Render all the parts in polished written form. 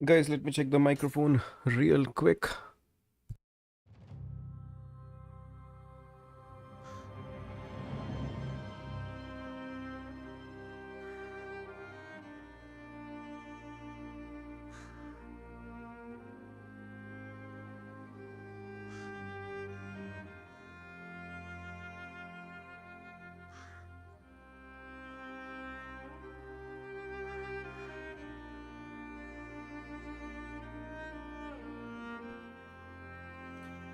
Guys, let me check the microphone real quick.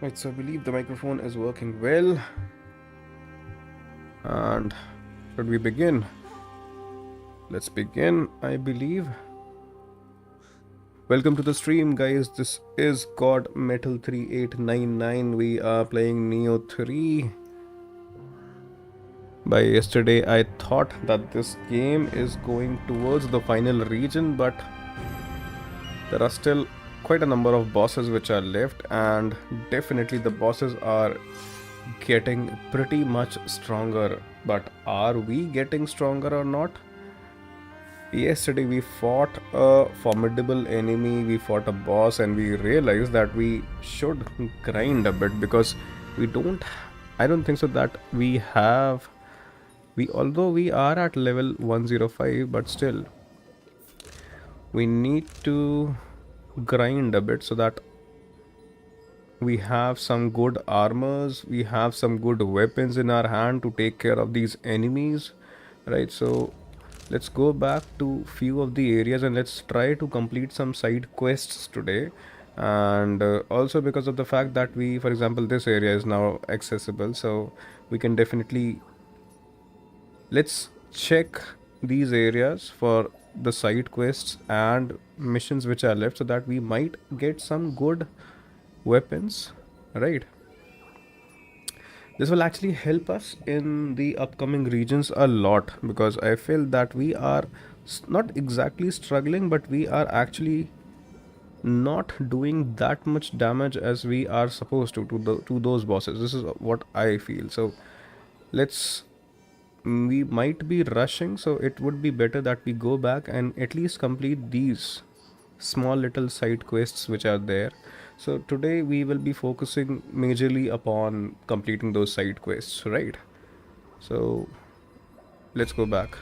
Right, so I believe the microphone is working well. And should we begin? Let's begin, I believe. Welcome to the stream, guys. This is God Metal 3899. We are playing Nioh 3. By yesterday, I thought that this game is going towards the final region, but there are still quite a number of bosses which are left, and definitely the bosses are getting pretty much stronger. But are we getting stronger or not? Yesterday we fought a formidable enemy, we fought a boss, and we realized that we should grind a bit because I don't think so that although we are at level 105, but still we need to grind a bit so that we have some good armors, we have some good weapons in our hand to take care of these enemies, right? So let's go back to few of the areas and let's try to complete some side quests today. And also because of the fact that for example, this area is now accessible, so we can definitely let's check these areas for the side quests and missions which are left so that we might get some good weapons, right? This will actually help us in the upcoming regions a lot because I feel that we are not exactly struggling, but we are actually not doing that much damage as we are supposed to those bosses. This is what I feel. So let's we might be rushing, so it would be better that we go back and at least complete these small little side quests which are there. So today we will be focusing majorly upon completing those side quests, right? So let's go back.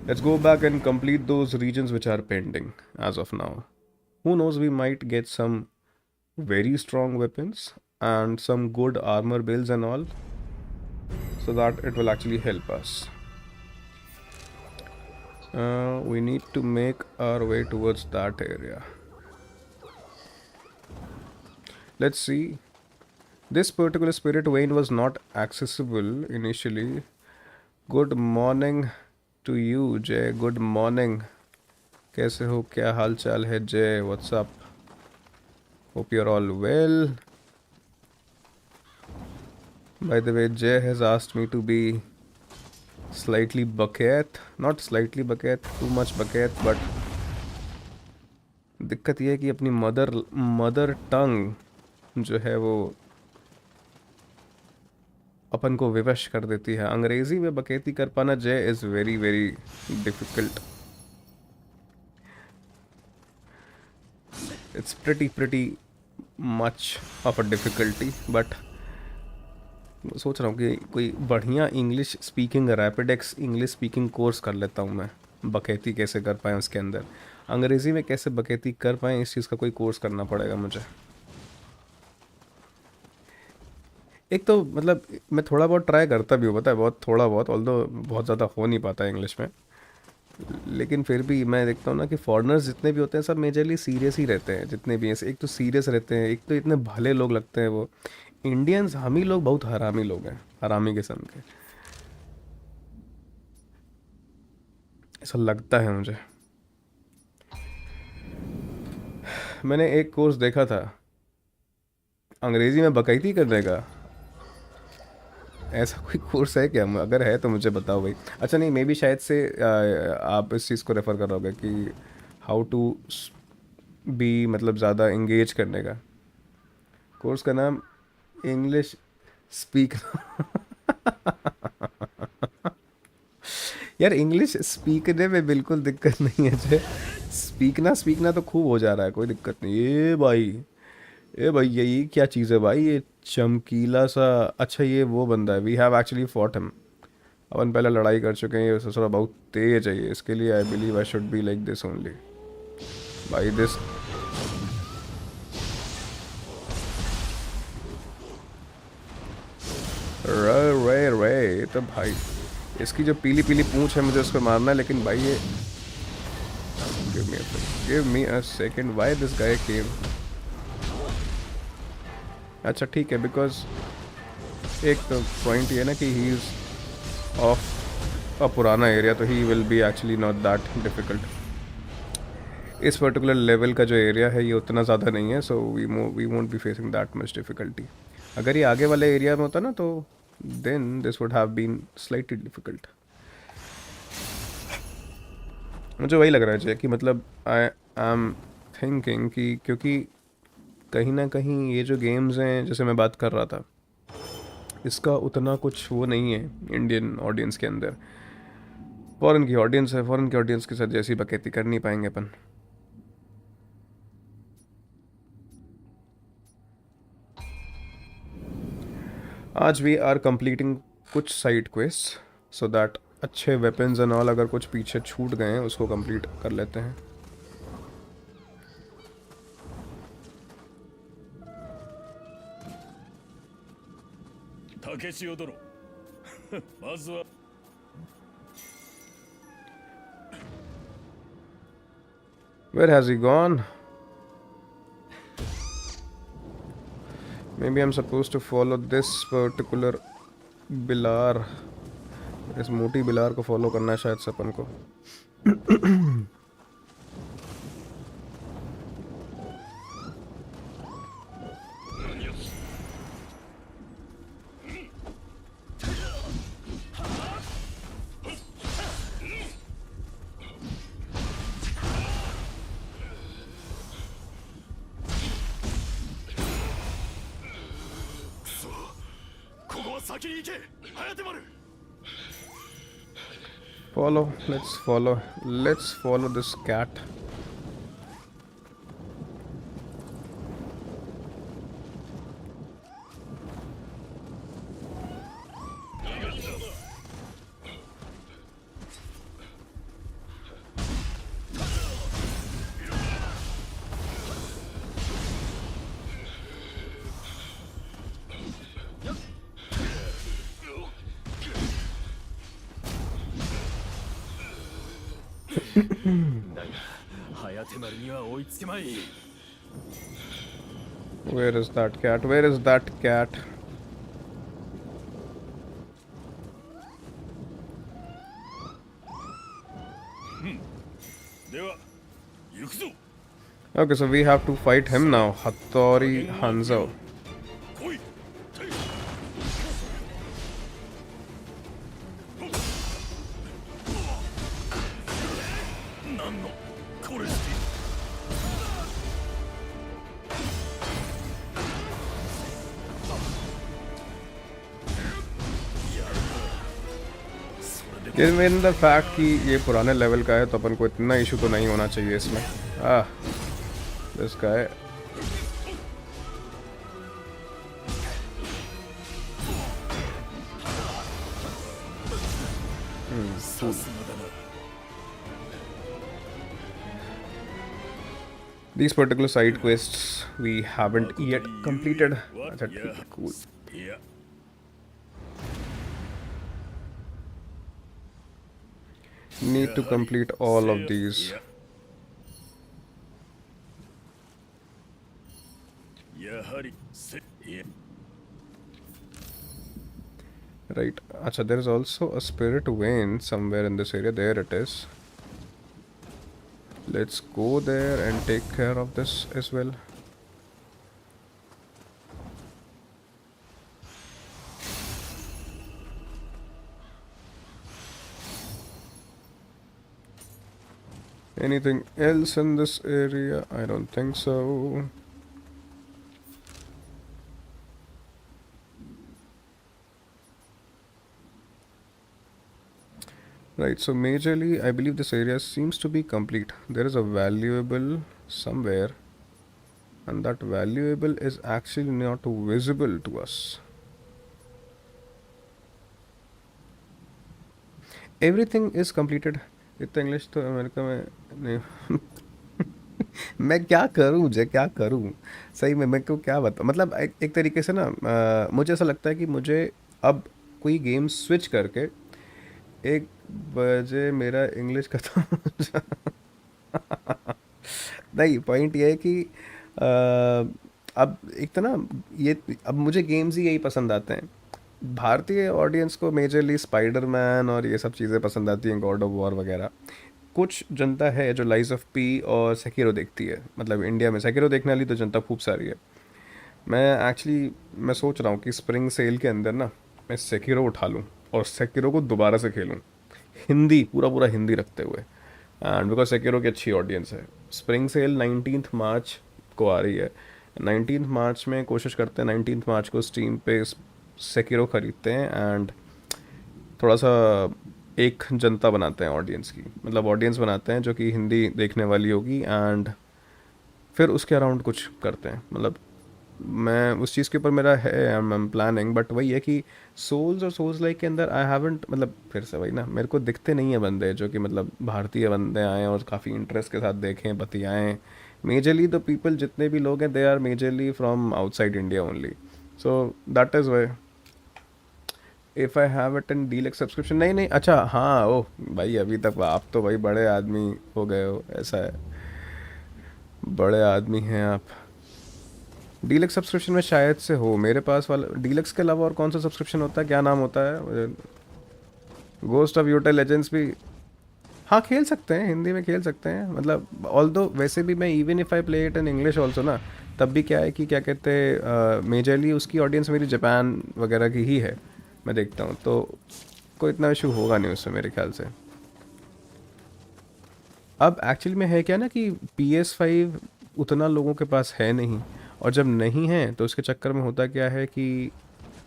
Let's go back and complete those regions which are pending as of now. Who knows, we might get some very strong weapons and some good armor builds and all, so that it will actually help us. We need to make our way towards that area. Let's see. This particular spirit vein was not accessible initially. Good morning to you, Jay. Good morning. कैसे हो, क्या हाल चाल है Jay? What's up? Hope you're all well. By the way, Jay has asked me to be slightly bucket. Not slightly bucket, too much bucket, but दिक्कत ये है कि अपनी मदर टंग जो है वो अपन को विवश कर देती है. अंग्रेजी में बकैती कर पाना Jay is very very difficult. It's pretty much of a difficulty. But सोच रहा हूँ कि कोई बढ़िया English speaking Rapidex English speaking course कर लेता हूँ मैं. बकैती कैसे कर पाएँ उसके अंदर, अंग्रेज़ी में कैसे बकैती कर पाएँ, इस चीज़ का कोई कोर्स करना पड़ेगा मुझे. एक तो मतलब मैं थोड़ा बहुत ट्राई करता भी हूँ, पता है, बहुत थोड़ा बहुत, ऑल्दो बहुत ज़्यादा हो नहीं पाता है इंग्लिश में. लेकिन फिर भी मैं देखता हूँ ना कि फॉरेनर्स जितने भी होते हैं सब मेजरली सीरियस ही रहते हैं. जितने भी हैं एक तो सीरियस रहते हैं, एक तो इतने भले लोग लगते हैं वो. इंडियंस हम ही लोग बहुत हरामी लोग हैं, हरामी किस्म के, ऐसा लगता है मुझे. मैंने एक कोर्स देखा था अंग्रेजी में बकैती करने का। ऐसा कोई कोर्स है क्या? अगर है तो मुझे बताओ भाई। अच्छा नहीं, मे बी शायद से आप इस चीज़ को रेफ़र कर रहे होगे कि हाउ टू बी, मतलब ज़्यादा इंगेज करने का। कोर्स का नाम इंग्लिश स्पीक। यार इंग्लिश स्पीकने में बिल्कुल दिक्कत नहीं है जे। स्पीकना तो खूब हो जा रहा है, कोई दिक्कत नहीं। ए भाई यही क्या चीज़ है भाई, ये चमकीला सा। अच्छा ये वो बंदा है, we have actually fought him. अपन पहले लड़ाई कर चुके हैं, ये ससुरा बहुत तेज है ये। इसके लिए I believe I should be like this only. भाई दिस रे रे रे, तो भाई इसकी जो पीली पीली पूंछ है मुझे उस पर मारना है, लेकिन भाई ये give me a second, why this guy came. अच्छा ठीक है, बिकॉज एक तो पॉइंट ये ना कि ही इज़ ऑफ अ पुराना एरिया, तो he will be actually not that difficult. इस पर्टिकुलर लेवल का जो एरिया है ये उतना ज़्यादा नहीं है, so we won't be facing that much difficulty. अगर ये आगे वाले एरिया में होता ना तो then this would have been slightly difficult. मुझे वही लग रहा है कि मतलब आई एम थिंकिंग कि क्योंकि कहीं ना कहीं ये जो गेम्स हैं, जैसे मैं बात कर रहा था, इसका उतना कुछ वो नहीं है इंडियन ऑडियंस के अंदर। फॉरेन की ऑडियंस है, फॉरेन की ऑडियंस के साथ जैसी बकैती कर नहीं पाएंगे अपन। आज वी आर कंप्लीटिंग कुछ साइड क्वेस्ट सो दैट अच्छे वेपन्स एंड ऑल अगर कुछ पीछे छूट गए हैं उसको कंप्लीट कर लेते हैं। 竹千代殿まずは Where has he gone? Maybe I'm supposed to follow this particular बिलार। इस मोटी बिलार को फॉलो करना है शायद सपन को। Let's follow this cat. Where is that cat? Where is that cat? Okay, so we have to fight him now. Hattori Hanzo. Given the fact कि ये पुराने लेवल का है तो अपन को इतना इशू तो नहीं होना चाहिए इसमें। This guy. These particular side quests we haven't yet completed. That's cool. Need to complete all of these. Right. Acha, there is also a spirit vein somewhere in this area. There it is. Let's go there and take care of this as well. Anything else in this area? I don't think so. Right, so majorly I believe this area seems to be complete. There is a valuable somewhere, and that valuable is actually not visible to us. Everything is completed. इतना English तो America में नहीं। मैं क्या करूं, मुझे क्या करूं, सही में मैं को क्या बता, मतलब एक तरीके से ना मुझे ऐसा लगता है कि मुझे अब कोई गेम स्विच करके 1 बजे मेरा इंग्लिश खत्म हो नहीं, पॉइंट ये है कि अब एक तो ना ये अब मुझे गेम्स ही यही पसंद आते हैं। भारतीय ऑडियंस को मेजरली स्पाइडरमैन और ये सब चीज़ें पसंद आती हैं, गॉड ऑफ वॉर वगैरह। कुछ जनता है जो लाइज ऑफ पी और सेकिरो देखती है, मतलब इंडिया में सेकिरो देखने वाली तो जनता खूब सारी है। मैं सोच रहा हूँ कि स्प्रिंग सेल के अंदर ना मैं सेकिरो उठा लूँ और सेकिरो को दोबारा से खेलूँ, हिंदी पूरा पूरा हिंदी रखते हुए। एंड बिकॉज सेकिरो की अच्छी ऑडियंस है। स्प्रिंग सेल 19 मार्च को आ रही है। 19 मार्च में कोशिश करते हैं 19 मार्च को स्टीम पे सेकिरो ख़रीदते हैं एंड थोड़ा सा एक जनता बनाते हैं ऑडियंस की, मतलब ऑडियंस बनाते हैं जो कि हिंदी देखने वाली होगी, एंड फिर उसके अराउंड कुछ करते हैं। मतलब मैं उस चीज़ के ऊपर मेरा है, आई एम प्लानिंग, बट वही है कि सोल्स और सोल्स लाइक के अंदर आई हैवंट, मतलब फिर से वही ना, मेरे को दिखते नहीं है बंदे जो कि मतलब भारतीय बंदे आएँ और काफ़ी इंटरेस्ट के साथ देखें बतियाएँ। मेजरली द पीपल जितने भी लोग हैं they are majorly from outside India only, so that is why if I have it in deluxe subscription. नहीं नहीं, अच्छा हाँ, ओह भाई अभी तक आप तो भाई बड़े आदमी हो गए हो, ऐसा है, बड़े आदमी हैं आप। डीलक्स सब्सक्रिप्शन में शायद से हो मेरे पास वाला। डीलक्स के अलावा और कौन सा सब्सक्रिप्शन होता है, क्या नाम होता है? गोस्ट ऑफ योटा लेजेंड्स भी हाँ खेल सकते हैं, हिंदी में खेल सकते हैं, मतलब ऑल दो वैसे भी मैं even if I play it in English also ना, तब भी क्या है कि क्या कहते हैं मेजरली उसकी ऑडियंस मेरी जापान वगैरह की ही है, मैं देखता हूँ, तो कोई इतना इशू होगा नहीं उससे मेरे ख्याल से। अब एक्चुअली में है क्या ना कि PS5 उतना लोगों के पास है नहीं, और जब नहीं है तो उसके चक्कर में होता क्या है कि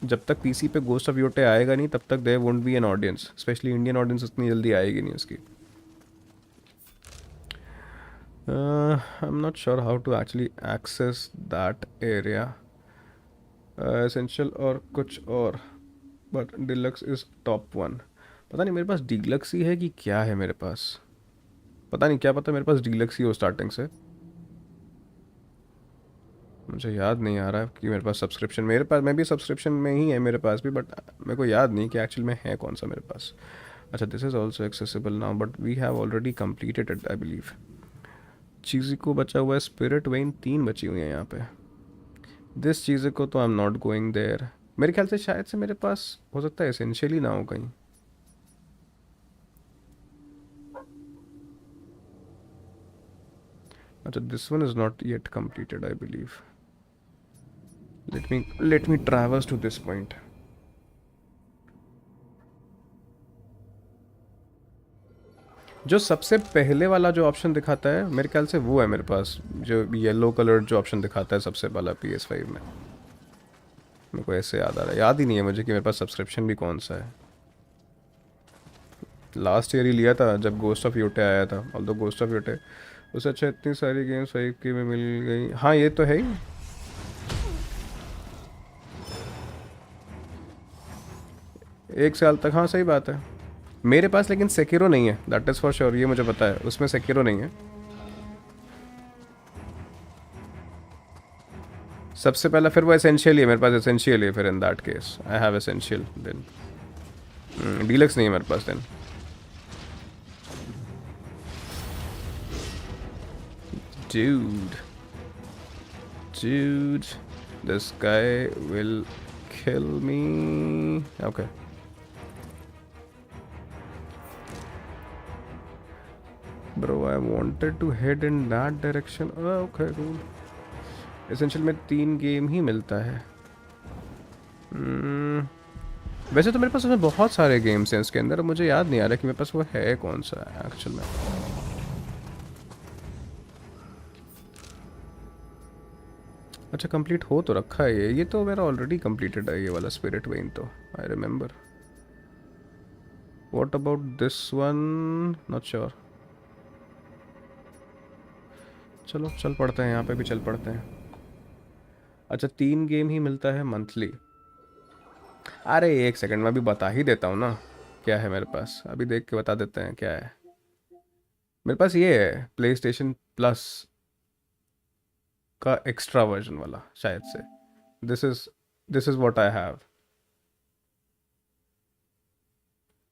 जब तक PC पे गोस्ट ऑफ योटे आएगा नहीं तब तक there won't be an audience, specially Indian audience उतनी जल्दी आएगी नहीं उसकी। I am not sure how to actually access that area, essential और कुछ और, बट डिलक्स इज़ टॉप 1। पता नहीं मेरे पास डीलक्स ही है कि क्या है मेरे पास, पता नहीं, क्या पता मेरे पास डीलक्स ही हो स्टार्टिंग से, मुझे याद नहीं आ रहा है कि मेरे पास सब्सक्रिप्शन, मेरे पास मैं भी सब्सक्रिप्शन में ही है मेरे पास भी, बट मेरे को याद नहीं कि एक्चुअल में है कौन सा मेरे पास। अच्छा, this is also accessible now but we have already completed it I believe. चीज़ को बचा हुआ है स्पिरिट वेन 3 बची हुई है यहाँ पे। दिस चीज़ को तो I am not going there, मेरे ख्याल से शायद से मेरे पास हो सकता है एसेंशियली ना हो कहीं। अच्छा, this one is not yet completed I believe. let me traverse to this point। जो सबसे पहले वाला जो ऑप्शन दिखाता है मेरे ख्याल से वो है मेरे पास, जो येलो कलर जो ऑप्शन दिखाता है सबसे पहला PS5 में, मेरे को ऐसे याद आ रहा है, याद ही नहीं है मुझे कि मेरे पास सब्सक्रिप्शन भी कौन सा है। लास्ट ईयर ही लिया था जब गोस्ट ऑफ योटे आया था, ऑल दो गोस्ट ऑफ योटे उससे अच्छा इतनी सारी गेम्स 5K में मिल गई, हाँ ये तो है ही। 1 साल तक, हाँ सही बात है। मेरे पास लेकिन सेकिरो नहीं है, दैट इज़ फॉर श्योर, ये मुझे पता है, उसमें सेकिरो नहीं है। सबसे पहला फिर वो एसेंशियल है मेरे पास, एसेंशियल है फिर in that case I have essential then. Deluxe नहीं है मेरे पास then. dude this guy will kill me, okay। Bro, I wanted to head in that direction. Okay cool. Essential में 3 गेम ही मिलता है. वैसे तो मेरे पास उसमें बहुत सारे गेम्स हैं इसके अंदर. मुझे याद नहीं आ रहा कि मेरे पास वो है कौन सा एक्चुअल में. अच्छा कंप्लीट हो तो रखा है ये तो मेरा ऑलरेडी कंप्लीटेड है ये वाला स्पिरिट वेन तो. I remember. What about this one. Not sure. चलो चल पड़ते हैं, यहाँ पे भी चल पड़ते हैं. अच्छा 3 गेम ही मिलता है मंथली. अरे एक सेकंड में अभी बता ही देता हूँ ना क्या है मेरे पास. अभी देख के बता देते हैं क्या है मेरे पास. ये है प्ले स्टेशन प्लस का एक्स्ट्रा वर्जन वाला शायद से. This is what I have.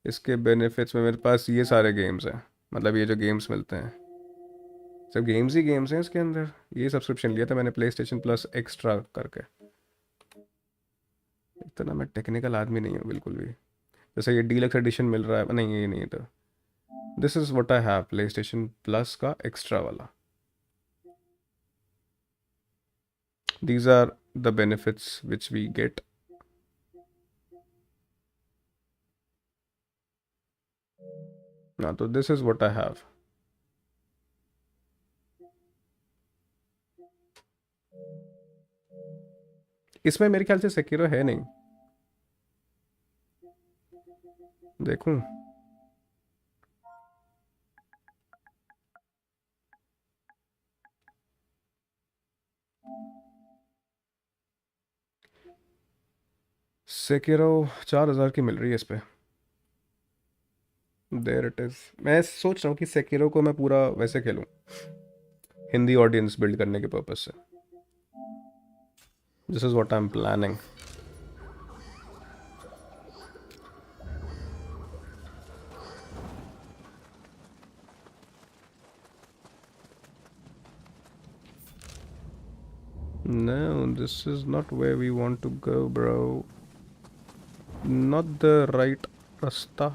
इसके बेनिफिट्स में मेरे पास ये सारे गेम्स हैं. मतलब ये जो गेम्स मिलते हैं सब गेम्स ही गेम्स हैं इसके अंदर. ये सब्सक्रिप्शन लिया था मैंने प्ले स्टेशन प्लस एक्स्ट्रा करके. इतना मैं टेक्निकल आदमी नहीं हूँ बिल्कुल भी. जैसे ये डीलक्स एडिशन मिल रहा है, नहीं ये नहीं तो. This is what I have play station plus का एक्स्ट्रा वाला. These are the benefits which we get. Now, so this is what I have. इसमें मेरे ख्याल से सेकिरो है नहीं. देखूं. सेकिरो 4000 की मिल रही है इस पे. There it is. मैं सोच रहा हूँ कि सेकिरो को मैं पूरा वैसे खेलूं हिंदी ऑडियंस बिल्ड करने के पर्पज से. This is what I am planning. No, this is not where we want to go, bro. Not the right rasta.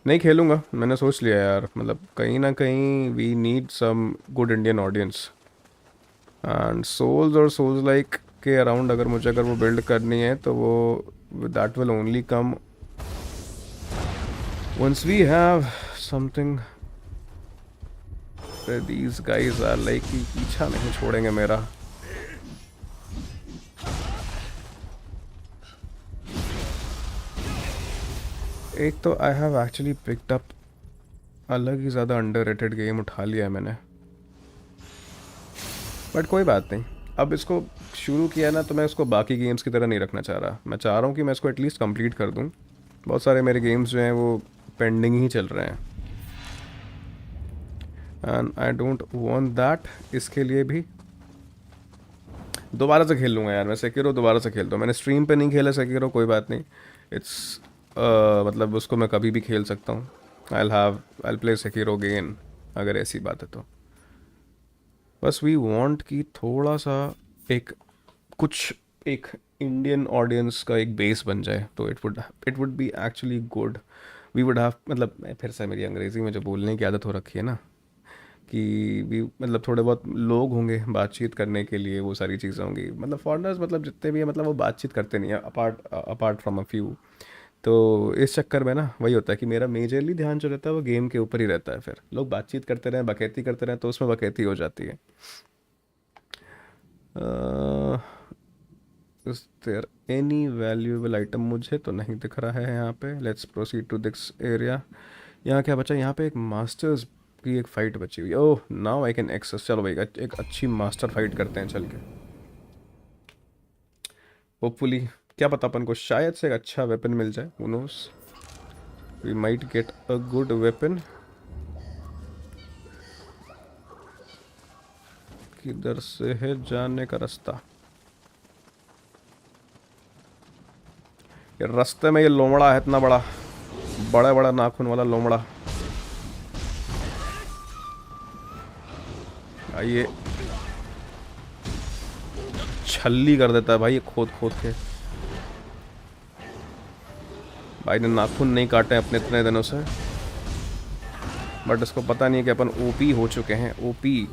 नहीं खेलूंगा. मैंने सोच लिया यार. मतलब कहीं ना कहीं we need some good Indian audience. And souls और सोल्स लाइक के अराउंड अगर वो बिल्ड करनी है तो वो that will only come once we have something where these guys are like कि पीछा नहीं छोड़ेंगे मेरा. एक तो I have actually picked up अलग ही ज़्यादा अंडररेटेड गेम उठा लिया है मैंने. बट कोई बात नहीं. अब इसको शुरू किया ना तो मैं इसको बाकी गेम्स की तरह नहीं रखना चाह रहा. मैं चाह रहा हूँ कि मैं इसको एटलीस्ट कंप्लीट कर दूँ. बहुत सारे मेरे गेम्स जो हैं वो पेंडिंग ही चल रहे हैं. And I don't want that. इसके लिए भी दोबारा से खेल लूँगा यार मैं सेकिरो. दोबारा से खेलता हूँ. मैंने स्ट्रीम पे नहीं खेला सेकिरो. कोई बात नहीं. इट्स मतलब उसको मैं कभी भी खेल सकता हूँ. आई प्ले सेकिरो अगेन अगर ऐसी बात है तो. बस वी वांट कि थोड़ा सा एक इंडियन ऑडियंस का एक बेस बन जाए तो it would be actually good. We would have मतलब फिर से मेरी अंग्रेज़ी में जो बोलने की आदत हो रखी है ना कि भी मतलब थोड़े बहुत लोग होंगे बातचीत करने के लिए. वो सारी चीज़ें होंगी. मतलब फॉरेनर्स मतलब जितने भी हैं मतलब वो बातचीत करते नहीं है अपार्ट फ्रॉम अ फ्यू. तो इस चक्कर में ना वही होता है कि मेरा मेजरली ध्यान जो रहता है वो गेम के ऊपर ही रहता है. फिर लोग बातचीत करते रहें बकैती करते रहें तो उसमें बकैती हो जाती है. Is there any valuable item. मुझे तो नहीं दिख रहा है यहाँ पे. Let's proceed to this area. यहाँ क्या बचा. यहाँ पे एक मास्टर्स की एक फाइट बची हुई. Oh now I can access. चलो भाई एक अच्छी मास्टर फाइट करते हैं चल के. होपफुली क्या पता अपन को शायद से एक अच्छा वेपन मिल जाए. Who knows. We might get a good weapon. किधर से है जाने का रास्ता. ये रास्ते में ये लोमड़ा है इतना बड़ा बड़ा नाखून वाला लोमड़ा. ये छल्ली कर देता है भाई ये खोद खोद के. भाई ने नाखून नहीं काटे अपने इतने दिनों से, बट इसको पता नहीं है कि अपन ओपी हो चुके हैं। OP,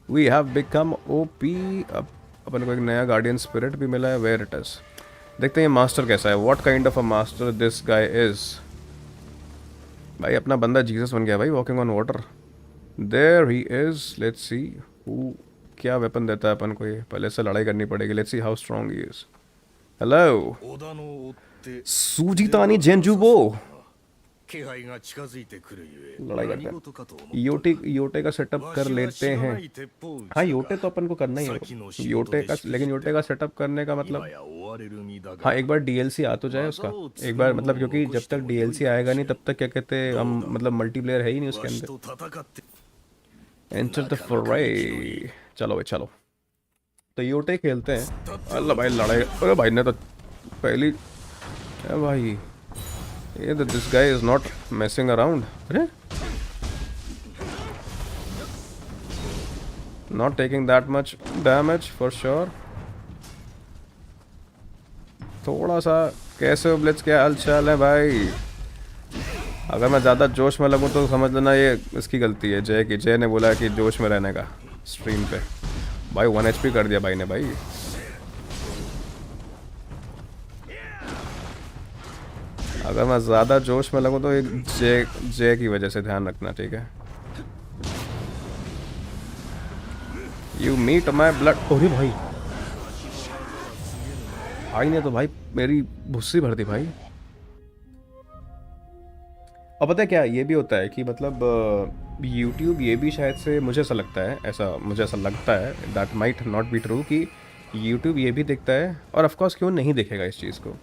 we have become OP. अब अपन को एक नया गार्डियन स्पिरिट भी मिला है। वेयर इट इज, देखते हैं ये मास्टर कैसा है, what kind of a master this guy is. भाई अपना बंदा जीसस बन गया भाई, walking on water. There he is, let's see who, क्या वेपन देता है अपन को ये, पहले से लड़ाई करनी पड़ेगी। Let's see how strong he is. Hello 織田の追って सूजितानी जेंजुबो। 気配が近づいてくるゆえ लड़ाई करते 何 हैं। 事かと思った योटे योटे का सेटअप わ कर しは लेते 知ら हैं। ない鉄砲撃ち हाँ だ योटे तो अपन को करना ही है। 先の仕事 योटे で का, しくじ लेकिन っ योटे て का सेटअप करने का 今 मतलब, や追われる身だ हाँ が एक बार डीएलसी आ तो जाए उसका, एक बार मतलब, क्योंकि जब तक डीएलसी आएगा नहीं तब तक क्या कहते हैं हम, मतलब मल्टीप्लेयर है ही नहीं उसके わし अंदर। と戦って एंटर द なかなか生きのいい फ्राई। चलो भाई चलो, तो योटे खेलते हैं। अल्लाह भाई लड़ाई, अरे भाई ने तो पहली, अरे भाई ये तो this guy is not messing around. अरे not taking that much damage for sure. थोड़ा सा, कैसे हो ब्लिट्स, क्या हाल चाल है भाई। अगर मैं ज़्यादा जोश में लगूँ तो समझ लेना ये इसकी गलती है, जय की। जय ने बोला कि जोश में रहने का स्ट्रीम पे। भाई 1 HP कर दिया भाई ने भाई। अगर मैं ज़्यादा जोश में लगूँ तो ये जय, जय की वजह से ध्यान रखना, ठीक है। You meet my blood. अरे भाई, भाई ने तो भाई मेरी भुस्सी भर दी भाई। और पता है क्या, ये भी होता है कि मतलब यूट्यूब ये भी शायद से, मुझे ऐसा लगता है, ऐसा मुझे ऐसा लगता है, that might not be true, कि यूट्यूब ये भी देखता है, और ऑफ कोर्स क्यों नहीं देखेगा इस चीज़ को,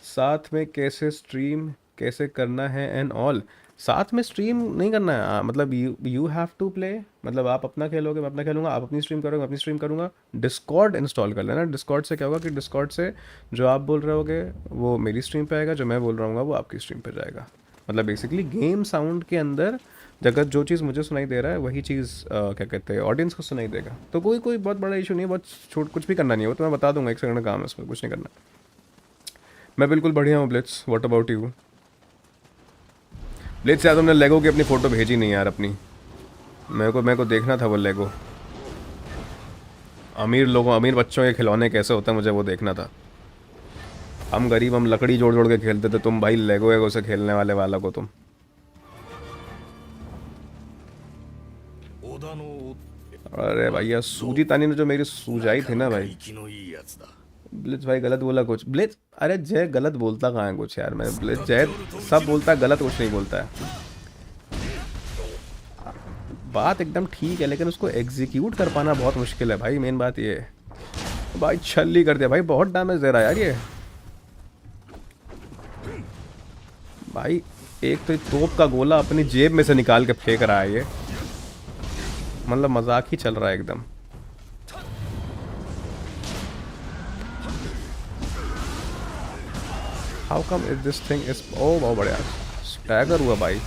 साथ में कैसे स्ट्रीम कैसे करना है एंड ऑल। साथ में स्ट्रीम नहीं करना है, मतलब यू हैव टू प्ले, मतलब आप अपना खेलोगे मैं अपना खेलूंगा, आप अपनी स्ट्रीम करोगे मैं अपनी स्ट्रीम करूंगा। डिस्कॉर्ड इंस्टॉल कर लेना। डिस्कॉर्ड से क्या होगा कि डिस्कॉर्ड से जो आप बोल रहे होगे वो मेरी स्ट्रीम पे आएगा, जो मैं बोल रहा हूँ वो आपकी स्ट्रीम पे जाएगा। मतलब बेसिकली गेम साउंड के अंदर जगत जो चीज़ मुझे सुनाई दे रहा है वही चीज़ क्या कहते हैं ऑडियंस को सुनाई देगा। तो कोई कोई बहुत बड़ा इशू नहीं है, बहुत छोट, कुछ भी करना नहीं है, वो तो मैं बता दूंगा, 1 सेकंड का काम है, इसमें कुछ नहीं करना। मैं बिल्कुल बढ़िया हूँ Blitz, what about you. Blitz यार तुमने लेगो की अपनी फ़ोटो भेजी नहीं यार अपनी, मेरे को देखना था वो लेगो। अमीर लोगों, अमीर बच्चों के खिलौने कैसे होते हैं मुझे वो देखना था। हम गरीब, हम लकड़ी जोड़ जोड़ के खेलते थे, तुम भाई लेगो वेगो से खेलने वाले वाला को तुम। 織田の追って अरे भैया सूजी तानी ने जो मेरी सूजाई थी ना なかなか भाई। 生きのいいやつだ ब्लिट्स भाई गलत बोला कुछ, ब्लिट्स अरे जय गलत बोलता कहाँ है कुछ यार, मैं ब्लिट्स जय सब बोलता है, गलत कुछ नहीं बोलता है। बात एकदम ठीक है लेकिन उसको एग्जीक्यूट कर पाना बहुत मुश्किल है भाई, मेन बात ये है। भाई छल्ली कर दिया भाई, बहुत डैमेज दे रहा है यार ये भाई। एक तो तोप का गोला अपनी जेब में से निकाल के फेंक रहा है ये, मतलब मजाक ही चल रहा है एकदम। How come is this thing is, ओ बहुत बढ़िया स्टैगर हुआ भाई।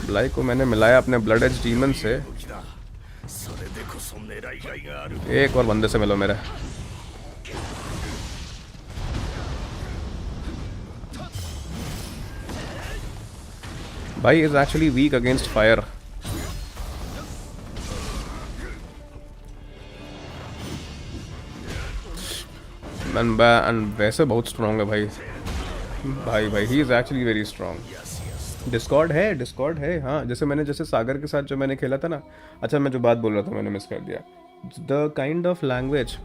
ब्लाई को मैंने मिलाया अपने ब्लड एज डीमन से। 武器だそれでこそ狙いがいがある एक और बंदे से मिलो मेरे। भाई is actually weak against fire. वैसे बहुत स्ट्रांग है भाई, भाई भाई he is actually very strong. Discord है हाँ, जैसे सागर के साथ जो मैंने खेला था ना। अच्छा मैं जो बात बोल रहा था मैंने मिस कर दिया। द काइंड ऑफ लैंग्वेज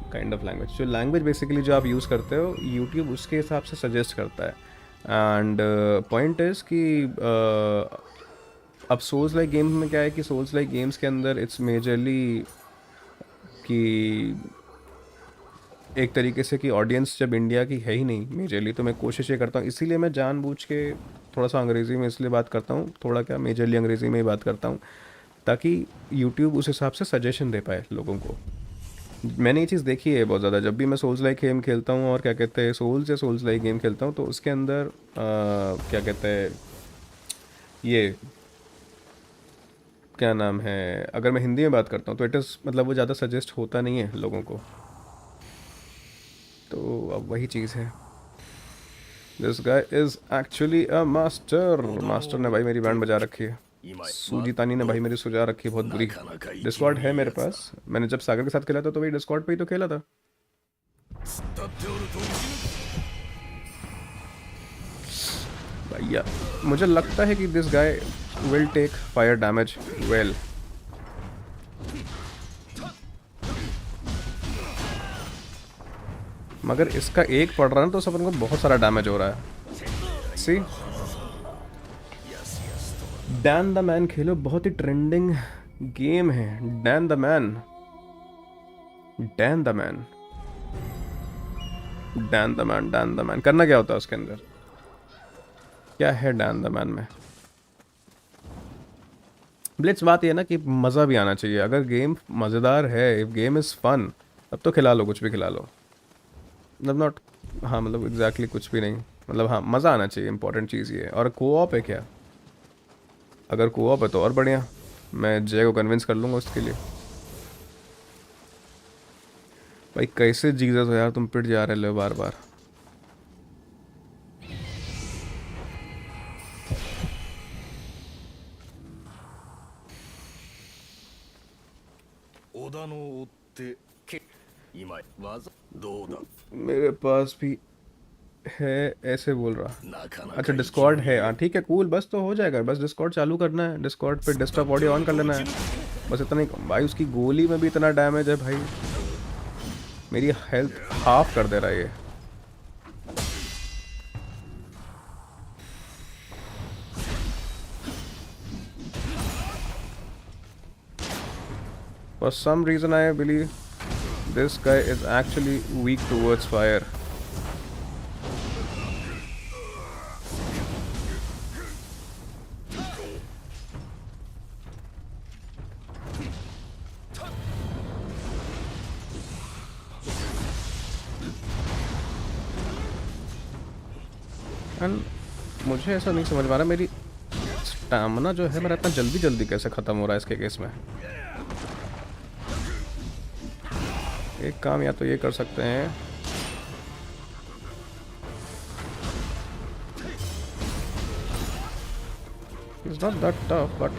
जो लैंग्वेज बेसिकली जो आप यूज़ करते हो यूट्यूब उसके हिसाब से सजेस्ट करता है। एंड पॉइंट इज़ कि अब सोल्स लाइक गेम्स में क्या है कि सोल्स लाइक गेम्स के अंदर इट्स मेजरली कि एक तरीके से कि ऑडियंस जब इंडिया की है ही नहीं मेजरली, तो मैं कोशिश ये करता हूँ, इसीलिए मैं जानबूझ के थोड़ा सा अंग्रेज़ी में इसलिए बात करता हूँ, थोड़ा क्या मेजरली अंग्रेज़ी में ही बात करता हूँ, ताकि यूट्यूब उस हिसाब से सजेशन दे पाए लोगों को। मैंने ये चीज़ देखी है बहुत ज़्यादा, जब भी मैं सोल्स लाइक गेम खेलता हूँ और क्या कहते हैं सोल्स लाइक गेम खेलता हूँ तो उसके अंदर क्या कहते हैं ये क्या नाम है, अगर मैं हिंदी में बात करता हूँ तो इट इज़ मतलब वो ज़्यादा सजेस्ट होता नहीं है लोगों को। तो अब वही चीज़ है। This guy is actually a master. Master ने भाई मेरी बैंड बजा रखी है। 今 सूजी तानी ने भाई मेरी सुजा रखी है बहुत な बुरी। かなか生き डिस्कॉर्ड の है いい मेरे やつだ पास। मैंने जब सागर के साथ खेला था तो वही डिस्कॉर्ड पे ही तो खेला था। 立っておると撃ち抜く भैया मुझे लगता है कि this guy will take fire damage well. मगर इसका एक पड़ रहा है ना तो सब उनको बहुत सारा डैमेज हो रहा है। सी डैन द मैन खेलो, बहुत ही ट्रेंडिंग गेम है। Dan the man, Dan the man, Dan the man, Dan the man करना क्या होता है उसके अंदर? क्या है डैन द मैन में? ब्लिट्स बात ये है ना कि मज़ा भी आना चाहिए। अगर गेम मज़ेदार है, इफ गेम इज़ फन, तब तो खिला लो, कुछ भी खिला लो। मतलब नॉट, हाँ मतलब एग्जैक्टली कुछ भी नहीं, मतलब हाँ मज़ा आना चाहिए, इंपॉर्टेंट चीज़ ये है। और कोऑप है क्या? अगर कोऑप है तो और बढ़िया, मैं जय को कन्विंस कर लूँगा उसके लिए। भाई कैसे जीसस हो यार, तुम पिट जा रहे हो बार बार। मेरे पास भी है ऐसे बोल रहा। अच्छा डिस्कॉर्ड है, हाँ ठीक है कूल, बस तो हो जाएगा। बस डिस्कॉर्ड चालू करना है, डिस्कॉर्ड पे डेस्कटॉप ऑडियो ऑन कर लेना है, बस इतना ही। भाई उसकी गोली में भी इतना डैमेज है भाई, मेरी हेल्थ हाफ कर दे रहा है ये। For some reason I believe this guy is actually weak towards fire. And मुझे ऐसा नहीं समझ में आ रहा मेरी स्टैमिना जो है मेरा इतना जल्दी जल्दी कैसे ख़त्म हो रहा है इसके केस में। एक काम या तो ये कर सकते हैं, It's not that tough, but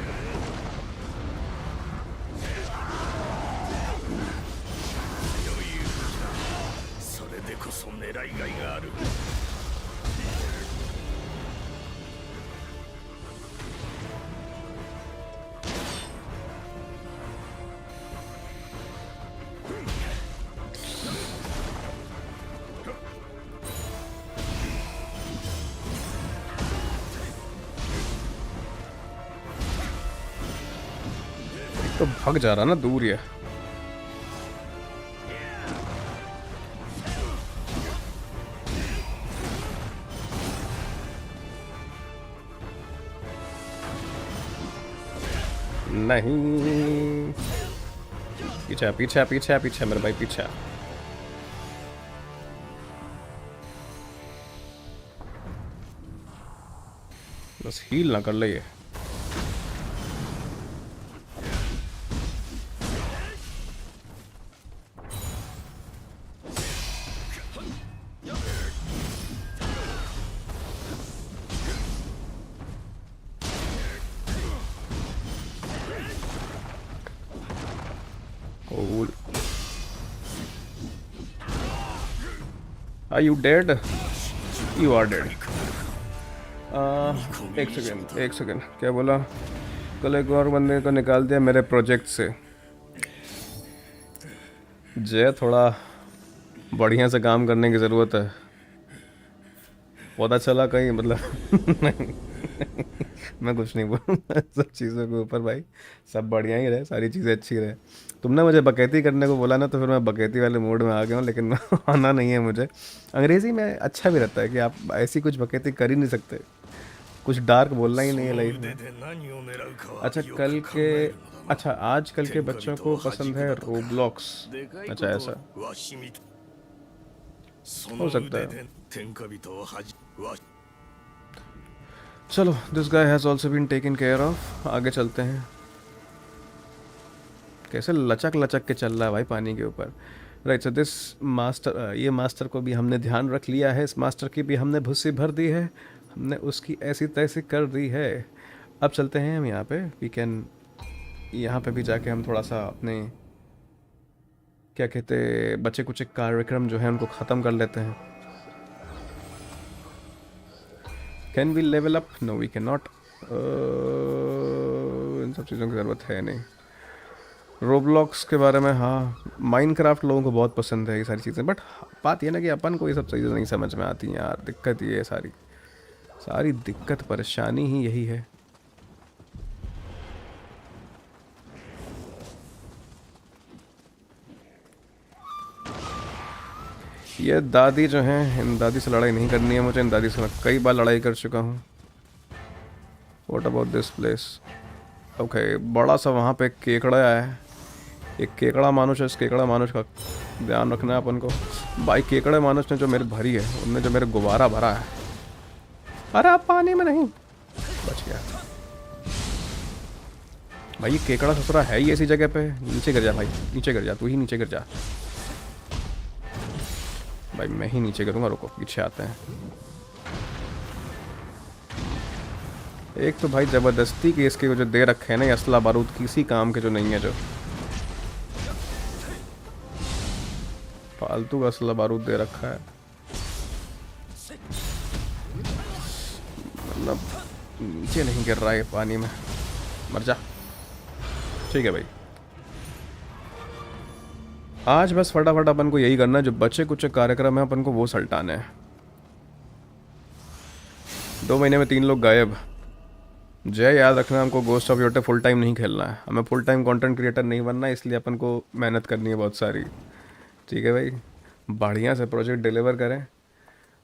तो भाग जा रहा ना दूर ये। नहीं पीछे पीछे पीछे पीछे मेरे भाई पीछे। बस हील ना कर ले ये। Are you dead? You are dead. एक सेकेंड क्या बोला? कल एक और बंदे को निकाल दिया मेरे प्रोजेक्ट से। जय थोड़ा बढ़िया से काम करने की ज़रूरत है। पता चला कहीं मतलब नहीं मैं कुछ नहीं बोलूँगा सब चीज़ों के ऊपर भाई, सब बढ़िया ही रहे, सारी चीज़ें अच्छी रहे। तुमने मुझे बकैती करने को बोला ना तो फिर मैं बकैती वाले मूड में आ गया हूँ, लेकिन आना नहीं है मुझे। अंग्रेज़ी में अच्छा भी रहता है कि आप ऐसी कुछ बकैती कर ही नहीं सकते, कुछ डार्क बोलना ही नहीं है लाइफ में। अच्छा कल के, अच्छा आज कल के बच्चों को पसंद है रोब्लॉक्स। अच्छा ऐसा हो सकता है। चलो this guy has also been taken care of, आगे चलते हैं। कैसे लचक लचक के चल रहा है भाई पानी के ऊपर। राइट, सो दिस मास्टर, ये मास्टर को भी हमने ध्यान रख लिया है, इस मास्टर की भी हमने भुस्सी भर दी है, हमने उसकी ऐसी तैसी कर दी है। अब चलते हैं हम यहाँ पे, वी कैन यहाँ पे भी जाके हम थोड़ा सा अपने क्या कहते बच्चे कुछ कार्यक्रम जो है उनको ख़त्म कर लेते हैं। Can we level up? No we can not. इन सब चीज़ों की ज़रूरत है नहीं। रोब्लॉक्स के बारे में, हाँ माइनक्राफ्ट लोगों को बहुत पसंद है ये सारी चीज़ें, बट बात ये ना कि अपन को ये सब चीज़ें नहीं समझ में आती हैं यार, दिक्कत ये है, सारी सारी दिक्कत परेशानी ही यही है। ये दादी जो हैं, इन दादी से लड़ाई नहीं करनी है मुझे, इन दादी से मैं कई बार लड़ाई कर चुका हूँ। What about this place? Okay, बड़ा सा वहाँ पे केकड़ा है, एक केकड़ा मानुष है, इस केकड़ा मानुष का ध्यान रखना है अपन को। भाई केकड़े मानुष ने जो मेरे भरी है, उनने जो मेरे गुब्बारा भरा है, अरे आप पानी में नहीं, बच गया भाई। ये केकड़ा ससुरा है ही ऐसी जगह पे, नीचे गिर जा भाई, नीचे गिर जा, तू ही नीचे गिर जा भाई, मैं ही नीचे गिरूंगा, रुको पीछे आते हैं। एक तो भाई ज़बरदस्ती के इसके जो दे रखे हैं ना, ये असला बारूद किसी काम के जो नहीं है, जो फालतू का असला बारूद दे रखा है, मतलब नीचे नहीं गिर रहा है पानी में, मर जा। ठीक है भाई, आज बस फटाफट अपन को यही करना है, जो बचे कुछ कार्यक्रम है अपन को वो सल्टाने हैं। 2 महीने में 3 लोग गायब। जय, याद रखना हमको गोस्ट ऑफ योटे फुल टाइम नहीं खेलना है, हमें फुल टाइम कंटेंट क्रिएटर नहीं बनना है, इसलिए अपन को मेहनत करनी है बहुत सारी। ठीक है भाई, बढ़िया से प्रोजेक्ट डिलीवर करें।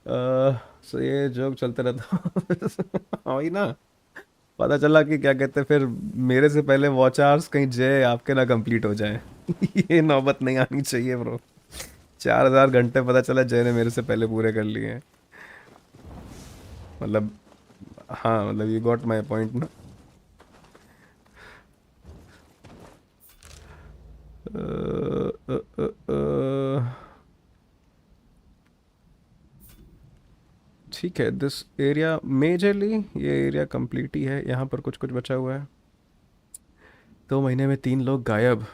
सो ये जोक चलते रहता वही ना, पता चला कि क्या कहते हैं फिर मेरे से पहले वॉच आवर्स कहीं जय आपके ना कंप्लीट हो जाए ये नौबत नहीं आनी चाहिए ब्रो। 4000 घंटे पता चला जय ने मेरे से पहले पूरे कर लिए हैं, मतलब हाँ, मतलब यू गॉट माई पॉइंट ना। ठीक है, दिस एरिया मेजरली, ये एरिया कंप्लीट ही है, यहाँ पर कुछ कुछ बचा हुआ है। 2 महीने में 3 लोग गायब।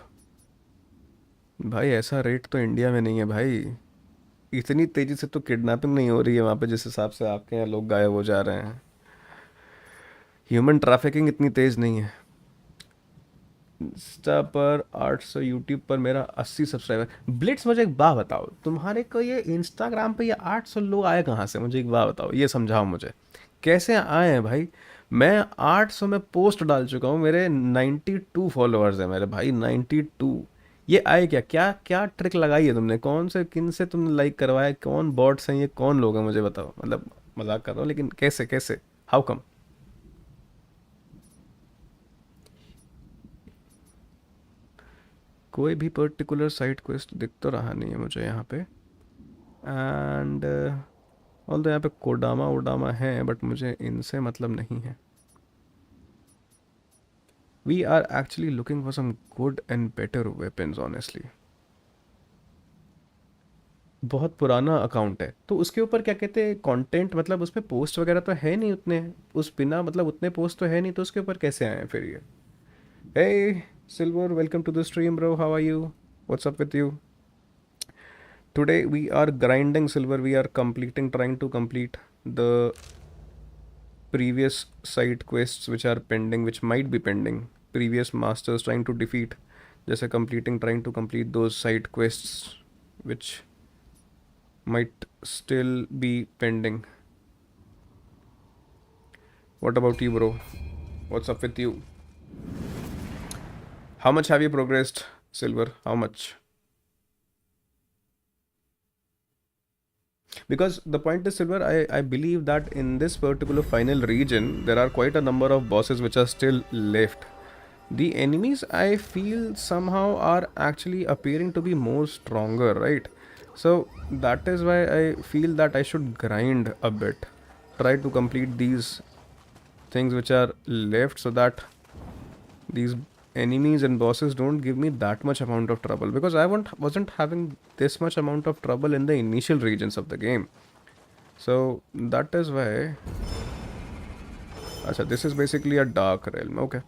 भाई ऐसा रेट तो इंडिया में नहीं है भाई, इतनी तेजी से तो किडनैपिंग नहीं हो रही है वहाँ पे जिस हिसाब से आपके यहाँ लोग गायब हो जा रहे हैं। ह्यूमन ट्रैफिकिंग इतनी तेज नहीं है। इंस्टा पर 800, यूट्यूब पर मेरा 80 सब्सक्राइबर। ब्लिट्स, मुझे एक बात बताओ, तुम्हारे को ये इंस्टाग्राम पे ये 800 लोग आए कहाँ से? मुझे एक बात बताओ, ये समझाओ मुझे, कैसे आए हैं भाई? मैं 800 में पोस्ट डाल चुका हूँ, मेरे 92 फॉलोअर्स हैं मेरे भाई, 92। ये आए क्या क्या क्या ट्रिक लगाई है तुमने? कौन से किन से तुमने लाइक करवाया? कौन बॉट्स हैं ये? कौन लोग हैं मुझे बताओ, मतलब मजाक कर रहा हूँ लेकिन कैसे कैसे, हाउ कम? कोई भी पर्टिकुलर साइट क्वेस्ट दिख तो रहा नहीं है मुझे यहाँ पे, एंड ऑल तो यहाँ पे कोडामा वोडामा है, बट मुझे इनसे मतलब नहीं है। We are actually looking for some good and better weapons honestly. बहुत पुराना अकाउंट है तो उसके ऊपर क्या कहते हैं कंटेंट, मतलब उसमें पोस्ट वगैरह तो है नहीं उतने, उस बिना मतलब उतने पोस्ट तो है नहीं, तो उसके ऊपर कैसे आए हैं फिर ये? Hey Silver, welcome to the stream bro, how are you, what's up with you? Today we are grinding silver, we are trying to complete the previous side quests which are pending, which might be pending. Previous masters trying to defeat, जैसे trying to complete those side quests which might still be pending. What about you, bro? What's up with you? How much have you progressed, Silver? How much? Because the point is, Silver, I believe that in this particular final region there are quite a number of bosses which are still left. The enemies, I feel, somehow are actually appearing to be more stronger, right? So that is why I feel that I should grind a bit, try to complete these things which are left, so that these enemies and bosses don't give me that much amount of trouble, because I wasn't having this much amount of trouble in the initial regions of the game. So that is why. Achha, this is basically a dark realm. Okay.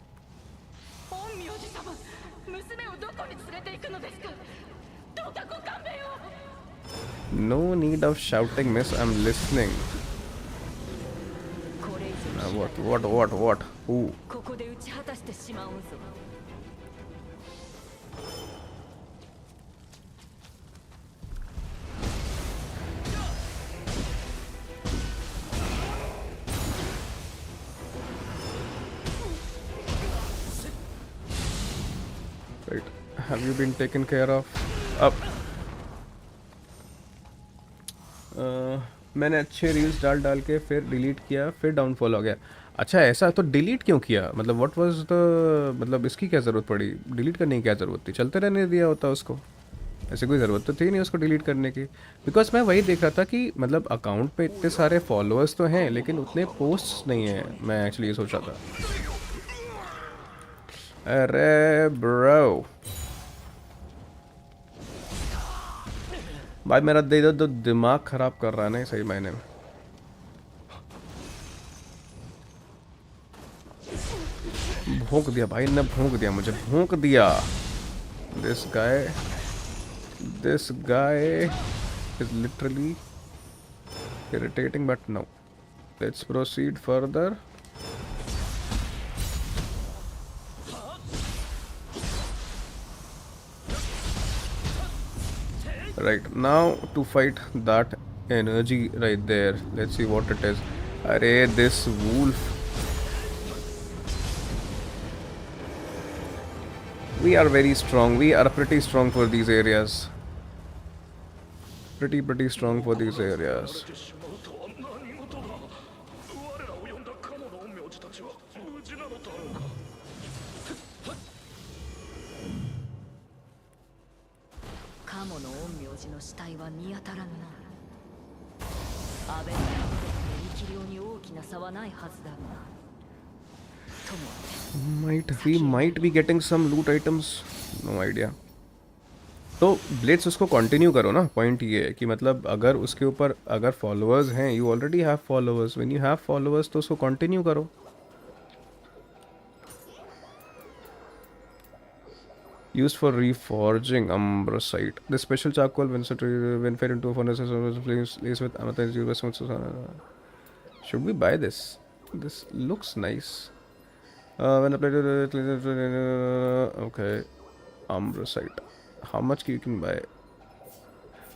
No need of shouting, miss. I'm listening. What? Who? Right. Have you been taken care of? Up. मैंने अच्छे reels डाल के फिर delete किया, फिर downfall हो गया. अच्छा, ऐसा तो डिलीट क्यों किया? मतलब व्हाट वाज द, मतलब इसकी क्या ज़रूरत पड़ी? डिलीट करने की क्या ज़रूरत थी? चलते रहने दिया होता उसको. ऐसे कोई ज़रूरत तो थी नहीं उसको डिलीट करने की. बिकॉज मैं वही देख रहा था कि मतलब अकाउंट पे इतने सारे फॉलोअर्स तो हैं लेकिन उतने पोस्ट्स नहीं हैं. मैं एक्चुअली ये सोच रहा था. अरे ब्रो भाई, मेरा दे दो दिमाग ख़राब कर रहा है ना सही मायने में. भोंक दिया भाई ने, भोंक दिया मुझे, भोंक दिया. This guy is literally irritating, but no. Let's proceed further. Right, now to fight that energy right there. Let's see what it is. Arey, this wolf. We are very strong. We are pretty strong for these areas. Pretty strong for these areas. We might be getting some loot items. No idea. तो blades उसको continue करो ना. Point ये है कि मतलब अगर उसके ऊपर अगर फॉलोअर्स हैं, you already have followers. When you have followers तो उसको कंटिन्यू करो. Used for reforging ambrosite. This special charcoal when fed into a furnace is with amethyst. Should we buy this? This looks nice. When applied okay, ambrosite. How much you can buy?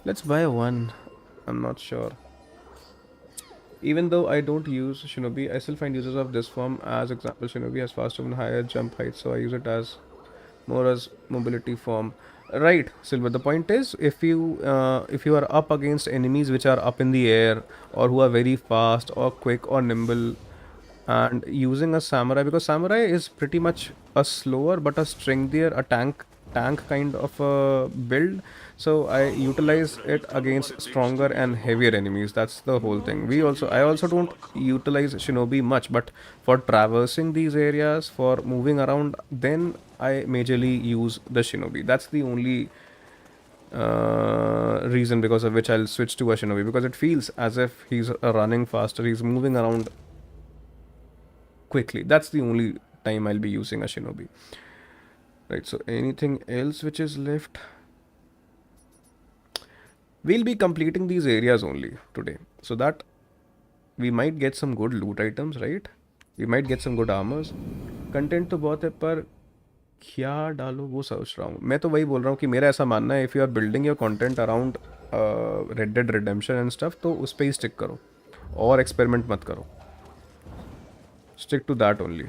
Let's buy one. I'm not sure. Even though I don't use Shinobi, I still find uses of this form. As example, Shinobi has faster and higher jump height, so I use it as more as mobility form. Right, Silver. The point is, if you are up against enemies which are up in the air or who are very fast or quick or nimble, and using a samurai, because samurai is pretty much a slower but a strengthier, a tank kind of a build. So I utilize it against stronger and heavier enemies. That's the whole thing. I also don't utilize Shinobi much, but for traversing these areas, for moving around, then I majorly use the Shinobi. That's the only reason because of which I'll switch to a Shinobi, because it feels as if he's running faster, he's moving around quickly. That's the only time I'll be using a Shinobi. Right, so anything else which is left? We'll be completing these areas only today, so that we might get some good loot items, right? We might get some good armors. Content तो बहुत है, पर क्या डालो वो सोच रहा हूँ. मैं तो वही बोल रहा हूँ कि मेरा ऐसा मानना है, if you are building your content around Red Dead Redemption and stuff, तो उस पे ही stick करो और experiment मत करो. Stick to that only.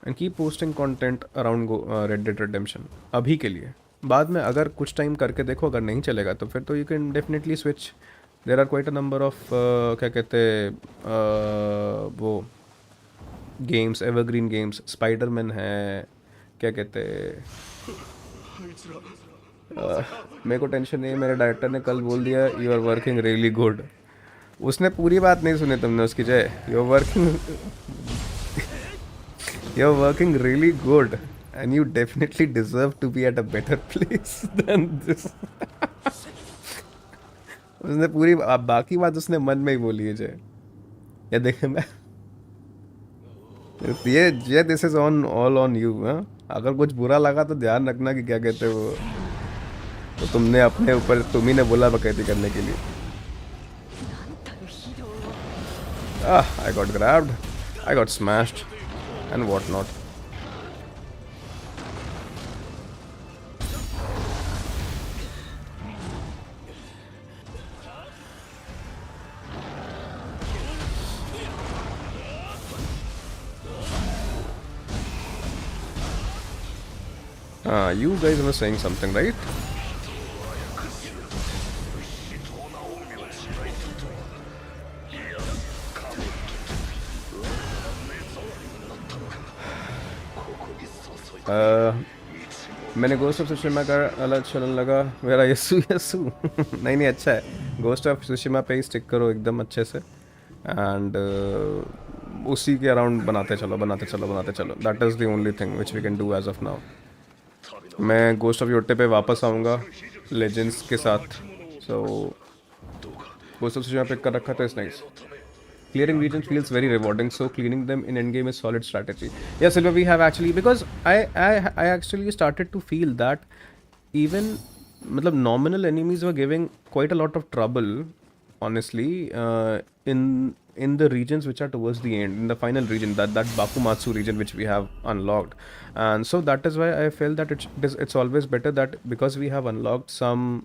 And keep posting content around Red Dead Redemption. अभी के लिए. बाद में अगर कुछ टाइम करके देखो, अगर नहीं चलेगा तो फिर तो you can definitely switch. There are quite a number of क्या कहते वो गेम्स, एवरग्रीन गेम्स. स्पाइडरमैन है, क्या कहते मेरे को टेंशन नहीं है. मेरे डायरेक्टर ने कल बोल दिया you are working really good. उसने पूरी बात नहीं सुनी तुमने उसकी. Jay, you are working You're working really good, and you definitely deserve to be at a better place than this. उसने पूरी बाकी बात उसने मन में ही बोली है जय. ये देखे मैं ये this is on all on you. हाँ, अगर कुछ बुरा लगा तो ध्यान रखना कि क्या कहते हैं वो, तो तुमने अपने ऊपर तुम ही ने बोला बकैती करने के लिए. I got grabbed, I got smashed, and whatnot. You guys were saying something, right? मैंने गोस्ट ऑफ सुशिमा का अलग चलन लगा मेरा यसु यसु. नहीं नहीं, अच्छा है. गोस्ट ऑफ सुशिमा पे ही स्टिक करो एकदम अच्छे से, एंड उसी के अराउंड बनाते चलो बनाते चलो बनाते चलो. That is the only thing which we can do as of now. मैं गोस्ट ऑफ योटे पे वापस आऊँगा लेजेंड्स के साथ. So ghost of Tsushima pick कर रखा था. इस nice. Clearing regions feels very rewarding, so cleaning them in endgame is solid strategy. Yeah, Silva, we have actually, because I actually started to feel that even matlab, nominal enemies were giving quite a lot of trouble, honestly, in the regions which are towards the end, in the final region, that Bakumatsu region which we have unlocked. And so that is why I felt that it's always better that because we have unlocked some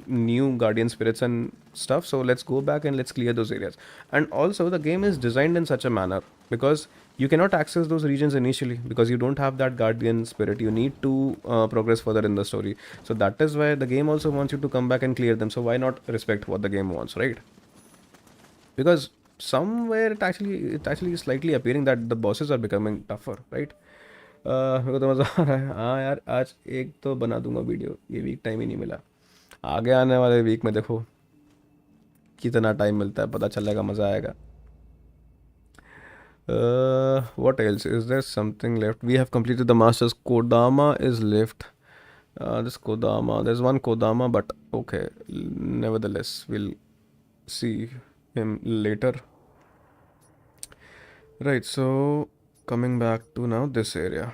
new guardian spirits and stuff, so let's go back and let's clear those areas. And also the game is designed in such a manner because you cannot access those regions initially because you don't have that guardian spirit. You need to progress further in the story. So that is why the game also wants you to come back and clear them. So why not respect what the game wants, right? Because somewhere it actually is slightly appearing that the bosses are becoming tougher, right? मेरे को तो मज़ा आ रहा है. हाँ यार, आज एक तो बना दूंगा वीडियो. ये वीक टाइम ही नहीं मिला. आगे आने वाले वीक में देखो कितना टाइम मिलता है, पता चलेगा, मज़ा आएगा. What else? Is there something left? We have completed the masters. Kodama is left. This Kodama. There's one Kodama, but okay. Nevertheless, we'll see him later. Right, so coming back to now this area.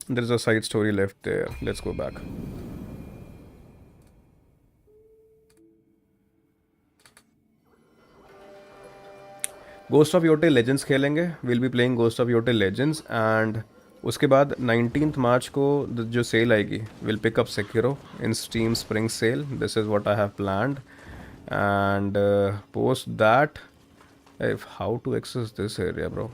There's a side story left there. Let's go back. Ghost of Yote Legends खेलेंगे. We'll be playing Ghost of Yote Legends, and उसके बाद 19th March को जो cell आएगी, we'll pick up Sekiro in Steam Spring Sale. This is what I have planned, and post that, how to access this area, bro?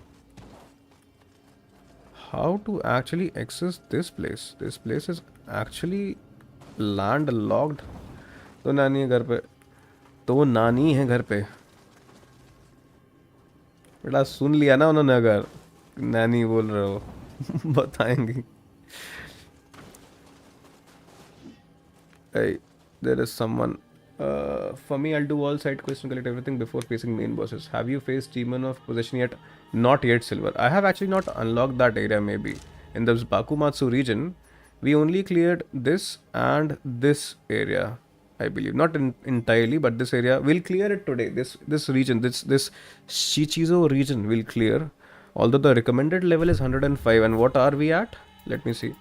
How to actually access this place? This place is actually landlocked. तो नानी है घर पे. तो नानी है घर पे. बेटा सुन लिया ना उन्होंने, अगर नानी बोल रहे हो बताएंगी. Hey, there is someone. For me, I'll do all side quests and collect everything before facing main bosses. Have you faced Demon of Possession yet? Not yet, Silver. I have actually not unlocked that area. Maybe in the Bakumatsu region, we only cleared this and this area. I believe not entirely, but this area we'll clear it today. This region, this Shichizo region will clear. Although the recommended level is 105, and what are we at? Let me see.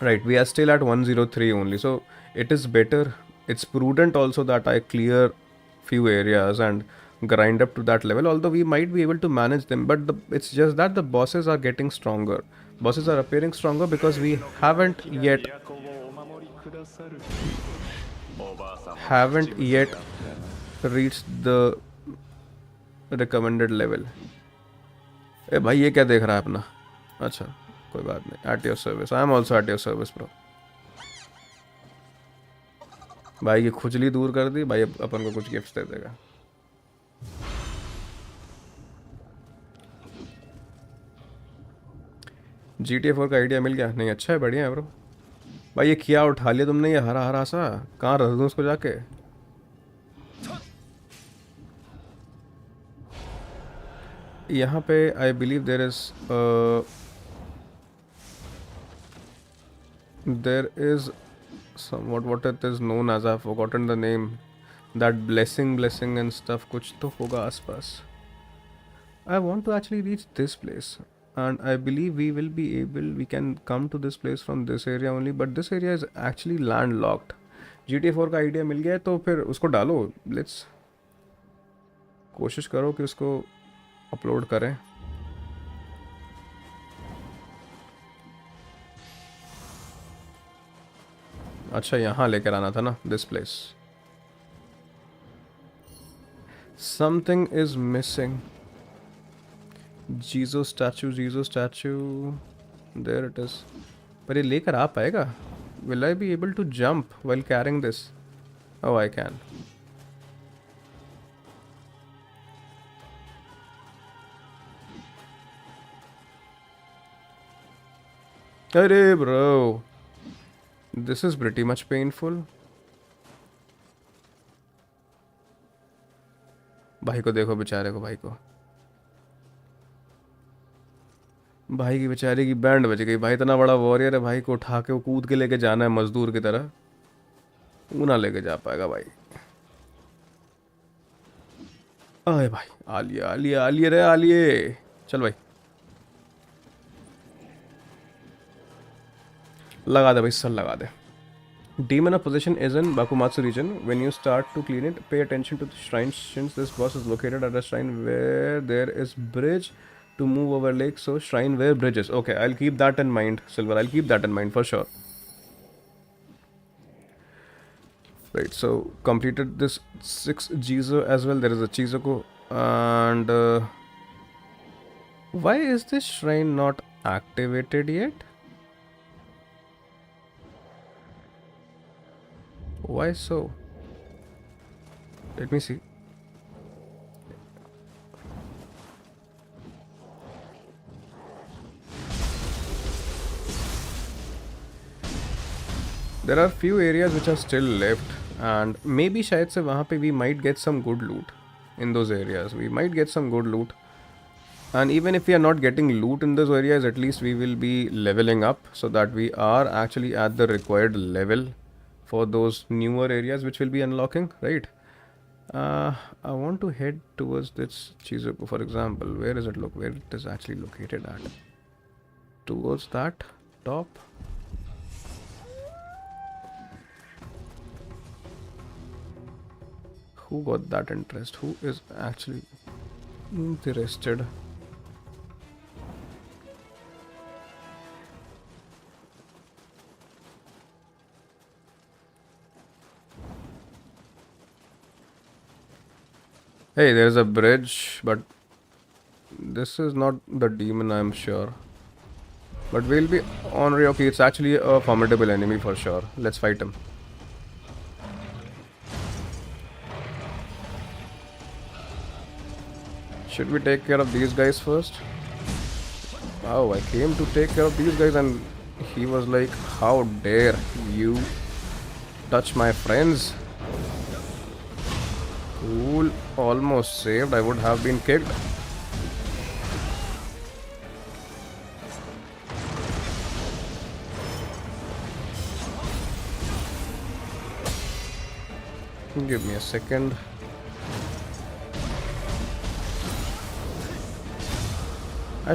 Right, we are still at 103 only, so it is better. It's prudent also that I clear few areas and grind up to that level. Although we might be able to manage them, but it's just that the bosses are getting stronger. Bosses are appearing stronger because we haven't yet reached the recommended level. ए भाई ये क्या देख रहा है अपना? अच्छा कोई बात नहीं. At your service. I am also at your service, bro. भाई की खुजली दूर कर दी भाई, अपन को कुछ गिफ्ट्स दे देगा. GTA 4 का आइडिया मिल गया? नहीं, अच्छा है, बढ़िया है ब्रो. भाई ये किया उठा लिया तुमने, ये हरा हरा सा, कहाँ रख दूँ उसको जाके? यहाँ पे I believe there is what it is known as, I've forgotten the name, that blessing and stuff, कुछ तो होगा आसपास. I want to actually reach this place, and I believe we can come to this place from this area only, but this area is actually landlocked. GTA 4 का idea मिल गया है तो फिर उसको डालो. लेट्स कोशिश करो कि उसको अपलोड करें. अच्छा यहाँ लेकर आना था ना, this place. Something is missing. Jizo statue there it is. पर ये लेकर आ पाएगा? Will I be able to jump while carrying this? Oh I can. अरे bro, this is pretty much painful. भाई को देखो, बेचारे को, भाई की बेचारे की बैंड बज गई. भाई इतना बड़ा वॉरियर है, भाई को उठा के वो कूद के लेके जाना है मजदूर की तरह. वो ना लेके जा पाएगा भाई. अरे भाई आलिए रे आलिए. चल भाई लगा दे भाई, सर लगा दे. Demon of Possession is in Bakumatsu region. When you start to clean it, pay attention to the shrine, since this boss is located at a shrine where there is bridge to move over lake. So shrine where bridges. Okay, I'll keep that in mind, Silver. I'll keep that in mind for sure. Right, so completed this 6 Jizo as well. There is a Chizoko. And why is this shrine not activated yet? Why so? Let me see. There are few areas which are still left, and maybe शायद से वहाँ पे we might get some good loot in those areas. We might get some good loot, and even if we are not getting loot in those areas, at least we will be leveling up so that we are actually at the required level for those newer areas which will be unlocking, right? I want to head towards this Chizuku, for example. Where is it? Look, where it is actually located at. Towards that top. Who got that interest? Who is actually interested? Hey, there's a bridge, but this is not the demon, I'm sure. But we'll be on. Okay, it's actually a formidable enemy for sure. Let's fight him. Should we take care of these guys first? Oh, I came to take care of these guys and he was like, how dare you touch my friends? Cool, almost saved. I would have been kicked. Give me a second. I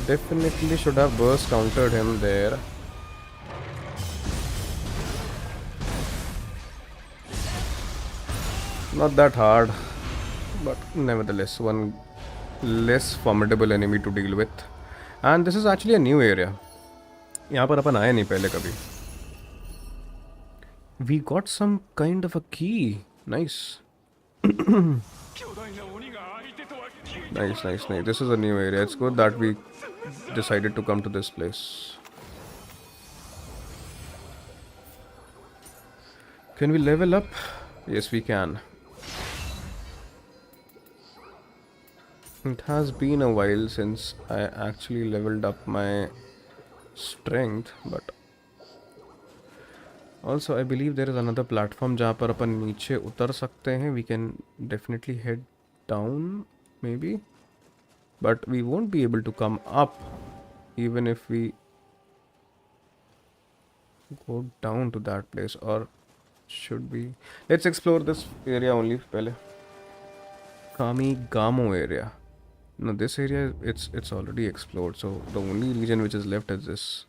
definitely should have burst countered him there. Not that hard, but nevertheless one less formidable enemy to deal with. And this is actually a new area. यहाँ पर अपन आए नहीं पहले कभी. We got some kind of a key. Nice. Nice. This is a new area. It's good that we decided to come to this place. Can we level up? Yes, we can. It has been a while since I actually leveled up my strength, but also I believe there is another platform जहाँ पर अपन नीचे उतर सकते हैं. We can definitely head down, maybe. but we won't be able to come up even if we go down to that place. Or should we? Let's explore this area only pehle. Kamigamo area. No, this area it's already explored, so the only region which is left is this.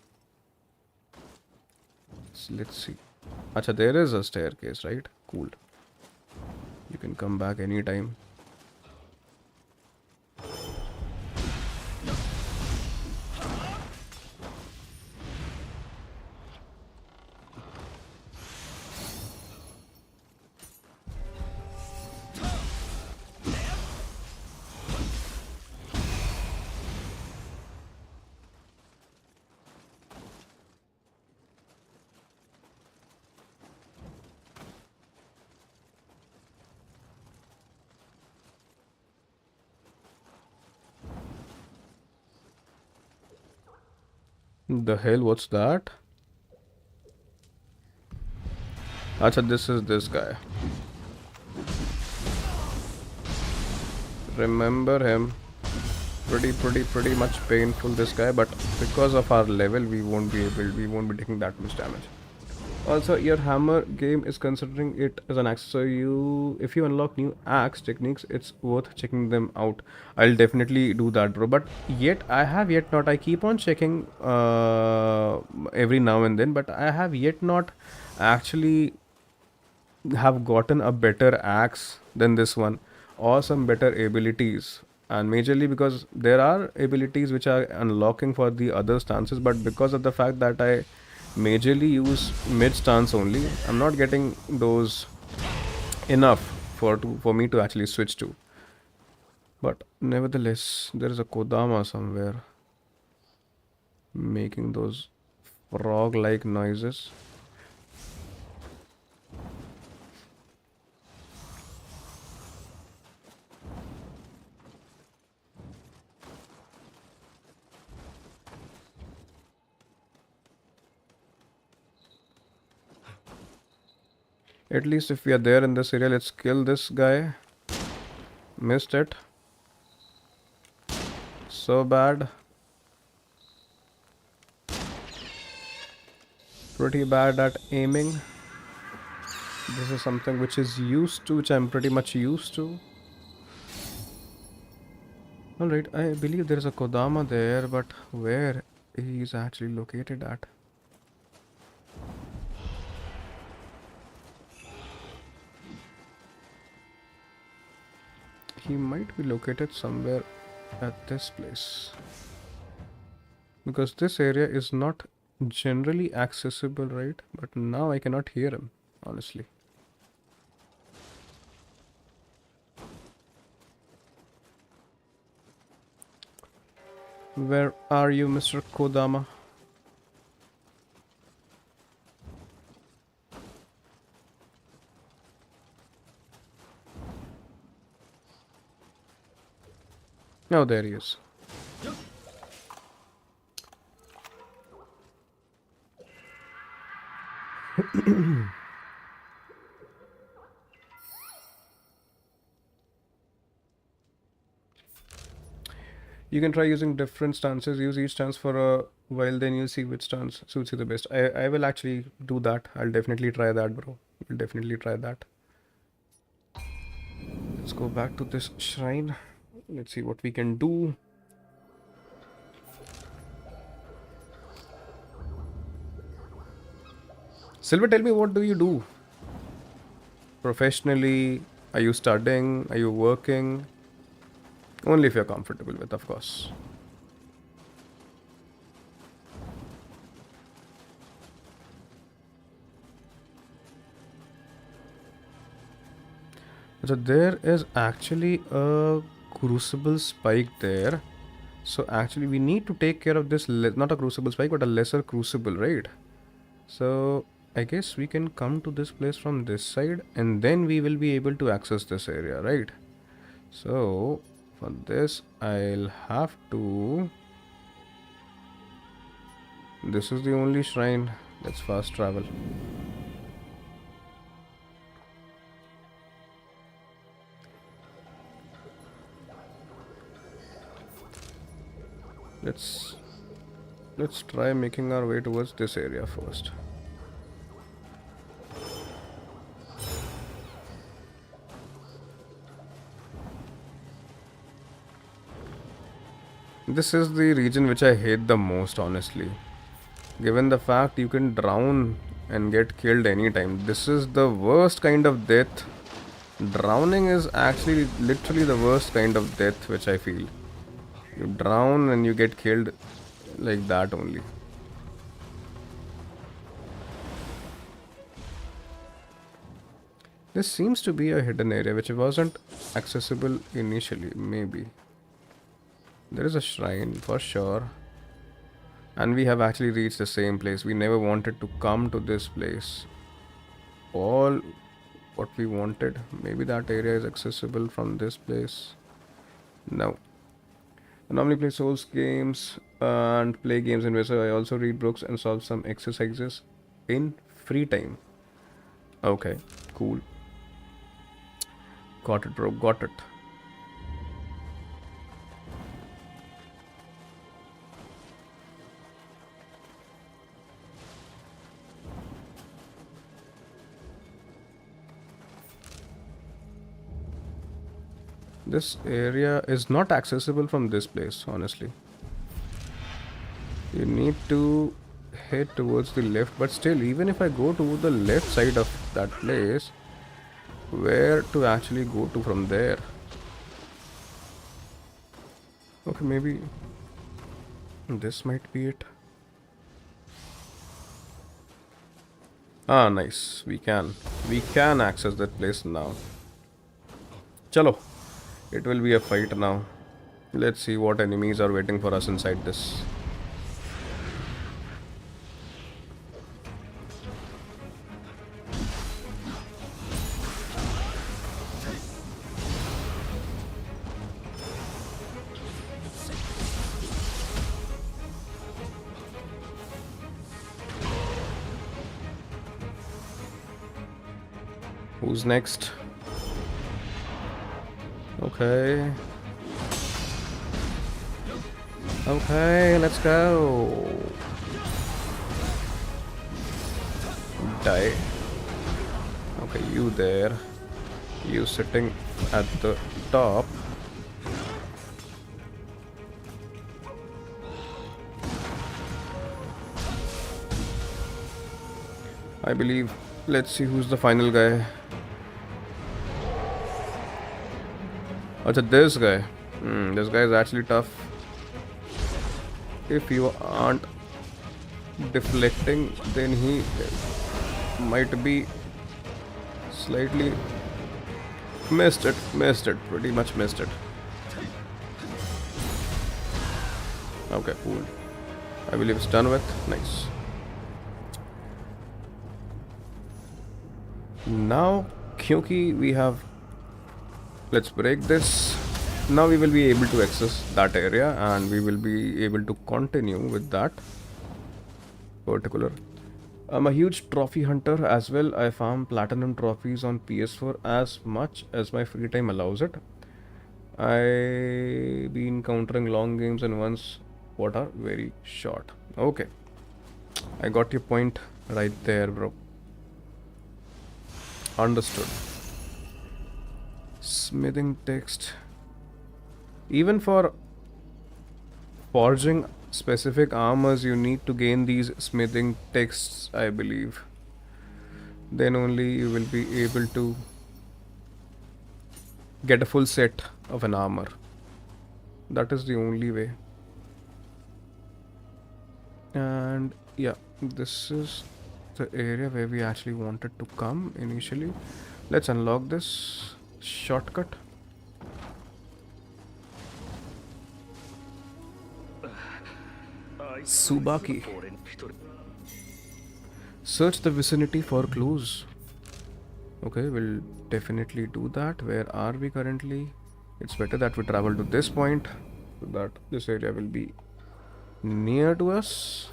Let's see. Acha, there is a staircase, right? Cool. You can come back anytime. The hell, what's that? Acha, this is this guy. Remember him. Pretty much painful, this guy, but because of our level we won't be taking that much damage. Also, your hammer game is considering it as an axe, so if you unlock new axe techniques, it's worth checking them out. I'll definitely do that, bro. But I keep on checking every now and then, but I have yet not actually have gotten a better axe than this one, or some better abilities. And majorly because there are abilities which are unlocking for the other stances, but because of the fact that I majorly use mid stance only, I'm not getting those enough for me to actually switch to. But nevertheless, there is a Kodama somewhere making those frog like noises. At least if we are there in this area, let's kill this guy. Missed it. So bad. Pretty bad at aiming. This is something which I'm pretty much used to. Alright, I believe there is a Kodama there, but where he is actually located at? He might be located somewhere at this place, because this area is not generally accessible, right? But now I cannot hear him, honestly. Where are you, Mr. Kodama? Oh, there he is. You can try using different stances. Use each stance for a while, then you'll see which stance suits you the best. I will actually do that. I'll definitely try that, bro. I'll definitely try that. Let's go back to this shrine. Let's see what we can do. Silver, tell me, what do you do? Professionally? Are you studying? Are you working? Only if you're comfortable with, of course. So there is actually a crucible spike there. So actually we need to take care of this, not a crucible spike, but a lesser crucible, right? So I guess we can come to this place from this side, and then we will be able to access this area, right? So for this I'll have to... This is the only shrine. Let's fast travel. Let's try making our way towards this area first. This is the region which I hate the most, honestly. Given the fact you can drown and get killed anytime, this is the worst kind of death. Drowning is actually literally the worst kind of death which I feel. You drown and you get killed like that only. This seems to be a hidden area which wasn't accessible initially, maybe. There is a shrine for sure. And we have actually reached the same place. We never wanted to come to this place. All what we wanted. Maybe that area is accessible from this place. No. I normally play Souls games and play games in which I also read books and solve some exercises in free time. Okay, cool. Got it, bro. Got it. This area is not accessible from this place, honestly. You need to head towards the left, but still, even if I go to the left side of that place, where to actually go to from there? Okay, maybe this might be it. Ah, nice. We can access that place now. Chalo. It will be a fight now. Let's see what enemies are waiting for us inside this. Who's next? Okay. Okay, let's go. Die. Okay, you there. You sitting at the top. I believe. Let's see who's the final guy. Acha, this guy. This guy is actually tough. If you aren't deflecting, then he might be slightly missed it. Pretty much missed it. Okay, cool. I believe it's done with. Nice. Now, kyunki we have, let's break this. Now we will be able to access that area and we will be able to continue with that particular. I'm a huge trophy hunter as well. I farm platinum trophies on PS4 as much as my free time allows it. I be encountering long games and ones what are very short. Okay, I got your point right there, bro. Understood. Smithing text. Even for forging specific armors, you need to gain these smithing texts, I believe. Then only you will be able to get a full set of an armor. That is the only way. And yeah, this is the area where we actually wanted to come initially. Let's unlock this shortcut. Subaki. Search the vicinity for clues. Okay, we'll definitely do that. Where are we currently? It's better that we travel to this point so that this area will be near to us.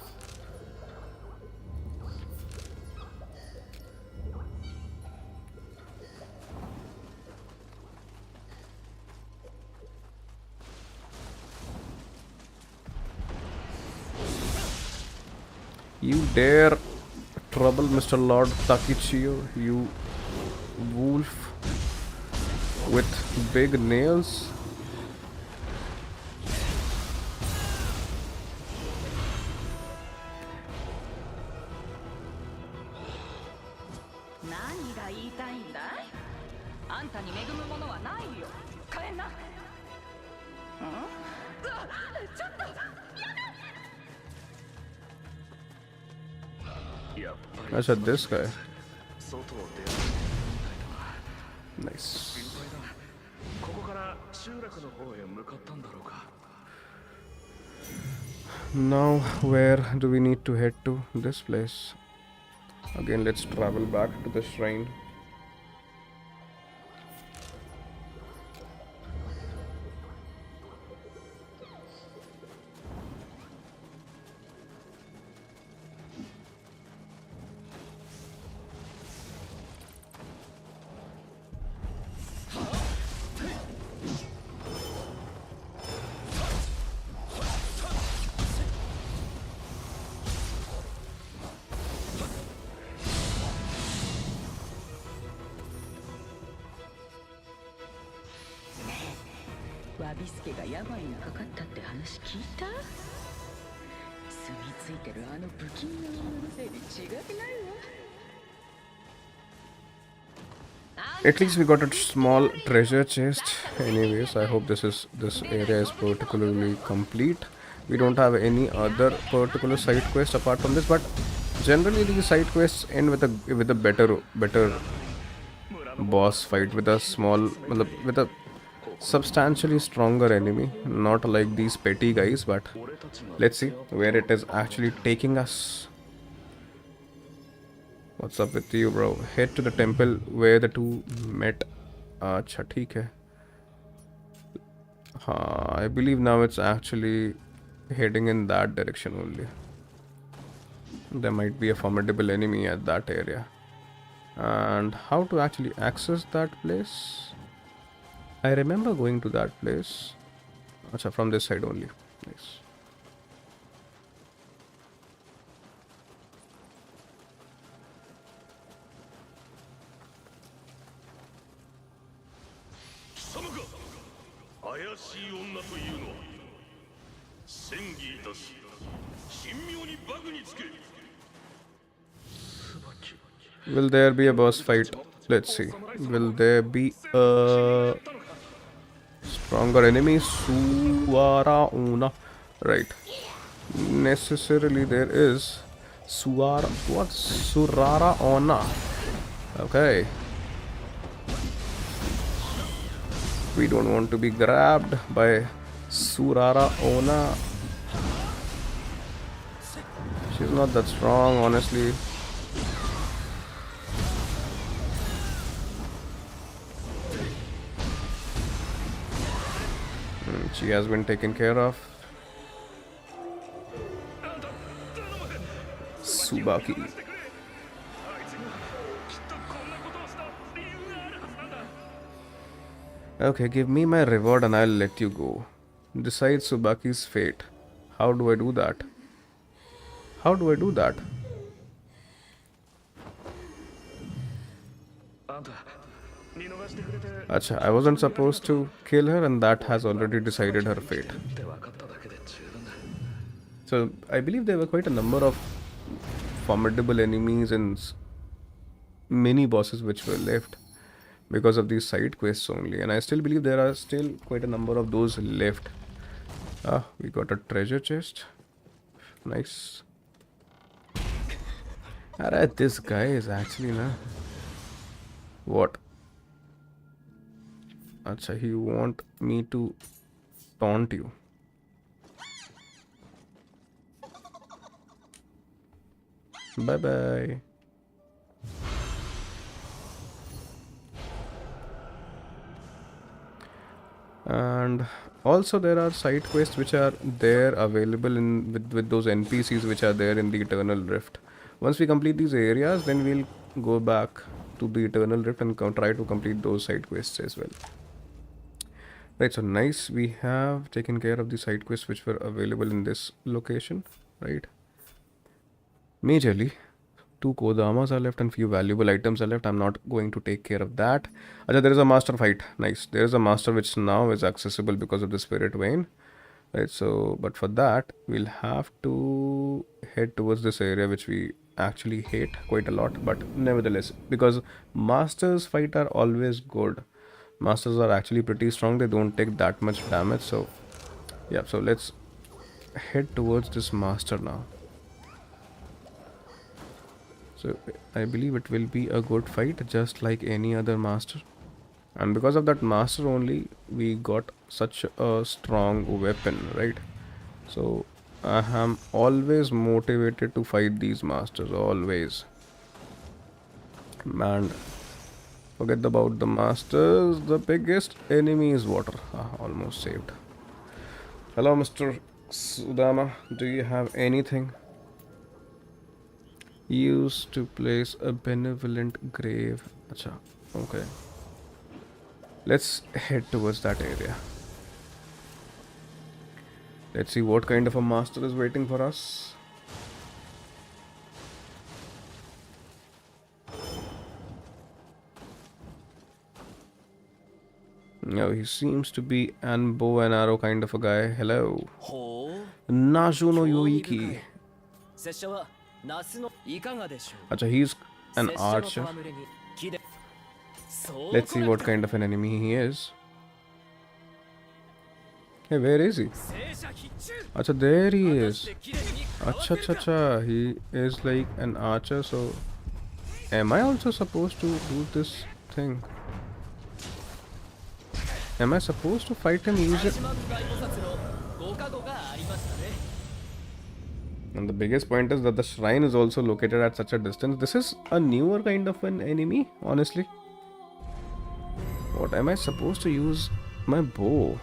You dare trouble Mr. Lord Takechiyo, you wolf with big nails? Acha, this guy. Nice. Now, where do we need to head to? This place. Again, let's travel back to the shrine. At least we got a small treasure chest. Anyways, I hope this area is particularly complete. We don't have any other particular side quest apart from this, but generally these side quests end with a better boss fight, with a with a substantially stronger enemy, not like these petty guys. But let's see where it is actually taking us. What's up with you, bro? Head to the temple where the two met. Acha, theek hai. I believe now it's actually heading in that direction only. There might be a formidable enemy at that area. And how to actually access that place? I remember going to that place. Acha, from this side only. Nice. Will there be a boss fight? Let's see. Will there be a stronger enemy? Suara Una. Right. Necessarily there is. What? Surara Ona. Okay. We don't want to be grabbed by Surara Ona. She's not that strong, honestly. She has been taken care of. Tsubaki. Okay, give me my reward and I'll let you go. Decide Tsubaki's fate. How do I do that? How do I do that? Acha, I wasn't supposed to kill her and that has already decided her fate. So, I believe there were quite a number of formidable enemies and mini bosses which were left because of these side quests only. And I still believe there are still quite a number of those left. Ah, we got a treasure chest. Nice. Alright, this guy is actually what? Acha, he want me to taunt you. Bye bye. And also there are side quests which are there available in with those NPCs which are there in the Eternal Rift. Once we complete these areas, then we'll go back to the Eternal Rift and try to complete those side quests as well. Right, so nice, we have taken care of the side quests which were available in this location, right? majorly. Two Kodamas are left and few valuable items are left. I'm not going to take care of that. Acha, there is a master fight. Nice. There is a master which now is accessible because of the spirit vein. Right, so but for that we'll have to head towards this area which we actually hate quite a lot, but nevertheless, because masters fight are always good. Masters are actually pretty strong, they don't take that much damage. So yeah, so let's head towards this master now. So I believe it will be a good fight, just like any other master. And because of that master only, we got such a strong weapon, right? So I am always motivated to fight these masters, always. And forget about the masters, the biggest enemy is water. Almost saved. Hello, Mr. Sudama, do you have anything? Used to place a benevolent grave. Acha, okay. Let's head towards that area. Let's see what kind of a master is waiting for us. No, he seems to be an bow and arrow kind of a guy. Hello. Naju no Yoiki. Acha, he's an archer. Let's see what kind of an enemy he is. Hey, where is he? Acha, there he is. Acha. He is like an archer, so am I also supposed to do this thing? Am I supposed to fight him using... And the biggest point is that the shrine is also located at such a distance. This is a newer kind of an enemy, honestly. What am I supposed to use? My bow.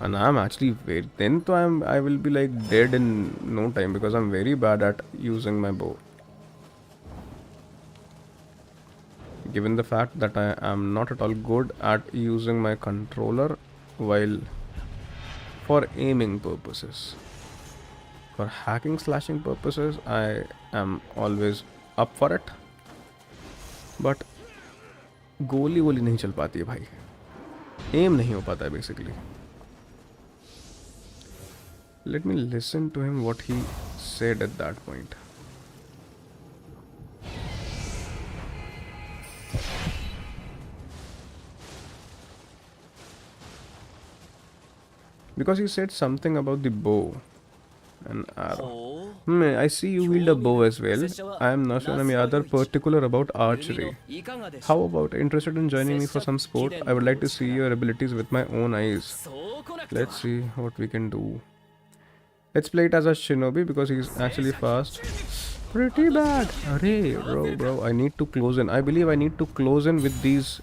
And I'm actually very... Then to I will be like dead in no time because I'm very bad at using my bow. Given the fact that I am not at all good at using my controller while for aiming purposes. For hacking slashing purposes, I am always up for it. But गोली वोली नहीं चल पाती है भाई. Aim नहीं हो पाता है basically. Let me listen to him what he said at that point. Because he said something about the bow and arrow. I see you wield a bow as well. I am Nashanam Yadar, particular about archery. How about interested in joining me for some sport? I would like to see your abilities with my own eyes. Let's see what we can do. Let's play it as a shinobi because he's actually fast. Pretty bad. Array, bro, I need to close in. I believe I need to close in with these.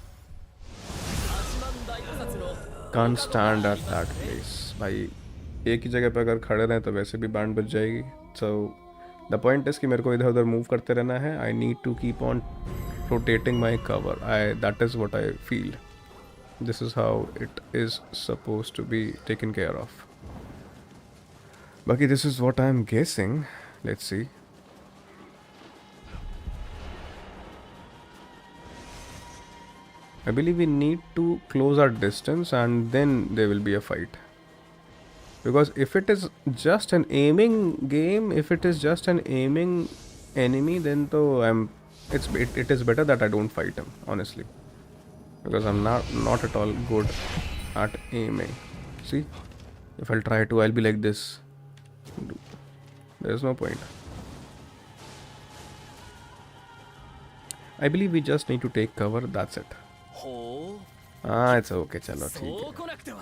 Can't stand at that place. भाई एक ही जगह पे अगर खड़े रहें तो वैसे भी बैंड बज जाएगी. सो द पॉइंट इज कि मेरे को इधर उधर मूव करते रहना है. I need to keep on rotating my cover. That is what I feel. This is how it is suppose to be taken care of. बाकी this is what I am guessing. Let's see. I believe we need to close our distance and then there will be a fight. Because if it is just an aiming game, if it is just an aiming enemy, then it is better that I don't fight him, honestly. Because I'm not at all good at aiming. See? If I'll try to, I'll be like this. There's no point. I believe we just need to take cover, that's it. It's okay, चलो ठीक है.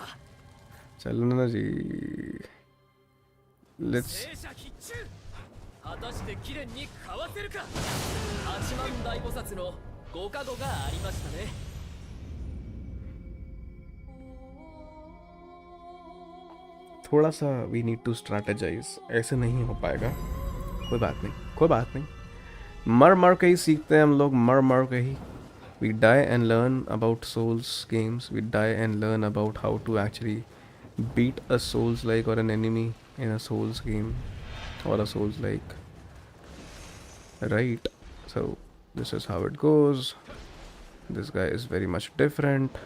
चलो ना जी. Let's. थोड़ा सा we need to strategize. ऐसे नहीं हो पाएगा. कोई बात नहीं. मर के ही सीखते हैं हम लोग. मर के ही. We die and learn about Souls games. We die and learn about how to actually beat a Souls-like or an enemy in a Souls game or a Souls-like. right? So this is how it goes. This guy is very much different.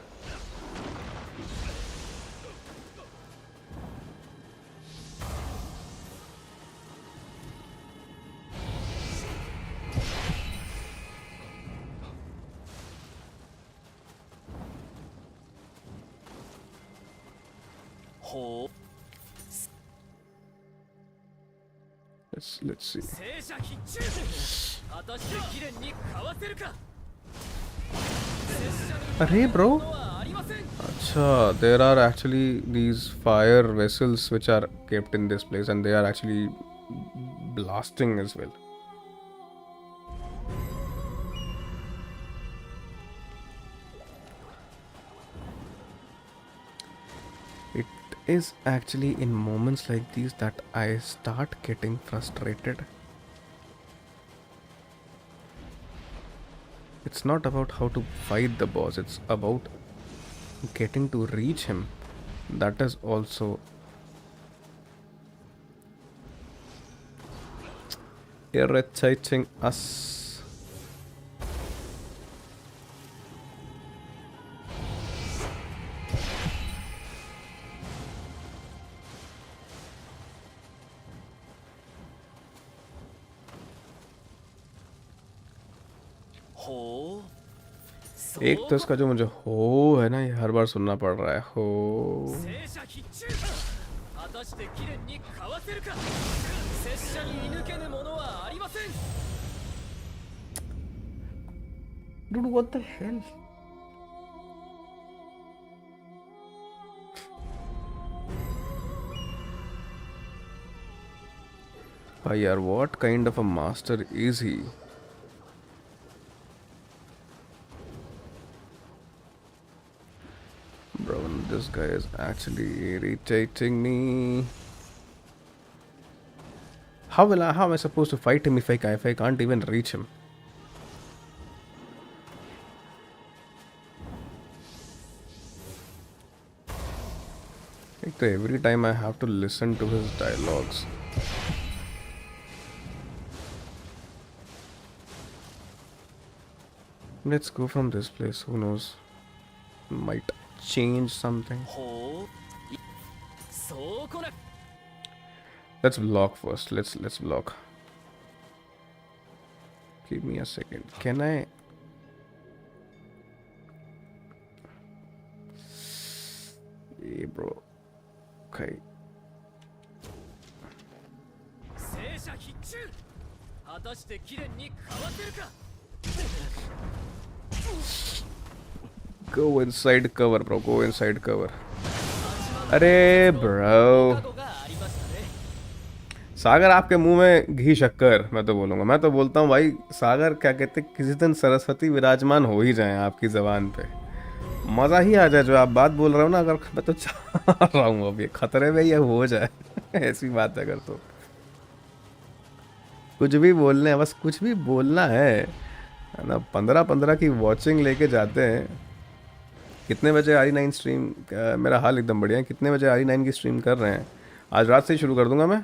Let's see. Arey bro, acha, there are actually these fire vessels which are kept in this place, and they are actually blasting as well. It is actually in moments like these that I start getting frustrated. It's not about how to fight the boss, it's about getting to reach him. That is also irritating us. एक तो इसका जो मुझे हो है ना, ये हर बार सुनना पड़ रहा है हो. Dude, what the hell? भाई यार, what kind of a master is he? Bro, this guy is actually irritating me. How am I supposed to fight him if I can't even reach him? Like every time I have to listen to his dialogues. Let's go from this place. Who knows? Might change something. Let's block first. Let's block. Give me a second. Can I? Hey, bro. Okay. Go inside cover, bro. Go inside cover. अरे bro. सागर आपके मुंह में घी शक्कर, मैं तो बोलूँगा. मैं तो बोलता हूँ भाई, सागर क्या कहते, किसी दिन सरस्वती विराजमान हो ही जाए आपकी ज़बान पे, मज़ा ही आ जाए. जो आप बात बोल रहे हो ना, अगर मैं तो चाह रहा हूँ अब ये खतरे में ये हो जाए. ऐसी बात है, अगर तो कुछ भी बोलने है, बस कुछ भी बोलना है ना. 15 की वॉचिंग लेके जाते हैं. कितने बजे RE9 स्ट्रीम? मेरा हाल एकदम बढ़िया है. कितने बजे RE9 की स्ट्रीम कर रहे हैं? आज रात से ही शुरू कर दूंगा मैं.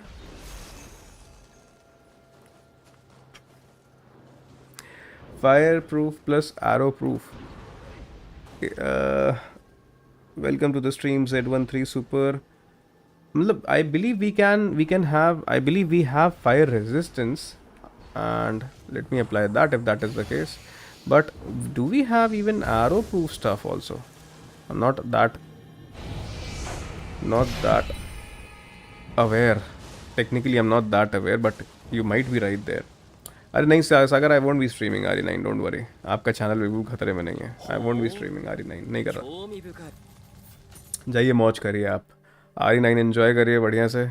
Fire proof plus arrow proof. Welcome to the stream Z13 super. मतलब I believe we can have, I believe we have fire resistance, and let me apply that if that is the case. But do we have even arrow proof stuff also? I'm not that aware. Technically I'm not that aware, but you might be right there. अरे नहीं सागर, I won't be streaming RE9, don't worry. आपका channel बिल्कुल खतरे में नहीं है. I won't be streaming RE9, नहीं कर रहा. जाइए मौज करिए आप. RE9 एंजॉय करिए बढ़िया से.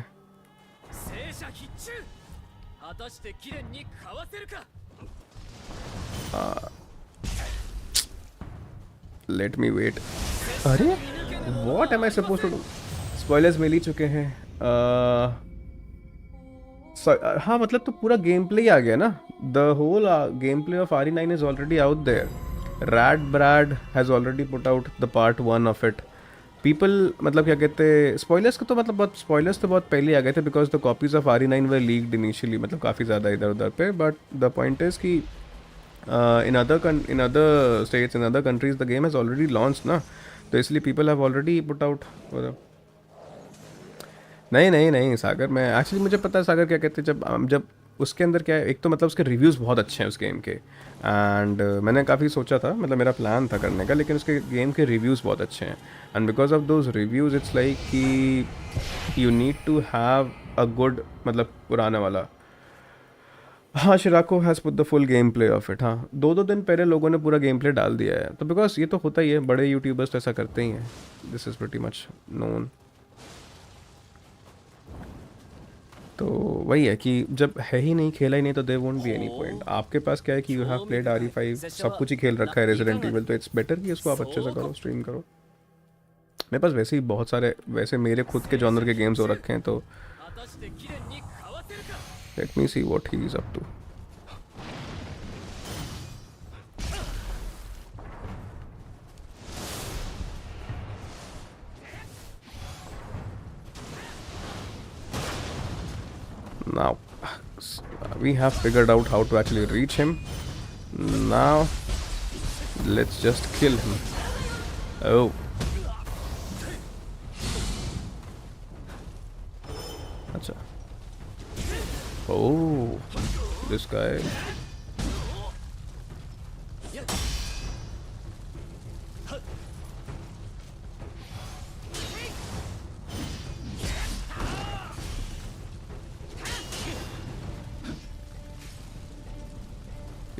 Let me wait. अरे what am I suppose to do? Spoilers मिल ही चुके हैं. हाँ मतलब तो पूरा गेम प्ले आ गया ना. The whole game play of RE9 is already out there. Rad Brad has already put out the part 1 of it. People मतलब क्या कहते हैं, स्पॉयलर्स का तो मतलब बहुत स्पॉयलर्स तो बहुत पहले आ गए थे because the copies of RE9 were leaked initially, मतलब काफ़ी ज़्यादा इधर उधर पे, बट द पॉइंट इज़ कि in other states, in other countries the game has already launch ना, तो इसलिए people have already put out. नहीं नहीं नहीं सागर, मैं एक्चुअली मुझे पता है सागर क्या कहते हैं, जब उसके अंदर क्या है, एक तो मतलब उसके रिव्यूज़ बहुत अच्छे हैं उस गेम के, एंड मैंने काफ़ी सोचा था, मतलब मेरा प्लान था करने का, लेकिन उसके गेम के रिव्यूज़ बहुत अच्छे हैं, and because of those reviews it's like कि you need to have a good, मतलब पुराने वाला। हाँ, Shirako has put the full game play of it. हाँ, 2 दिन पहले लोगों ने पूरा गेम प्ले डाल दिया है, तो बिकॉज ये तो होता ही है, बड़े यूट्यूबर्स तो ऐसा करते ही हैं, this is pretty much known. तो वही है कि जब है ही नहीं, खेला ही नहीं, तो there won't be any point. आपके पास क्या है कि यू हैव प्लेड RE5, सब कुछ ही खेल रखा है रेजिडेंट इविल, तो इट्स बेटर कि उसको आप अच्छे से करो, स्ट्रीम करो। मेरे पास वैसे ही बहुत सारे, वैसे मेरे खुद के जॉनर के गेम्स हो रखे हैं, तो let me see what he is up to. Now we have figured out how to actually reach him. Now let's just kill him. Oh, acha. Oh, this guy.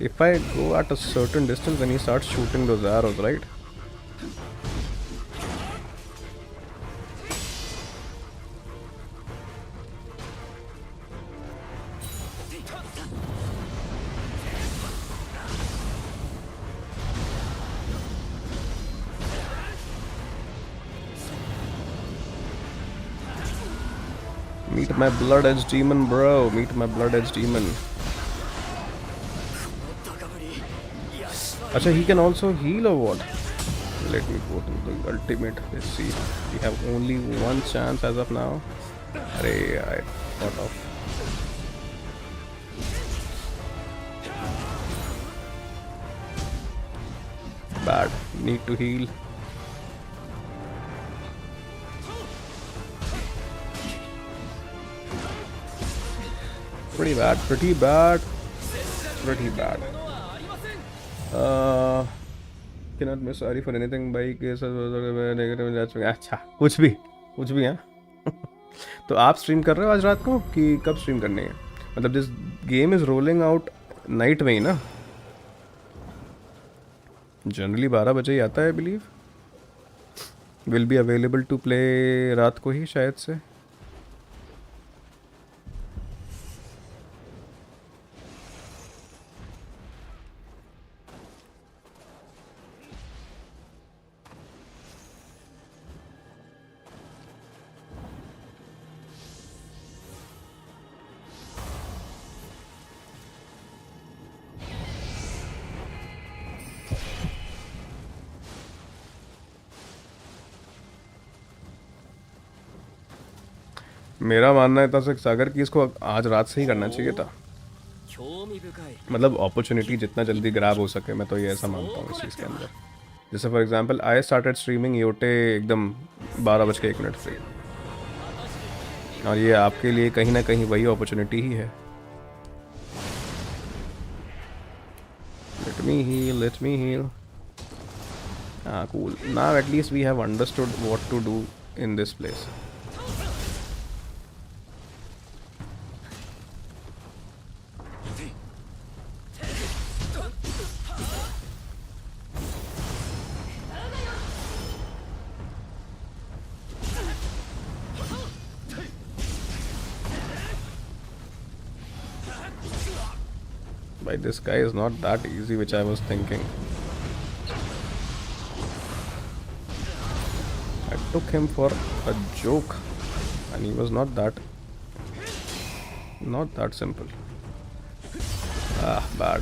If I go at a certain distance, then he starts shooting those arrows, right? Meet my blood edge demon, bro. Meet my blood edge demon. Acha, he can also heal or what? Let me go to the ultimate. Let's see. We have only one chance as of now. Arey, I thought of. Bad. Need to heal. Pretty bad. Pretty bad. Pretty bad. Cannot miss sorry for anything भाई के साथ। अच्छा, कुछ भी है। तो आप stream कर रहे हो आज रात को कि कब स्ट्रीम करनी है? मतलब this game is rolling out night में ही ना, जनरली 12 बजे ही आता है, believe will be available to play रात को ही शायद से। मेरा मानना है था सागर कि इसको आज रात से ही करना चाहिए था, मतलब अपॉर्चुनिटी जितना जल्दी ग्रैब हो सके, मैं तो ये ऐसा मानता हूँ इस चीज़ के अंदर। जैसे for example I started streaming योटे एकदम 12:01 फ्री, और ये आपके लिए कहीं ना कहीं वही अपॉर्चुनिटी ही है। Let me heal. हाँ, cool. Now at least we have understood what to do in this place. But this guy is not that easy, which I was thinking. I took him for a joke, and he was not that simple. Ah, bad.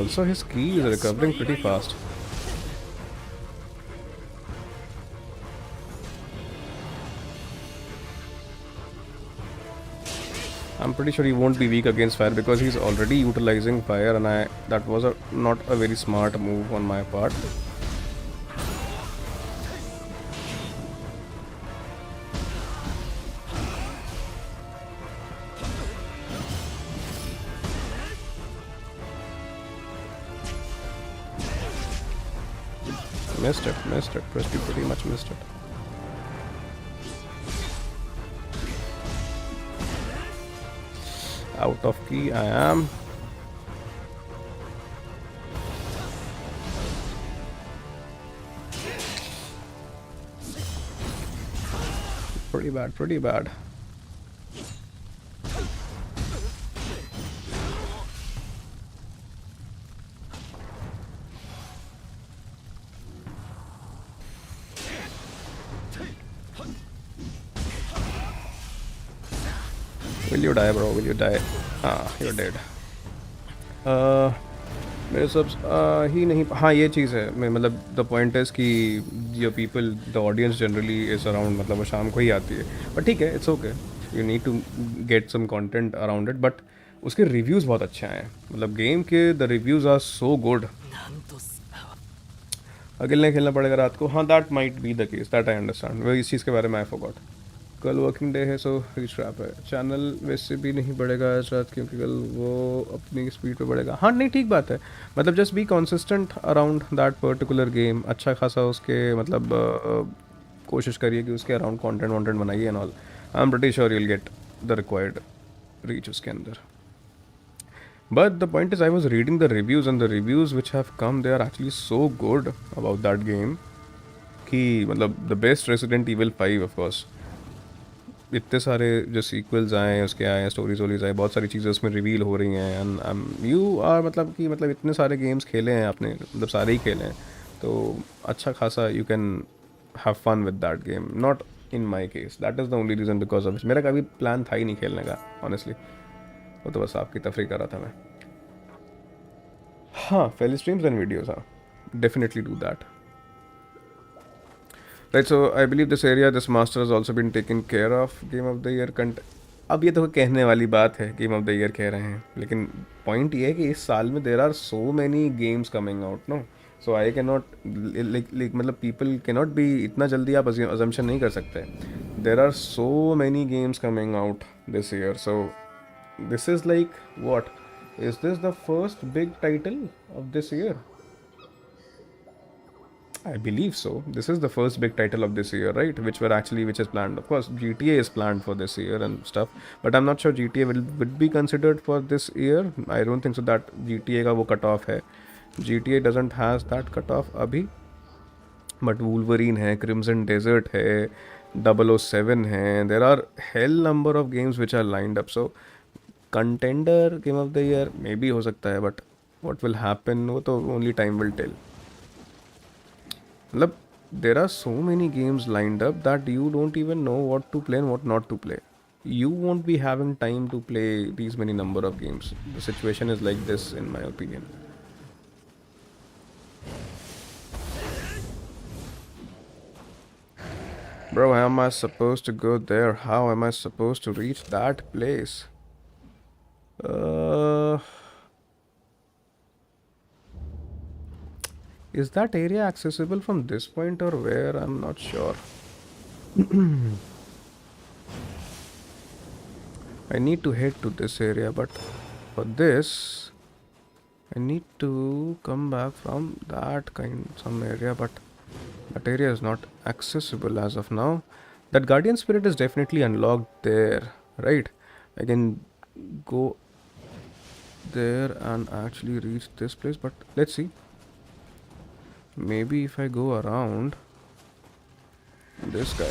Also, his key is recovering pretty fast. I'm pretty sure he won't be weak against fire because he's already utilizing fire, and that was not a very smart move on my part. Missed it. Pretty much missed it. Out of key I am. Pretty bad. Will you die, bro? Will you die? Ah, you're dead. मेरे सब ही नहीं. हाँ, ये चीज़ है. मैं मतलब the point is कि जो people the audience generally is around, मतलब वो शाम को ही आती है. बट ठीक है, it's okay. You need to get some content around it. But उसके रिव्यूज़ बहुत अच्छे आए हैं. मतलब गेम के the reviews are so good. अकेले खेलना पड़ेगा रात को. हाँ, that might be the case. That I understand. वो इस चीज़ के बारे में आई फॉरगॉट. कल वर्किंग डे है, सो रीच रैप है. चैनल वैसे भी नहीं बढ़ेगा आज रात, क्योंकि कल वो अपनी स्पीड पे बढ़ेगा. हाँ, नहीं, ठीक बात है. मतलब just be consistent around that particular game. अच्छा खासा उसके मतलब कोशिश करिए कि उसके अराउंड कंटेंट बनाइए and all. I am pretty sure you'll get the required reach उसके अंदर. But the point is, I was reading the reviews, and the reviews which have come, they are actually so good about that game कि मतलब the best resident evil 5 of course. इतने सारे जो sequels आए हैं, उसके आए हैं, स्टोरीज आए, बहुत सारी चीज़ें उसमें रिवील हो रही हैं. एंड यू आर मतलब इतने सारे गेम्स खेले हैं आपने, मतलब सारे ही खेले हैं, तो अच्छा खासा you can have fun with that game. Not in my case, that is the only reason because of मेरा कभी प्लान था ही नहीं खेलने का ऑनेस्टली. वो तो बस आपकी तफरी कर रहा था मैं. हाँ, फेली स्ट्रीम्स एंड वीडियोज़, हाँ, definitely do that. Right, so I believe this area, this master has also been taken care of. Game of the year अब ये तो कहने वाली बात है, गेम ऑफ द ईयर कह रहे हैं, लेकिन पॉइंट ये है कि इस साल में there are so many games coming out, no. So I can not मतलब पीपल कैन नॉट बी, इतना जल्दी आप अजम्पशन नहीं कर सकते. There are so many games coming out this year. So this is like what is this the first big title of this year? I believe so. This is the first big title of this year, right? Which is planned. Of course, GTA is planned for this year and stuff, but I'm not sure GTA would be considered for this year. I don't think so that GTA का वो cut off है. GTA doesn't has that cut off अभी. But Wolverine है, Crimson Desert है, 007 है. There are hell number of games which are lined up. So contender game of the year maybe हो सकता है, but what will happen वो तो only time will tell. मतलब there are so many games lined up that you don't even know what to play and what not to play. You won't be having time to play these many number of games. The situation is like this, in my opinion. Bro, how am I supposed to go there? How am I supposed to reach that place? Is that area accessible from this point or where? I'm not sure. I need to head to this area, but for this I need to come back from some area, but that area is not accessible as of now. That Guardian Spirit is definitely unlocked there, right? I can go there and actually reach this place, but let's see. Maybe if I go around this guy.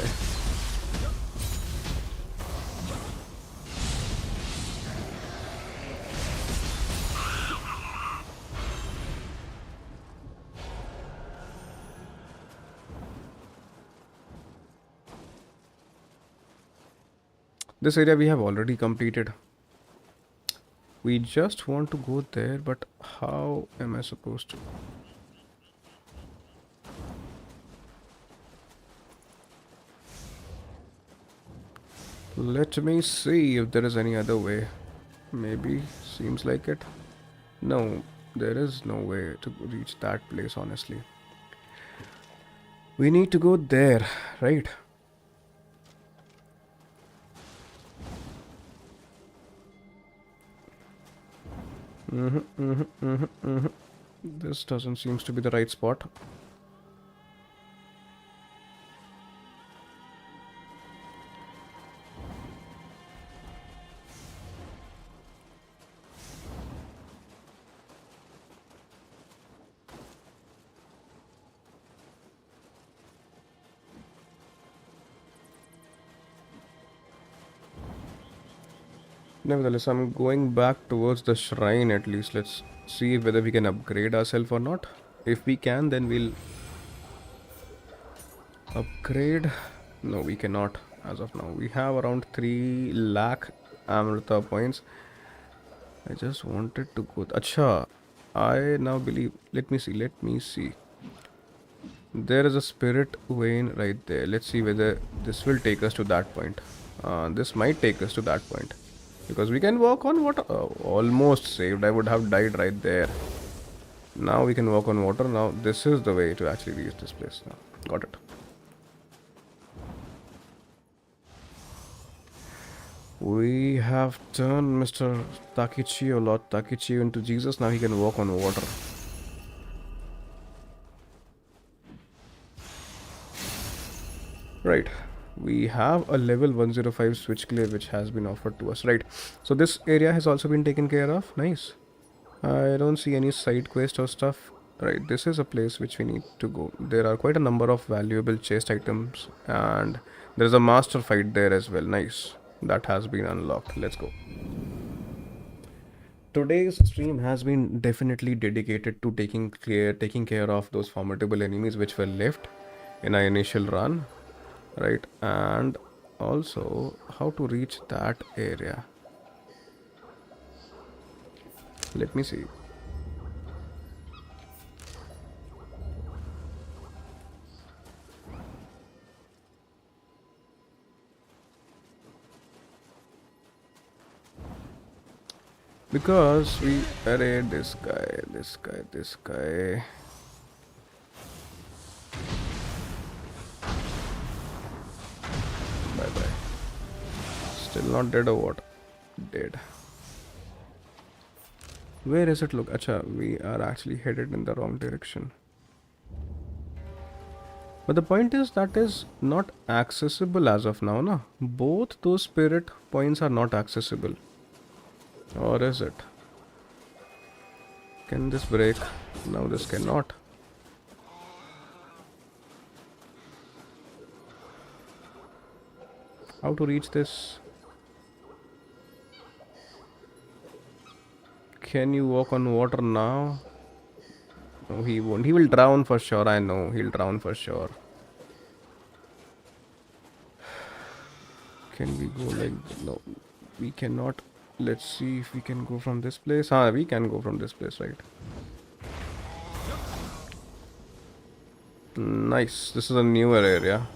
This area we have already completed. We just want to go there, but how am I supposed to? Let me see if there is any other way. Maybe, seems like it. No, there is no way to reach that place, honestly. We need to go there, right? This doesn't seems to be the right spot. Nevertheless, I'm going back towards the shrine at least. Let's see whether we can upgrade ourselves or not. If we can, then we'll upgrade. No, we cannot as of now. We have around 3 lakh Amrita points. I just wanted to go. Acha, I now believe. Let me see. Let me see. There is a spirit vein right there. Let's see whether this will take us to that point. This might take us to that point. Because we can walk on water. Almost saved. I would have died right there. Now we can walk on water. Now this is the way to actually reach this place. Now, got it. We have turned Mr. Takechiyo, Lord Takechiyo, into Jesus. Now he can walk on water. Right. We have a level 105 switch clear which has been offered to us. Right. So this area has also been taken care of. Nice. I don't see any side quest or stuff. Right. This is a place which we need to go. There are quite a number of valuable chest items. And there's a master fight there as well. Nice. That has been unlocked. Let's go. Today's stream has been definitely dedicated to taking care of those formidable enemies which were left in our initial run, right? And also how to reach that area. Let me see. Because we arrayed this guy. Bye bye. Still not dead or what? Dead. Where is it? Look, acha, we are actually headed in the wrong direction. But the point is that is not accessible as of now, na? Both those spirit points are not accessible. Or is it? Can this break? No, this cannot. How to reach this? Can you walk on water now? No, he won't. He will drown for sure. I know. He'll drown for sure. Can we go like... No, we cannot. Let's see if we can go from this place. We can go from this place, right? Nice. This is a newer area.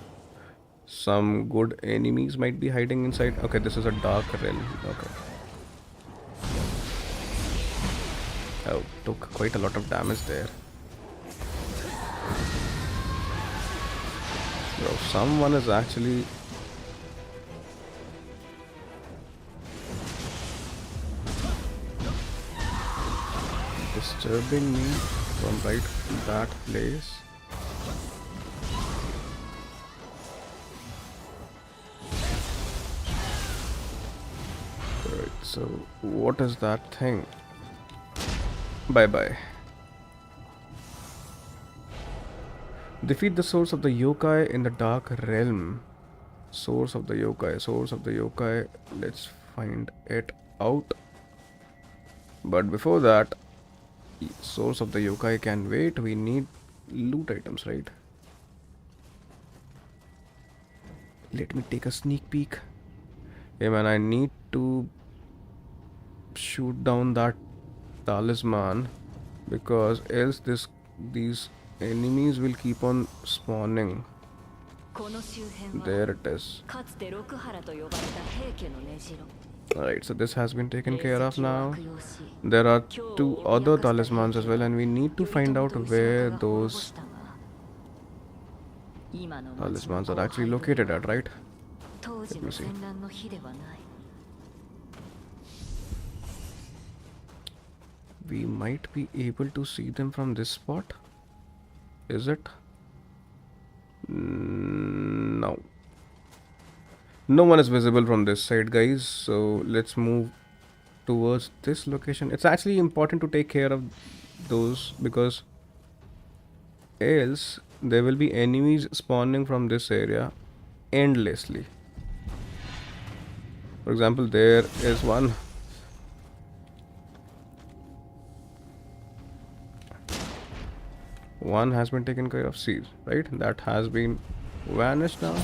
Some good enemies might be hiding inside. Okay, this is a dark realm. Okay. Oh, took quite a lot of damage there. Bro, someone is actually... disturbing me from right that place. Right, so what is that thing? Bye bye. Defeat the source of the yokai in the dark realm. Source of the yokai, source of the yokai. Let's find it out. But before that, source of the yokai can wait. We need loot items, right? Let me take a sneak peek. Hey man, I need to shoot down that talisman, because else these enemies will keep on spawning. There it is. Alright, so this has been taken care of now. There are 2 other talismans as well, and we need to find out where those talismans are actually located at, right? Let me see. We might be able to see them from this spot. Is it? No. No one is visible from this side, guys. So let's move towards this location. It's actually important to take care of those, because else there will be enemies spawning from this area endlessly. For example, there is one. One has been taken care of. See, right? That has been vanished now.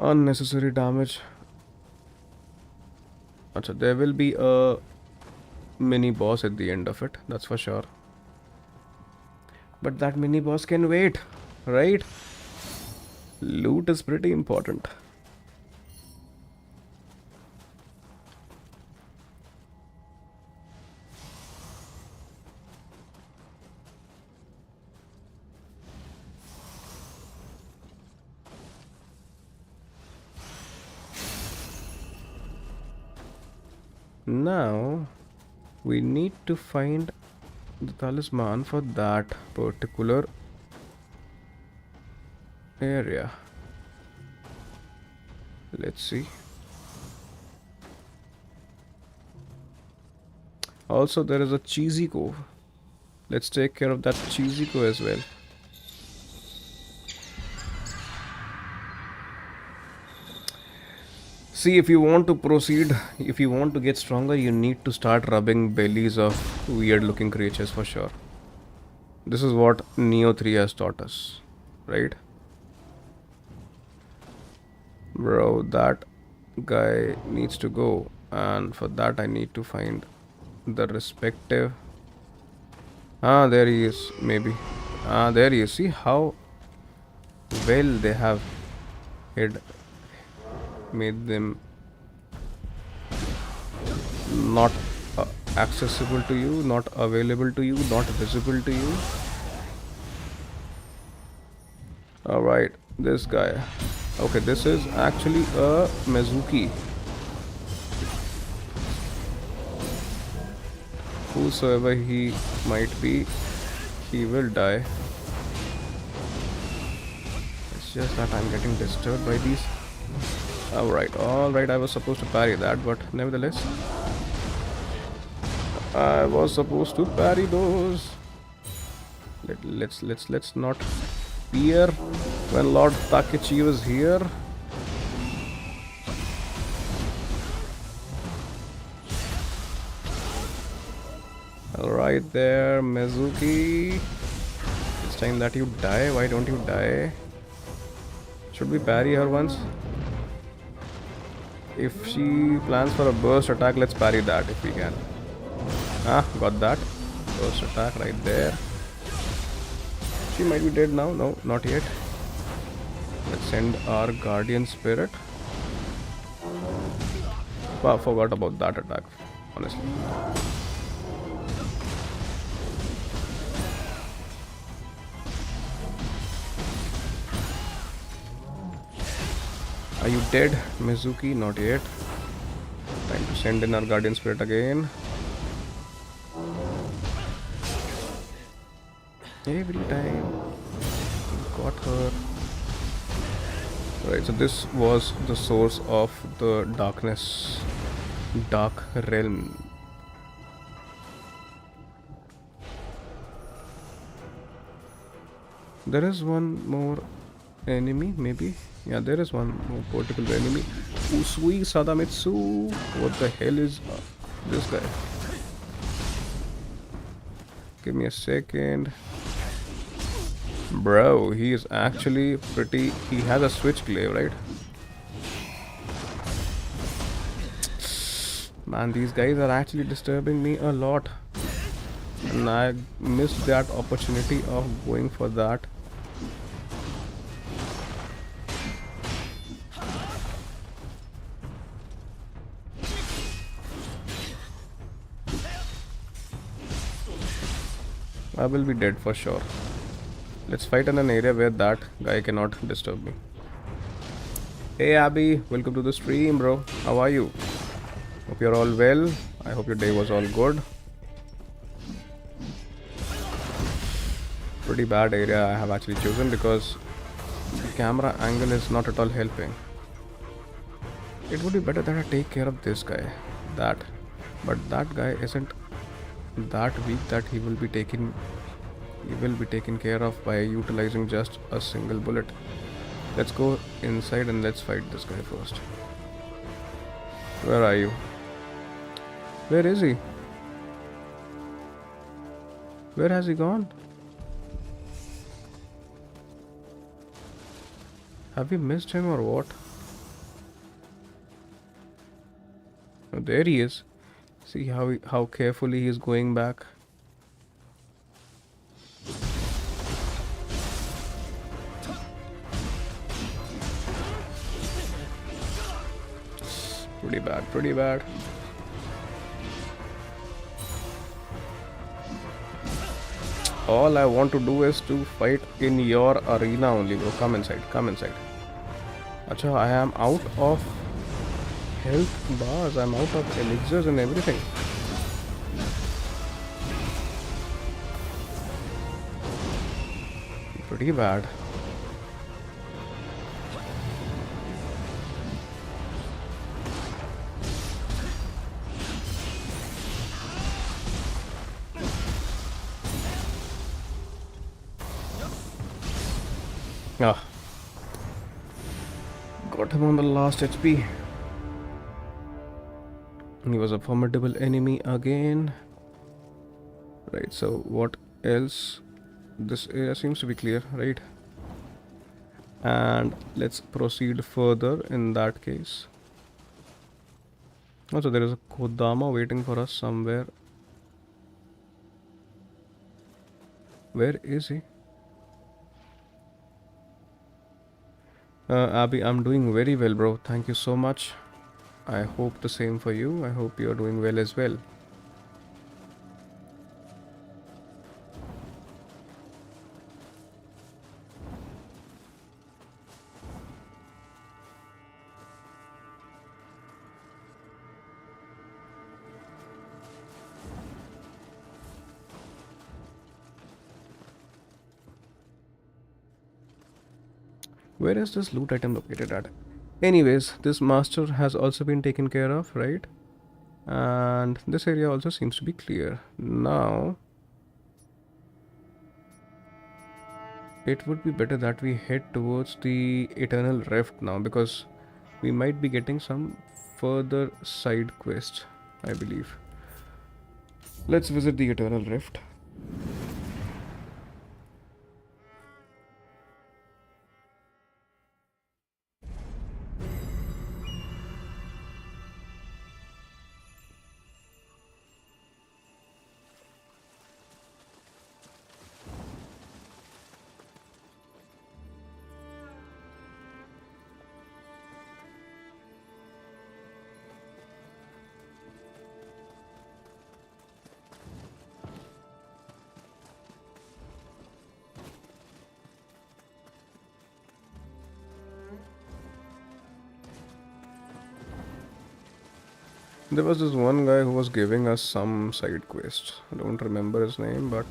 Unnecessary damage. Achha, there will be a mini boss at the end of it, that's for sure. But that mini boss can wait, right? Loot is pretty important. Now we need to find the talisman for that particular area. Let's see. Also, there is a cheesy cove. Let's take care of that cheesy cove as well. See, if you want to proceed, if you want to get stronger, you need to start rubbing bellies of weird looking creatures for sure. This is what Nioh 3 has taught us, right? Bro, that guy needs to go, and for that I need to find the respective... Ah, there he is, maybe. Ah, there he is. See how well they have made them not accessible to you, not available to you, not visible to you. Alright, this guy. Okay, this is actually a Mizuki. Whosoever he might be, he will die. It's just that I'm getting disturbed by these. Alright, I was supposed to parry that, but nevertheless, I was supposed to parry those. Let's not peer when Lord Takechiyo is here. Alright there, Mizuki. It's time that you die. Why don't you die? Should we parry her once? If she plans for a burst attack, let's parry that if we can. Ah, got that. Burst attack right there. She might be dead now. No, not yet. Let's send our Guardian Spirit. Wow, forgot about that attack, honestly. Are you dead, Mizuki? Not yet. Time to send in our Guardian Spirit again. Every time. Got her. Right, so this was the source of the darkness. Dark realm. There is one more enemy, maybe? Yeah, there is one more particular enemy. Usui Sadamitsu. What the hell is this guy? Give me a second. Bro, he is actually pretty... He has a switch glaive, right? Man, these guys are actually disturbing me a lot. And I missed that opportunity of going for that. I will be dead for sure. Let's fight in an area where that guy cannot disturb me. Hey Abby, welcome to the stream, bro. How are you? Hope you're all well. I hope your day was all good. Pretty bad area I have actually chosen because the camera angle is not at all helping. It would be better that I take care of this guy. But that guy isn't that weak that he will be taken care of by utilizing just a single bullet. Let's go inside and let's fight this guy first. Where are you? Where is he? Where has he gone? Have we missed him or what? Oh, there he is. See how carefully he is going back. Pretty bad. All I want to do is to fight in your arena only, bro. Come inside. Acha, I am out of health bars. I'm out of elixirs and everything. Pretty bad. Ah. Got him on the last HP. He was a formidable enemy again. Right, so what else? This area seems to be clear, right? And let's proceed further in that case. Also, there is a Kodama waiting for us somewhere. Where is he? Abby, I'm doing very well, bro. Thank you so much. I hope the same for you. I hope you're doing well as well. Where is this loot item located at? Anyways, this master has also been taken care of, right? And this area also seems to be clear. Now, it would be better that we head towards the Eternal Rift now, because we might be getting some further side quest, I believe. Let's visit the Eternal Rift. There was this one guy who was giving us some side quest. I don't remember his name, but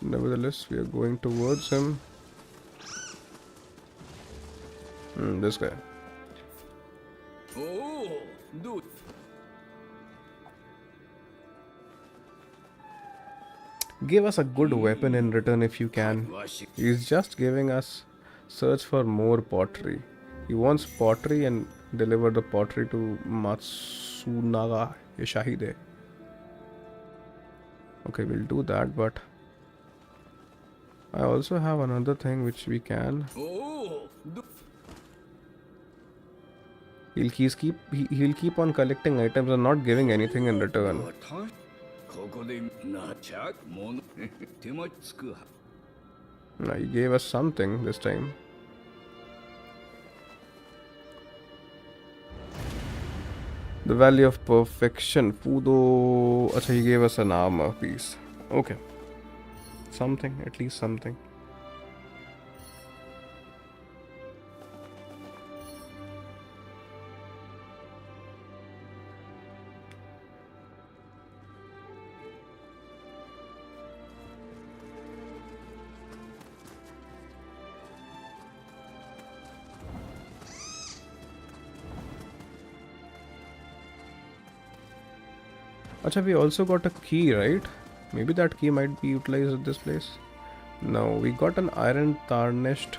nevertheless, we are going towards him. This guy. Oh, dude. Give us a good weapon in return if you can. He's just giving us search for more pottery. He wants pottery and deliver the pottery to Matsunaga Shahide. Okay, we'll do that, but I also have another thing which we can. He'll keep on collecting items and not giving anything in return. ここでなちゃもの手間つくは Now, he gave us something this time. The Valley of Perfection. Fudo. Acha, he gave us an armor piece. Okay. Something, at least something. Acha, we also got a key, right? Maybe that key might be utilized at this place. No, we got an iron tarnished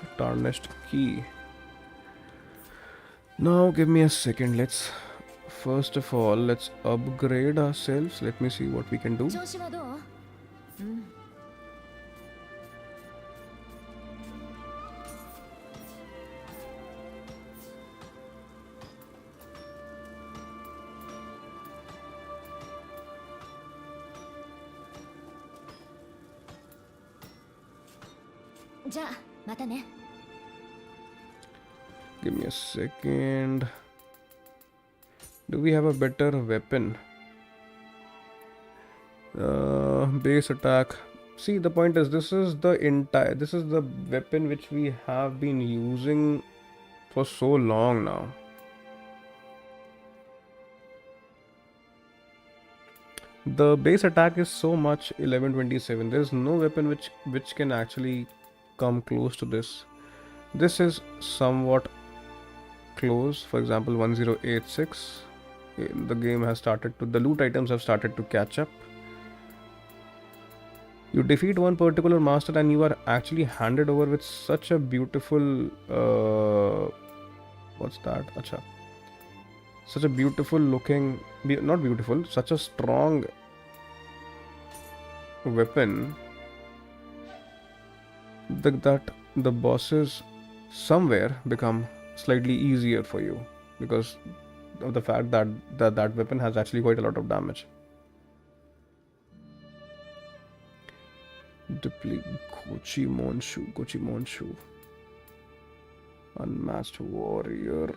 key. Now give me a second. Let's first of all let's upgrade ourselves. Let me see what we can do. 調子はどう？うん。じゃあまたね。 Give me a second. Do we have a better weapon? Base attack. See, the point is this is the weapon which we have been using for so long now. The base attack is so much 1127. There's no weapon which can actually come close to this. This is somewhat close. For example, 1086. The game has started to, the loot items have started to catch up. You defeat one particular master and you are actually handed over with such a beautiful what's that? Acha. Such a beautiful looking, not beautiful, such a strong weapon that the bosses somewhere become slightly easier for you because of the fact that that weapon has actually quite a lot of damage. Deplete Gochi Monshu. Unmatched warrior.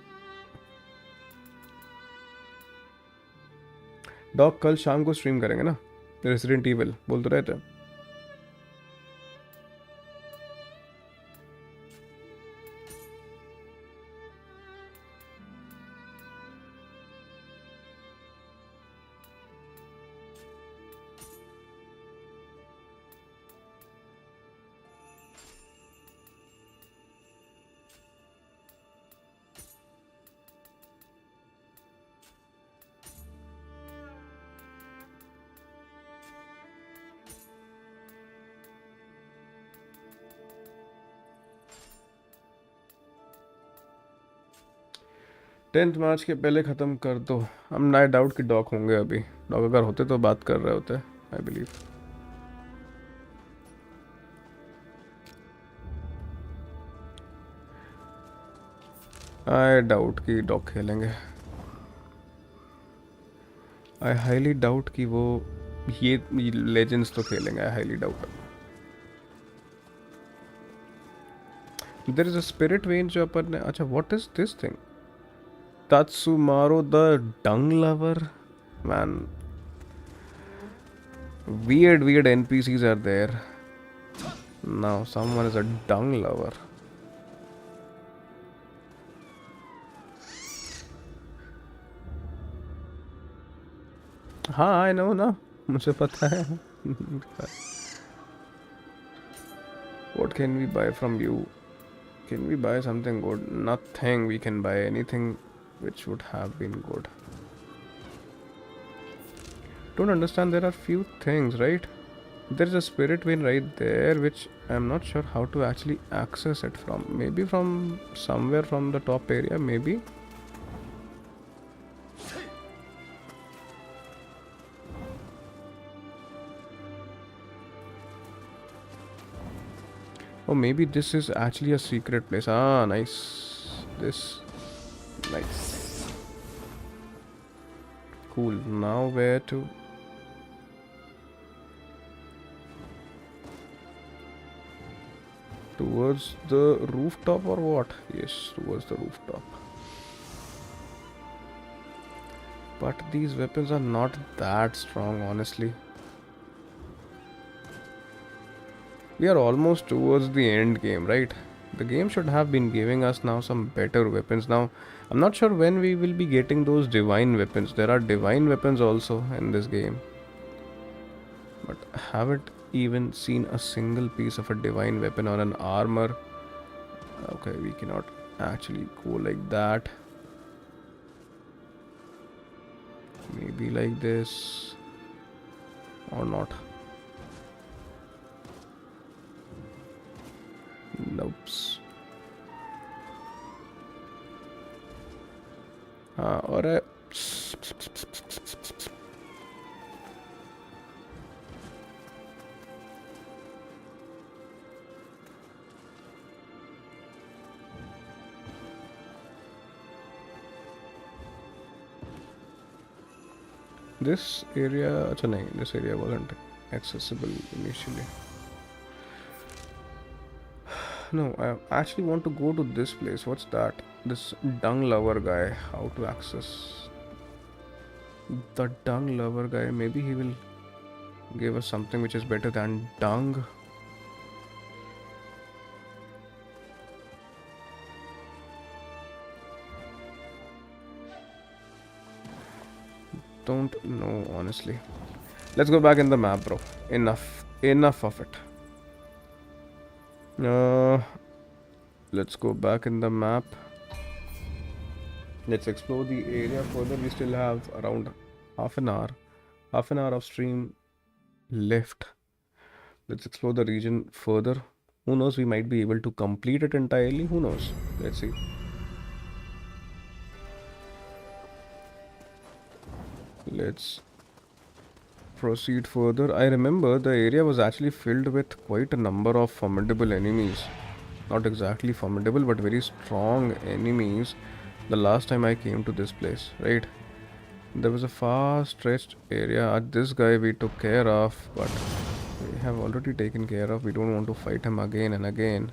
Dog कल शाम को stream करेंगे ना resident evil बोल तो रहे थे. Tenth March के पहले ख़त्म कर दो. हम आई डाउट कि डॉक होंगे अभी. डॉक अगर होते तो बात कर रहे होते. I believe. आई डाउट कि डॉक खेलेंगे. आई हाईली डाउट कि वो ये लेजेंड्स तो खेलेंगे. I highly doubt. There is a spirit when जो अपन ने. अच्छा, what is this thing? Tatsumaro the dung lover? Man, weird NPCs are there. Now someone is a dung lover. हाँ, I know ना, मुझे पता है. What can we buy from you? Can we buy something good? Nothing. We can buy anything which would have been good. Don't understand. There are few things, right? There's a spirit vein right there which I'm not sure how to actually access it from. Maybe from somewhere from the top area, maybe. Oh, maybe this is actually a secret place. Ah, nice. This. Nice. Cool. Now where to? Towards the rooftop or what? Yes, towards the rooftop. But these weapons are not that strong, honestly. We are almost towards the end game, right? The game should have been giving us now some better weapons. Now, I'm not sure when we will be getting those divine weapons. There are divine weapons also in this game. But I haven't even seen a single piece of a divine weapon or an armor. Okay, we cannot actually go like that. Maybe like this. Or not. Nope. Or this area, this area wasn't accessible initially. No, I actually want to go to this place. What's that? This dung lover guy. How to access the dung lover guy? Maybe he will give us something which is better than dung. Don't know, honestly. Let's go back in the map, bro. Enough of it. Let's go back in the map. Let's explore the area further. We still have around half an hour of stream left. Let's explore the region further. Who knows, we might be able to complete it entirely. Who knows? Let's see. Let's proceed further. I remember the area was actually filled with quite a number of formidable enemies. Not exactly formidable, but very strong enemies the last time I came to this place, right? There was a far stretched area. This guy we took care of, but we have already taken care of. We don't want to fight him again and again.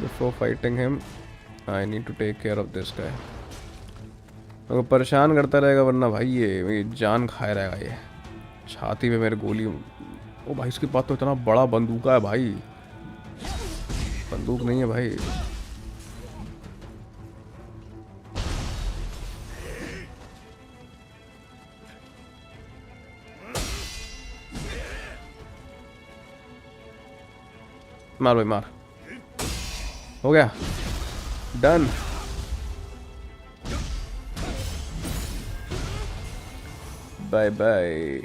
Before fighting him, I need to take care of this guy. वो परेशान करता रहेगा वरना भाई ये जान खाए रहेगा ये छाती में मेरे गोली ओ भाई इसके पास तो इतना बड़ा बंदूक है भाई बंदूक नहीं है भाई मार भाई मार हो गया done Bye bye.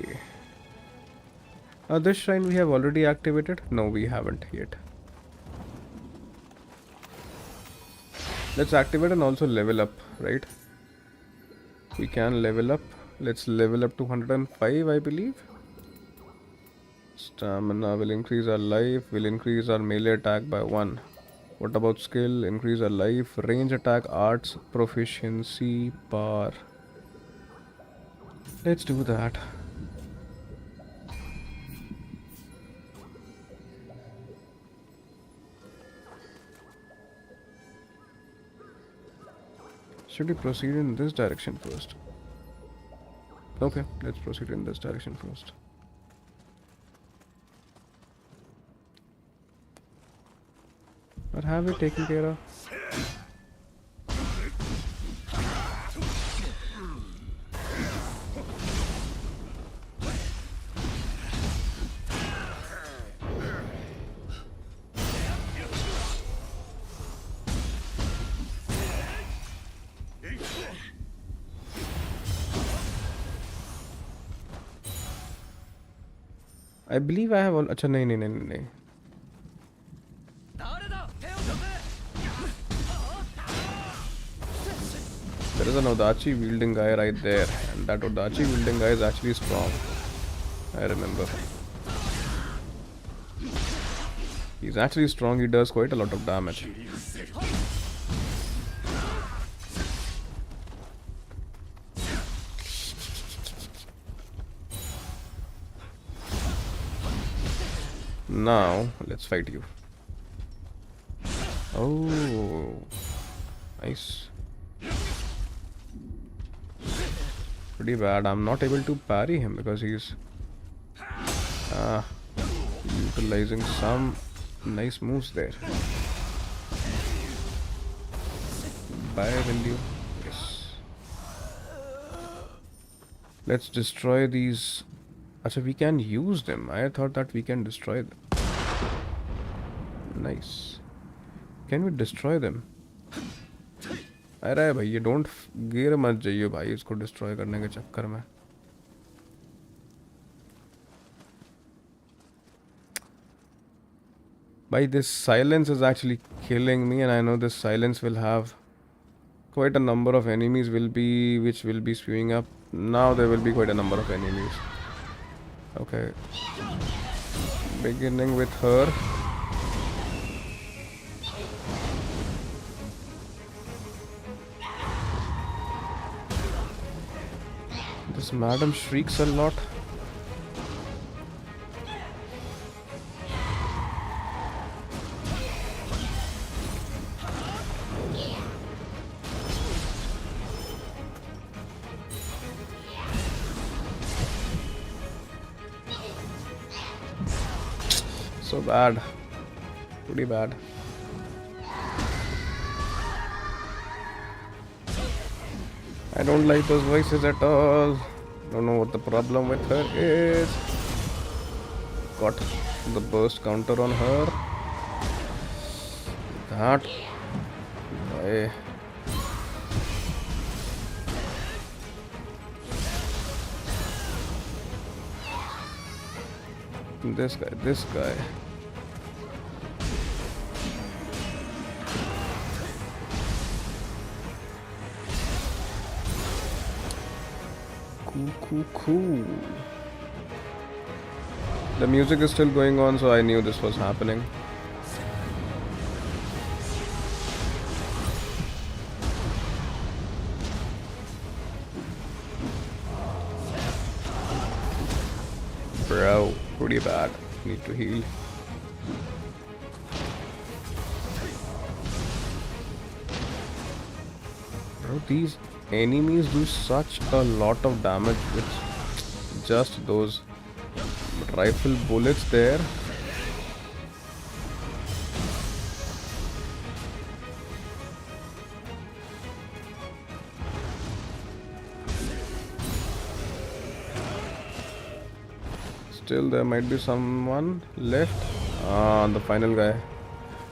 This shrine we have already activated? No, we haven't yet. Let's activate and also level up, right? We can level up. Let's level up to 105, I believe. Stamina will increase our life, will increase our melee attack by 1. What about skill? Increase our life, range attack, arts, proficiency, power. Let's do that. Should we proceed in this direction first? Okay, let's proceed in this direction first. What have we taken care of? I believe I have all. अच्छा नहीं नहीं नहीं नहीं There is an Odachi wielding guy right there, and that Odachi wielding guy is actually strong. I remember. He's actually strong, he does quite a lot of damage. Now, let's fight you. Oh, nice. Pretty bad. I'm not able to parry him because he's utilizing some nice moves there. Bye, will you? Yes. Let's destroy these. Achha, we can use them. I thought that we can destroy them. Nice. Can we destroy them? अरे भाई ये don't गिर मत जाइए भाई इसको destroy करने के चक्कर में. By this silence is actually killing me, and I know this silence will have quite a number of enemies which will be spewing up. Now there will be quite a number of enemies. Okay. Beginning with her. This madam shrieks a lot. So bad. Pretty bad. I don't like those voices at all. Don't know what the problem with her is. Got the burst counter on her. That. Bye. This guy. Cool. The music is still going on, so I knew this was happening. Bro, pretty bad. Need to heal. Bro, these enemies do such a lot of damage with just those rifle bullets there. Still there might be someone left. The final guy.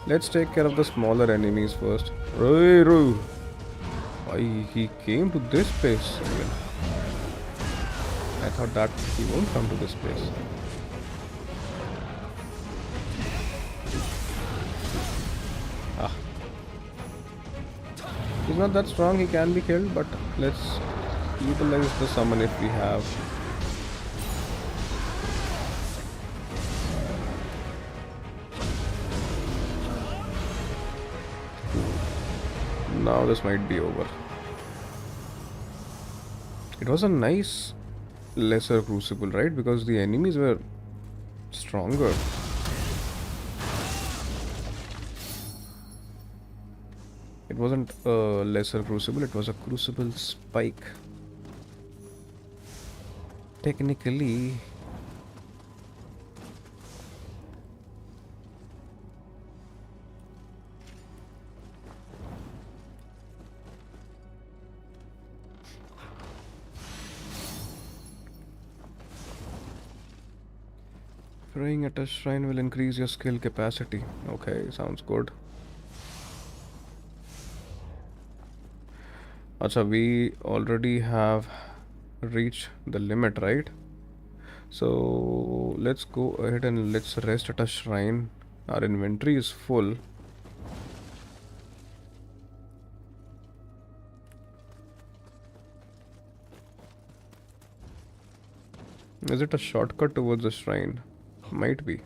Let's take care of the smaller enemies first. He came to this place again. I thought that he won't come to this place. He's not that strong, he can be killed, but let's utilize the summon if we have. Now this might be over. It was a nice lesser Crucible, right? Because the enemies were stronger. It wasn't a lesser Crucible, it was a Crucible Spike. Technically, praying at a shrine will increase your skill capacity. Okay, sounds good. Acha, we already have reached the limit, right? So let's go ahead and let's rest at a shrine. Our inventory is full. Is it a shortcut towards the shrine? Might be.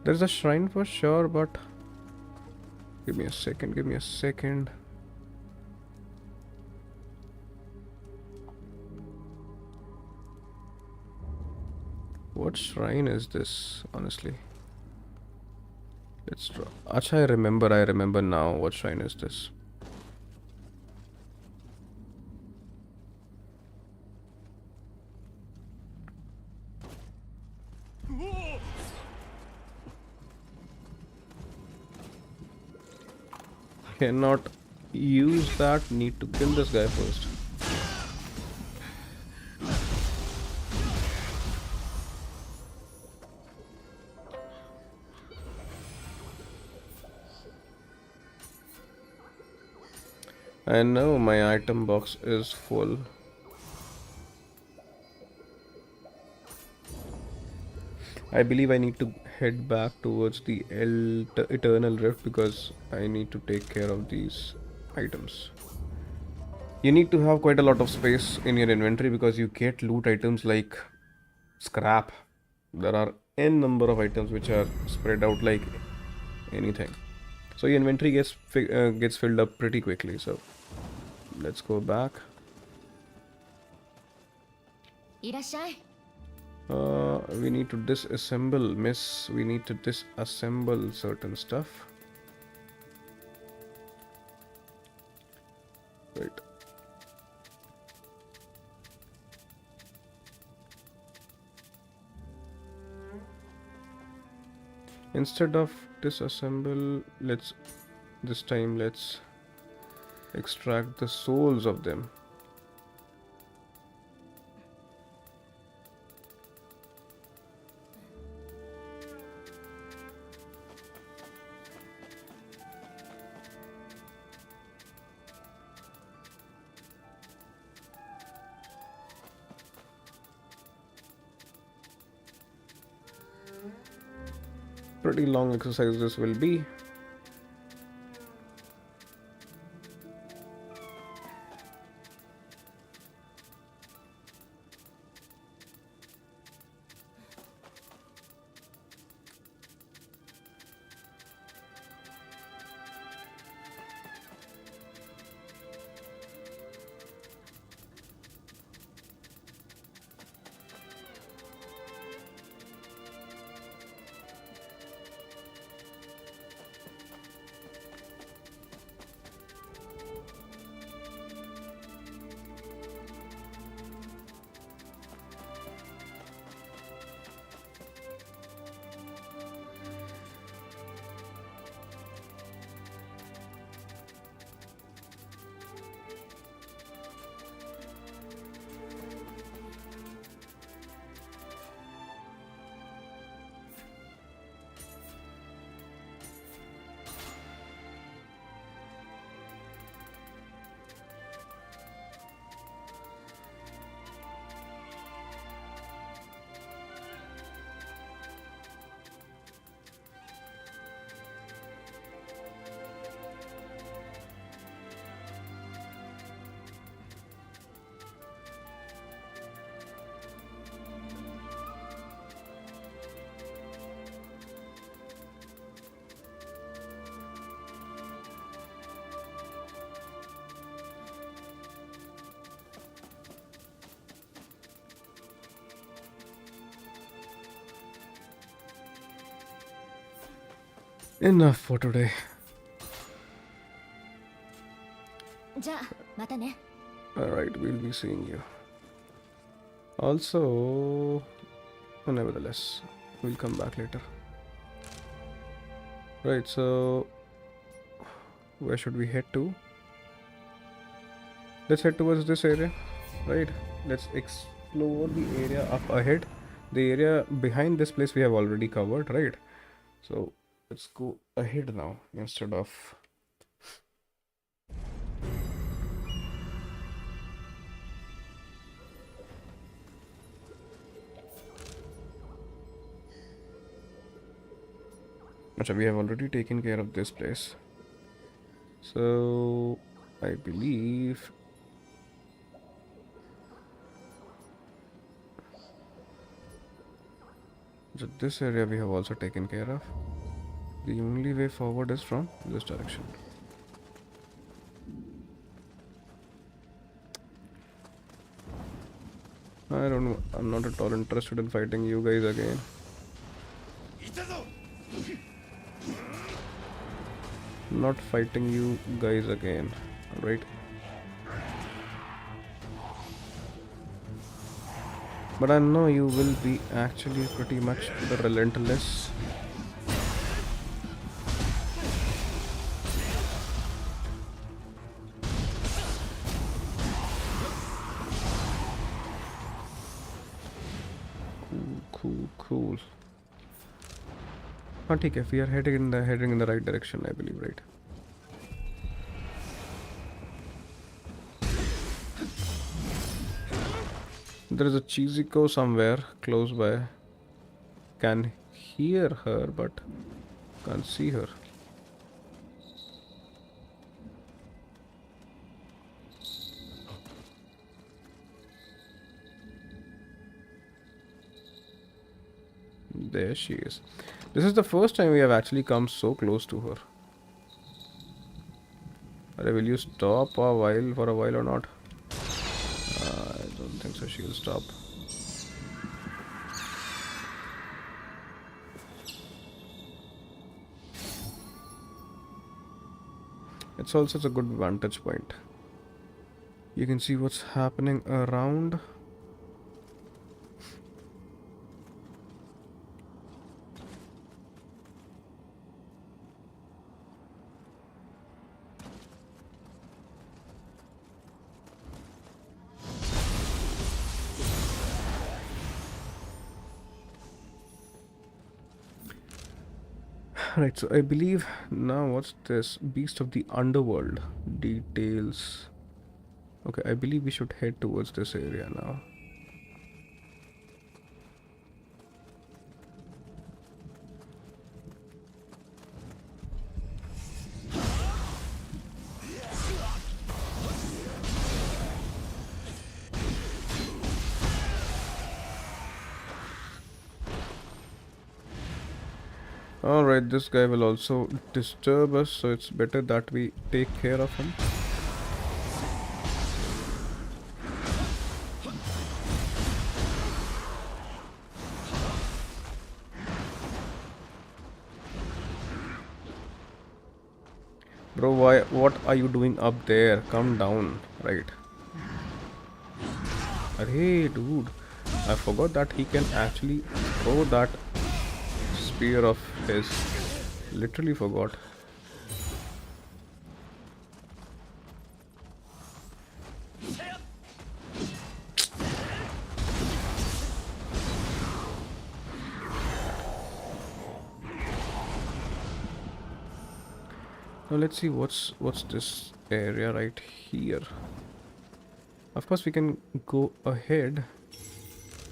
There's a shrine for sure, but give me a second, give me a second. What shrine is this, honestly? Let's draw. Acha, I remember now. What shrine is this? Cannot use that. Need to kill this guy first. I know my item box is full. I believe I need to head back towards the Eternal Rift because I need to take care of these items. You need to have quite a lot of space in your inventory because you get loot items like scrap. There are n number of items which are spread out like anything. So your inventory gets filled up pretty quickly. So let's go back. いらっしゃい。 We need to disassemble, miss. We need to disassemble certain stuff. Right. Instead of disassemble, this time let's extract the souls of them. Pretty long exercise this will be. Enough for today. じゃあまたね。 Alright, we'll be seeing you. Also, nevertheless, we'll come back later. Right, so where should we head to? Let's head towards this area. Right, let's explore the area up ahead. The area behind this place we have already covered, right? So let's go ahead now instead of we have already taken care of this place. So I believe So this area we have also taken care of. The only way forward is from this direction. I'm not at all interested in fighting you guys again. Not fighting you guys again, alright? But I know you will be actually pretty much the relentless. Cool. Okay, we are heading in the right direction, I believe, right? There is a Chiziko somewhere close by. Can hear her, but can't see her. There she is. This is the first time we have actually come so close to her. Will you stop for a while or not? I don't think so. She'll stop. It's also a good vantage point. You can see what's happening around. Right, so I believe now what's this? Beast of the Underworld. Details. Okay, I believe we should head towards this area now. Alright, this guy will also disturb us, so it's better that we take care of him. Bro, what are you doing up there? Come down, right? Hey, dude, I forgot that he can actually throw that spear of his. Literally forgot. Now let's see what's this area right here. Of course we can go ahead.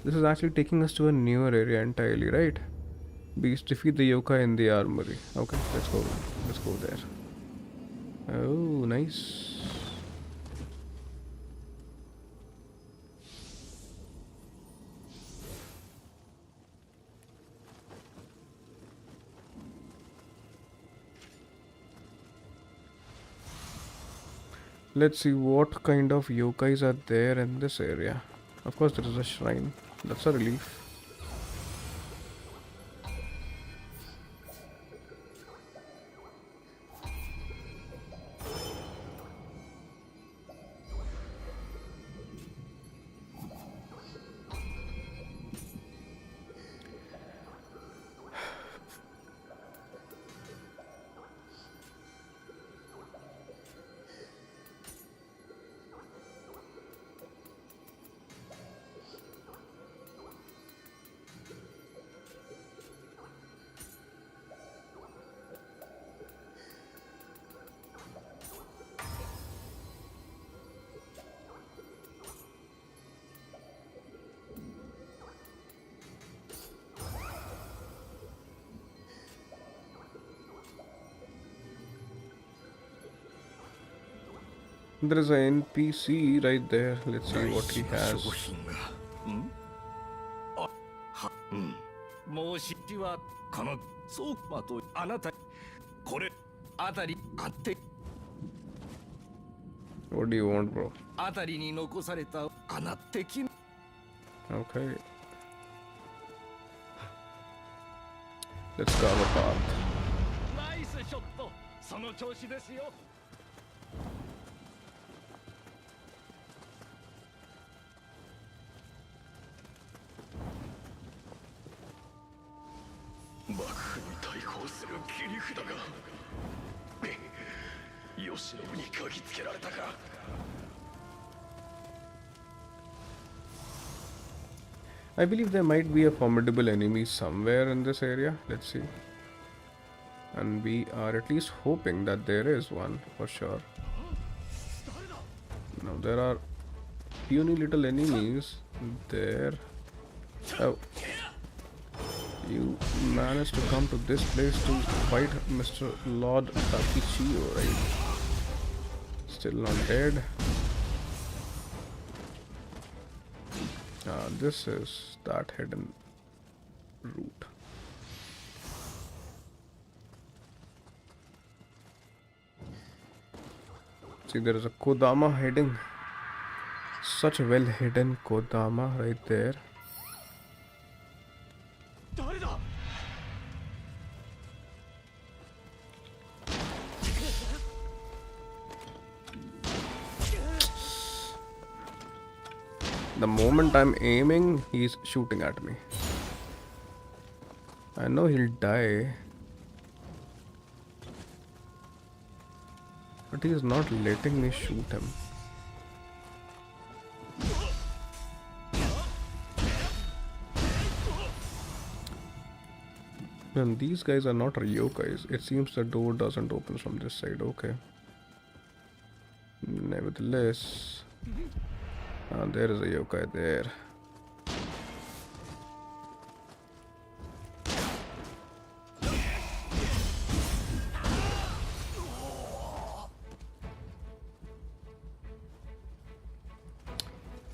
This is actually taking us to a newer area entirely, right? Beast, defeat the yokai in the armory. Okay, let's go. Let's go there. Oh, nice. Let's see what kind of yokais are there in this area. Of course, there is a shrine. That's a relief. There is an NPC right there. Let's see what he has. 申しはこの相馬とあなたこれあたりあって What do you want, bro? あたりに残されたあな敵 Okay. Let's carve a path. ナイスショットその調子ですよ 幕府に対抗する切り札が慶喜に嗅ぎつけられたか I believe there might be a formidable enemy somewhere in this area. Let's see. And we are at least hoping that there is one for sure. Now there are puny little enemies there. Oh. You managed to come to this place to fight Mr. Lord Takechiyo, right? Still not dead. This is that hidden route. See, there is a Kodama hiding. Such a well hidden Kodama right there. The moment I'm aiming, he's shooting at me. I know he'll die, but he is not letting me shoot him. And these guys are not yokais. It seems the door doesn't open from this side. Okay. Nevertheless, there is a yokai there.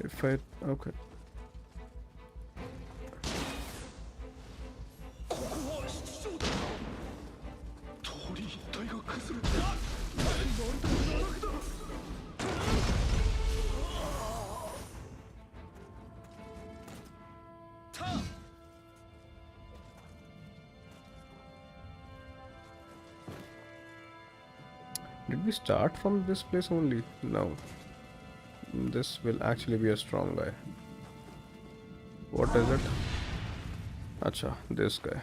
If I... okay. Did we start from this place only? No. This will actually be a strong guy. What is it? Acha, this guy.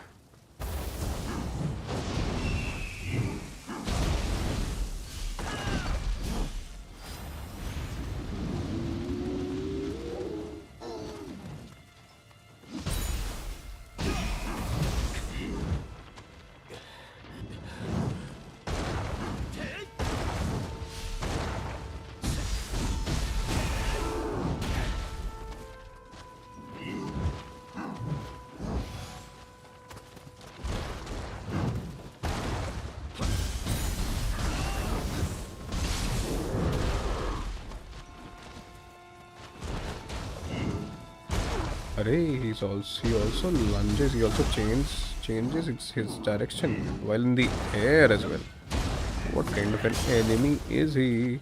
Arey, he also lunges, he also changes his direction while in the air as well. What kind of an enemy is he?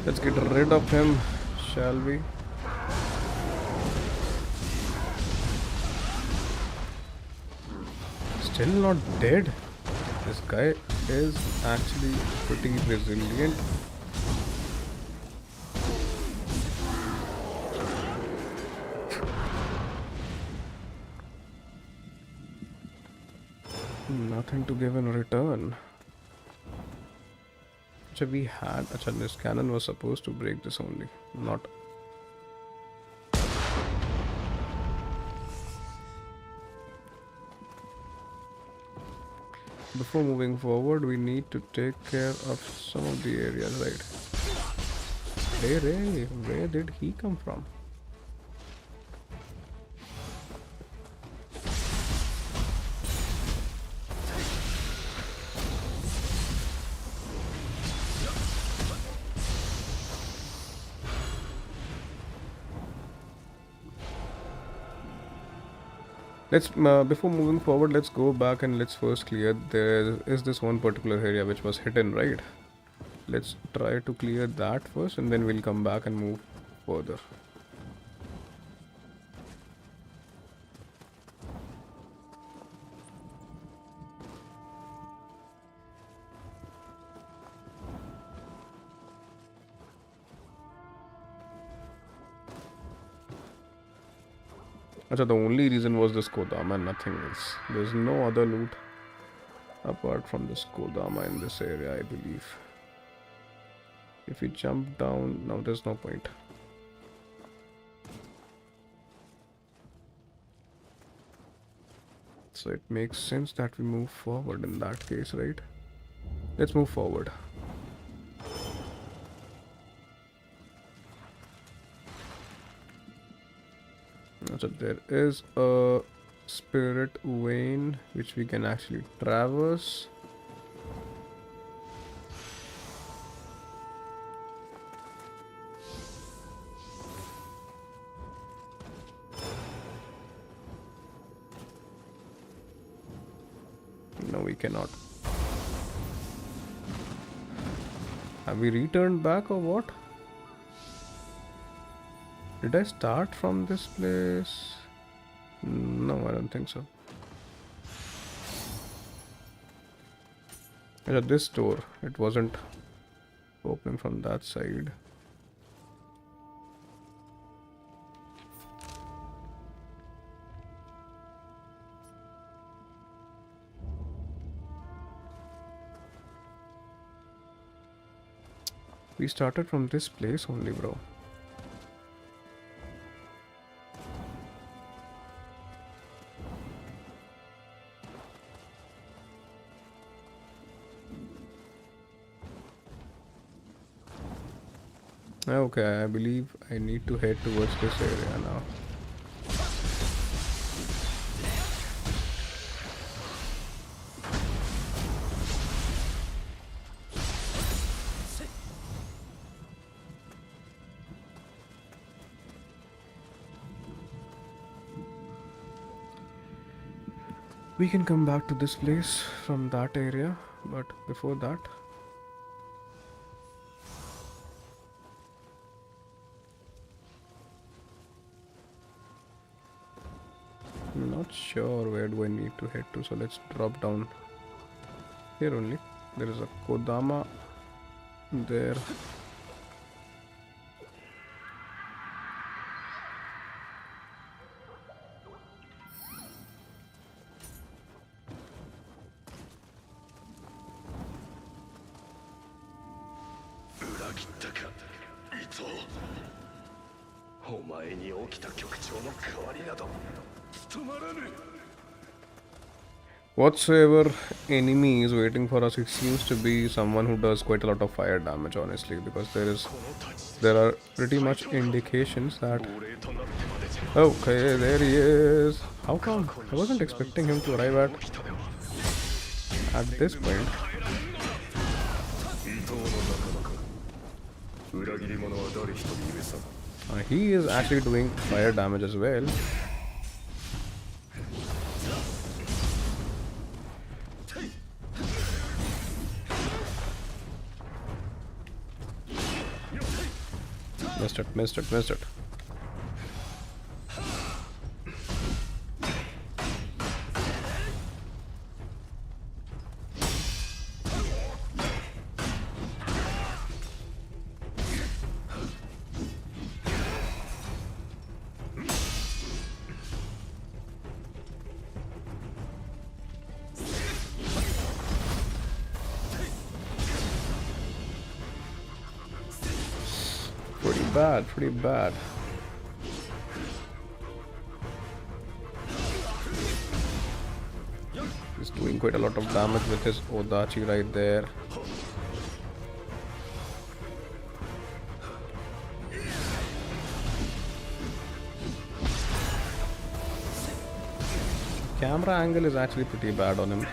Let's get rid of him, shall we? Still not dead. This guy is actually pretty resilient. Nothing to give in return. So we had... this cannon was supposed to break this only, not... before moving forward, we need to take care of some of the areas, right? Hey Ray, where did he come from? Let's before moving forward, let's go back and let's first clear. There is this one particular area which was hidden, right? Let's try to clear that first, and then we'll come back and move further. Achha, the only reason was this Kodama and nothing else. There's no other loot apart from this Kodama in this area, I believe. If we jump down, no, there's no point. So it makes sense that we move forward in that case, right? Let's move forward. So there is a spirit vein which we can actually traverse. No, we cannot. Have we returned back or what? Did I start from this place? No, I don't think so. At this door, it wasn't opening from that side. We started from this place only, bro. Okay, I believe I need to head towards this area now. We can come back to this place from that area, but before that, I'm not sure where do I need to head to, so let's drop down here only. There is a Kodama there. Whatsoever enemy is waiting for us, it seems to be someone who does quite a lot of fire damage, honestly, because there are pretty much indications that... Okay, there he is. How come? I wasn't expecting him to arrive at this point. He is actually doing fire damage as well. Missed it. Pretty bad. This Doing quite a lot of damage with his Odachi right there. Camera angle is actually pretty bad on him.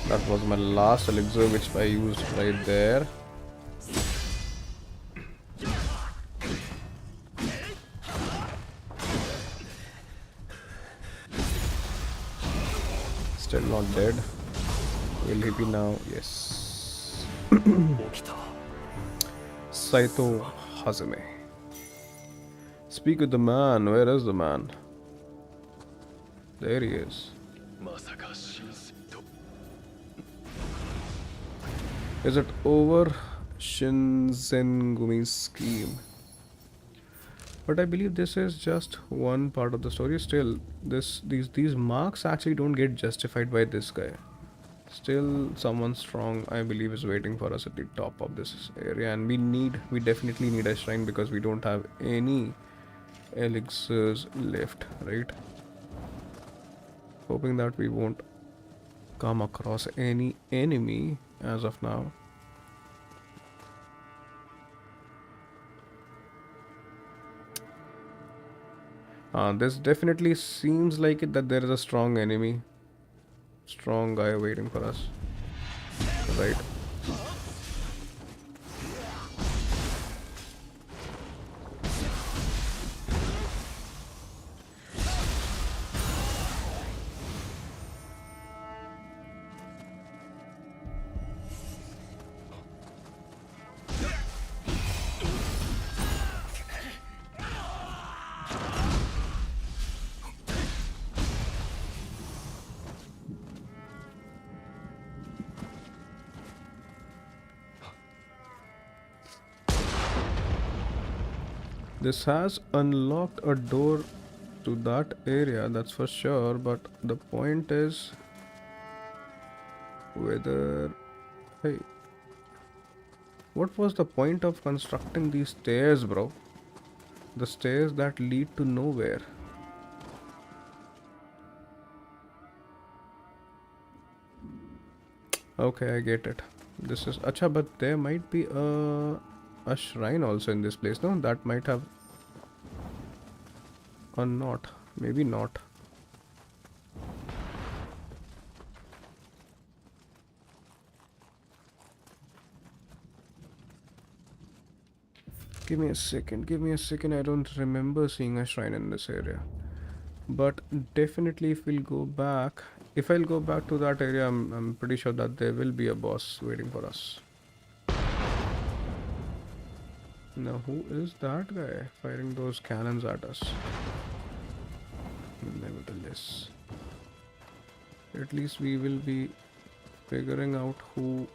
That was my last elixir which I used right there. Still not dead. Will he be now? Yes. Saito Hazame. Speak with the man. Where is the man? There he is. Is it over Shinsengumi's scheme? But I believe this is just one part of the story. Still, these marks actually don't get justified by this guy. Still, someone strong, I believe, is waiting for us at the top of this area, and we definitely need a shrine because we don't have any elixirs left, right? Hoping that we won't come across any enemy as of now. This definitely seems like it that there is a strong enemy, strong guy waiting for us, right? This has unlocked a door to that area, that's for sure, but the point is whether... Hey, what was the point of constructing these stairs, bro? The stairs that lead to nowhere. Okay, I get it. This is... Acha, but there might be a shrine also in this place, no? That might have... Or not. Maybe not. Give me a second. I don't remember seeing a shrine in this area. But definitely if we'll go back... If I'll go back to that area, I'm pretty sure that there will be a boss waiting for us. Now who is that guy firing those cannons at us? Nevertheless, at least we will be figuring out who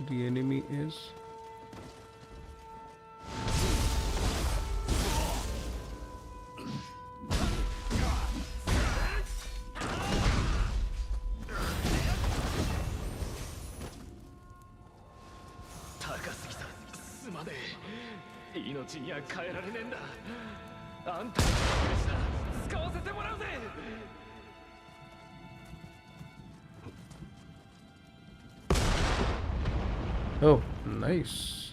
the enemy is. Oh, nice.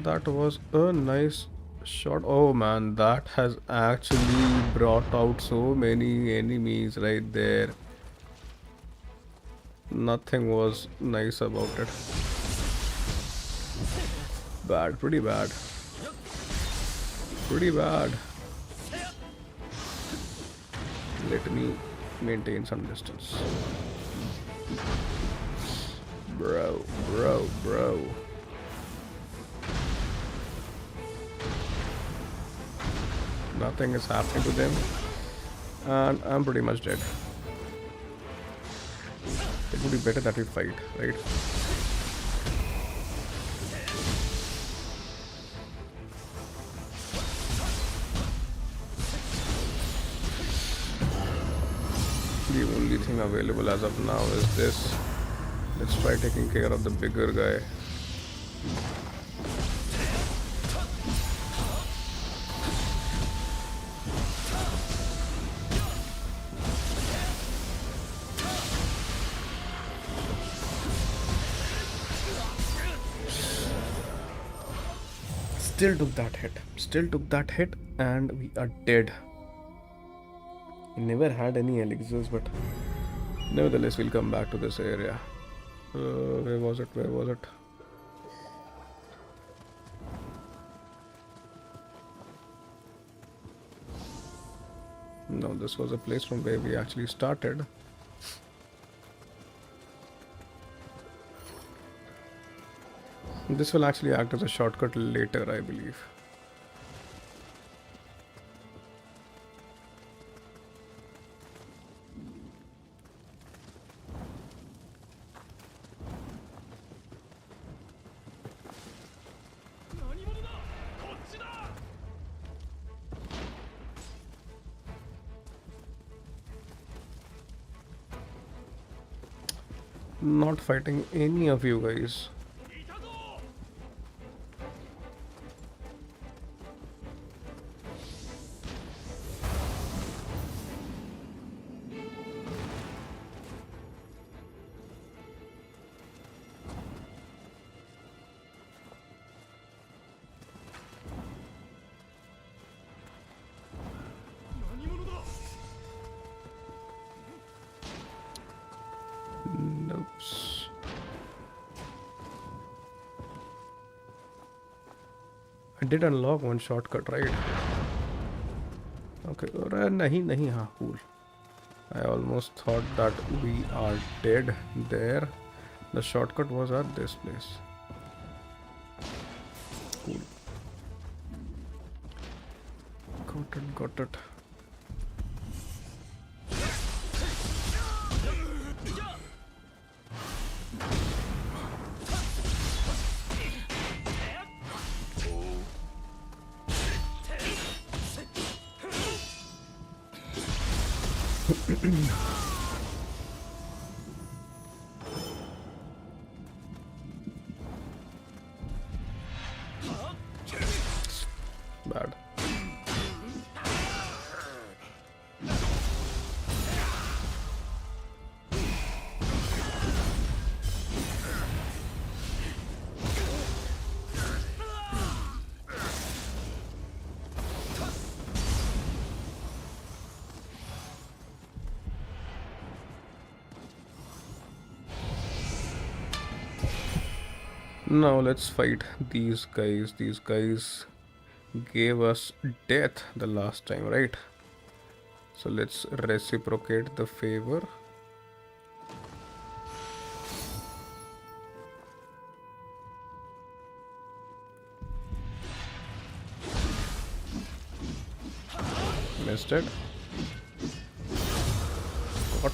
That was a nice shot. Oh man, that has actually brought out so many enemies right there. Nothing was nice about it. Bad, pretty bad. Pretty bad. Let me maintain some distance. Bro. Nothing is happening to them. And I'm pretty much dead. It would be better that we fight, right? The only thing available as of now is this. Let's try taking care of the bigger guy. Still took that hit, and we are dead. We never had any elixirs, but nevertheless, we'll come back to this area. Where was it? No, this was a place from where we actually started. This will actually act as a shortcut later, I believe. Not fighting any of you guys. I did unlock one shortcut, right? Okay, nahi, हाँ, cool. I almost thought that we are dead there. The shortcut was at this place. Cool. Got it. Bad. Now let's fight these guys. These guys gave us death the last time, right? So let's reciprocate the favor. Missed it. Got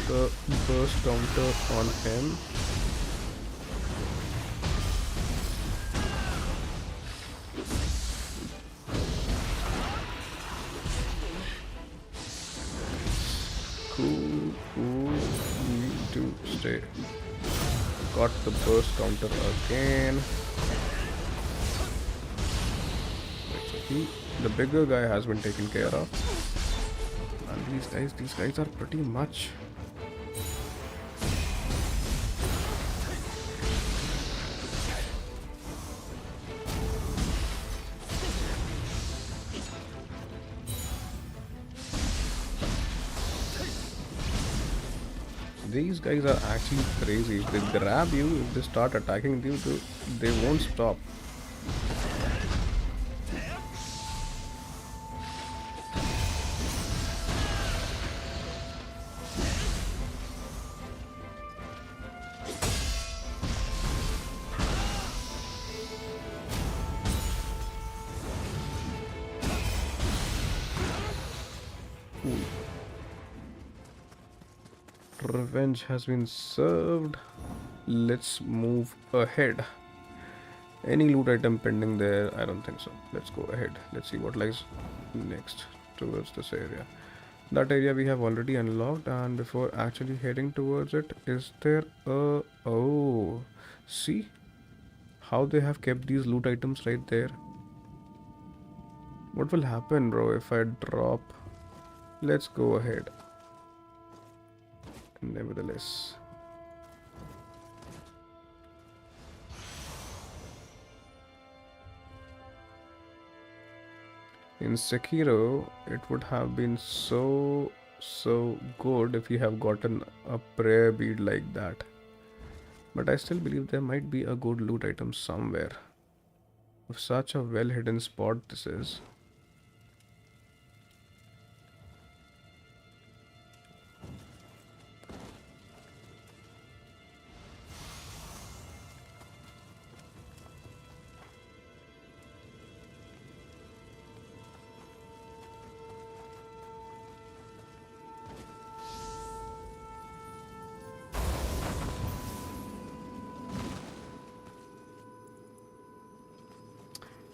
the burst counter on him. Need to stay. Got the burst counter again. The bigger guy has been taken care of. And these guys are pretty much. These guys are actually crazy. If they grab you, if they start attacking you, they won't stop. Ooh. Revenge has been served. Let's move ahead. Any loot item pending there? I don't think so. Let's go ahead. Let's see what lies next towards this area. That area we have already unlocked, and before actually heading towards it, is there a... Oh, see how they have kept these loot items right there? What will happen, bro, if I drop? Let's go ahead. Nevertheless. In Sekiro, it would have been so good if you have gotten a prayer bead like that. But I still believe there might be a good loot item somewhere. Of such a well hidden spot this is.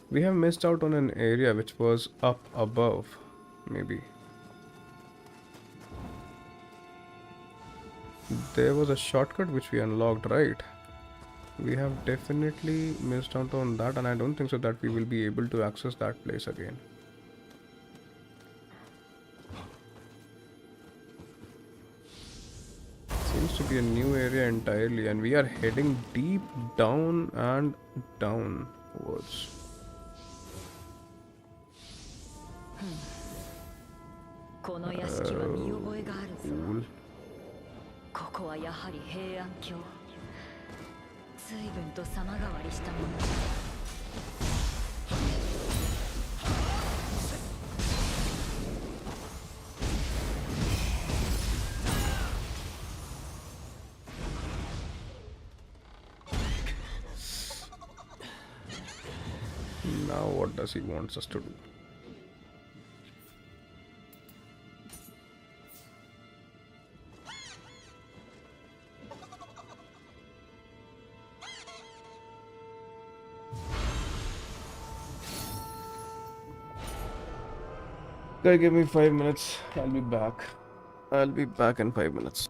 We have missed out on an area which was up above, maybe. There was a shortcut which we unlocked, right? We have definitely missed out on that, and I don't think so that we will be able to access that place again. Seems to be a new area entirely, and we are heading deep down and downwards. この屋敷は見覚えがあるぞ。 Cool. ここはやはり平安京。随分と様変わりしたものだ。Now what does he wants us to do? Guy, give me 5 minutes. I'll be back. I'll be back in 5 minutes.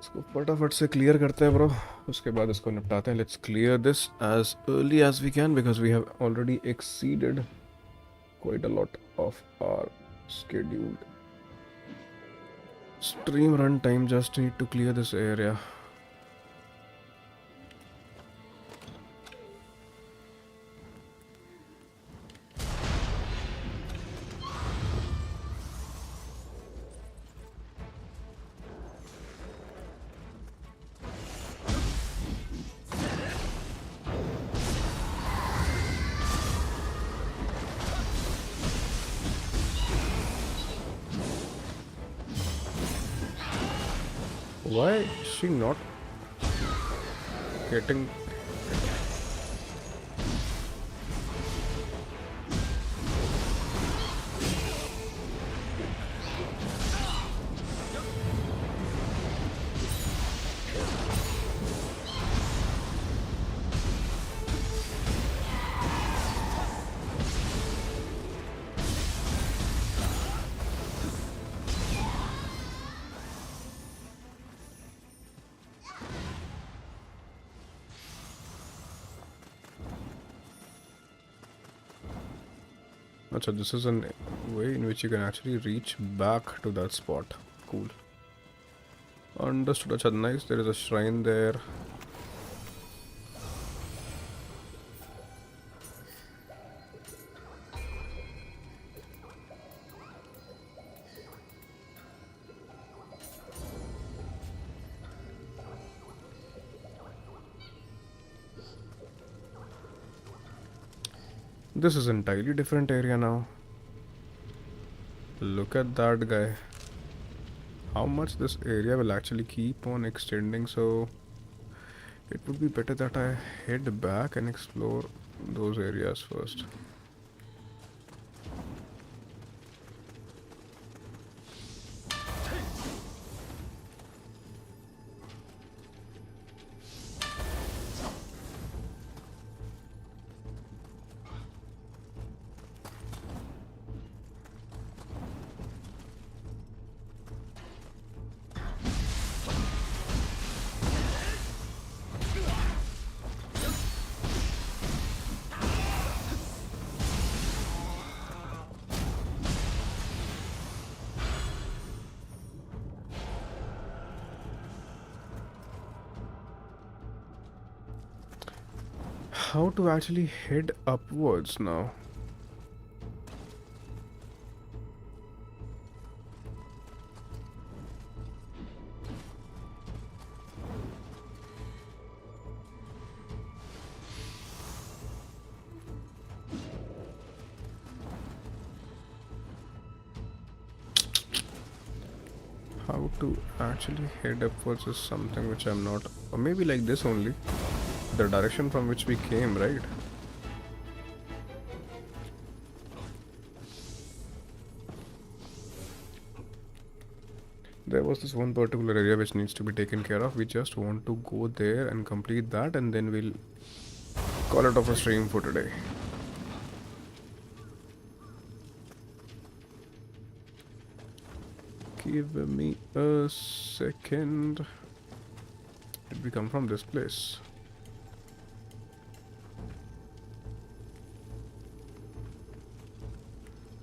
इसको फटाफट से clear करते हैं bro, उसके बाद इसको निपटाते हैं. Let's clear this as early as we can because we have already exceeded quite a lot of our scheduled stream run time. Just need to clear this area. Why is she not getting? So this is a way in which you can actually reach back to that spot. Cool. Understood. Achha, nice. There is a shrine there. This is an entirely different area now. Look at that guy. How much this area will actually keep on extending, so it would be better that I head back and explore those areas first. How to actually head upwards now? How to actually head upwards is something which I'm not, or maybe like this only. The direction from which we came, right? There was this one particular area which needs to be taken care of. We just want to go there and complete that, and then we'll call it off a stream for today. Give me a second. Did we come from this place?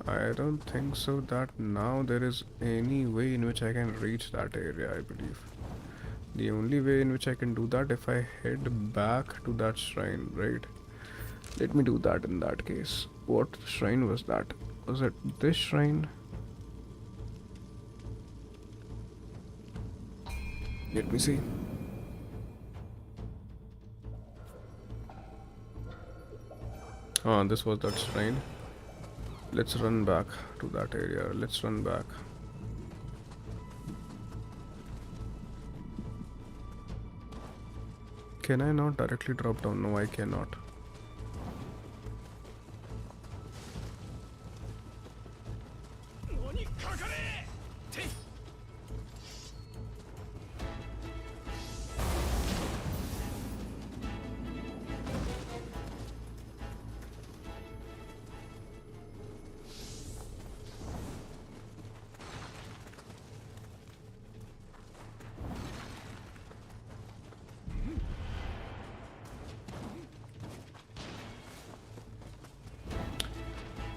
I don't think so that now there is any way in which I can reach that area, I believe. The only way in which I can do that if I head back to that shrine, right? Let me do that in that case. What shrine was that? Was it this shrine? Let me see. Ah, this was that shrine. Let's run back to that area. Let's run back. Can I not directly drop down? No, I cannot.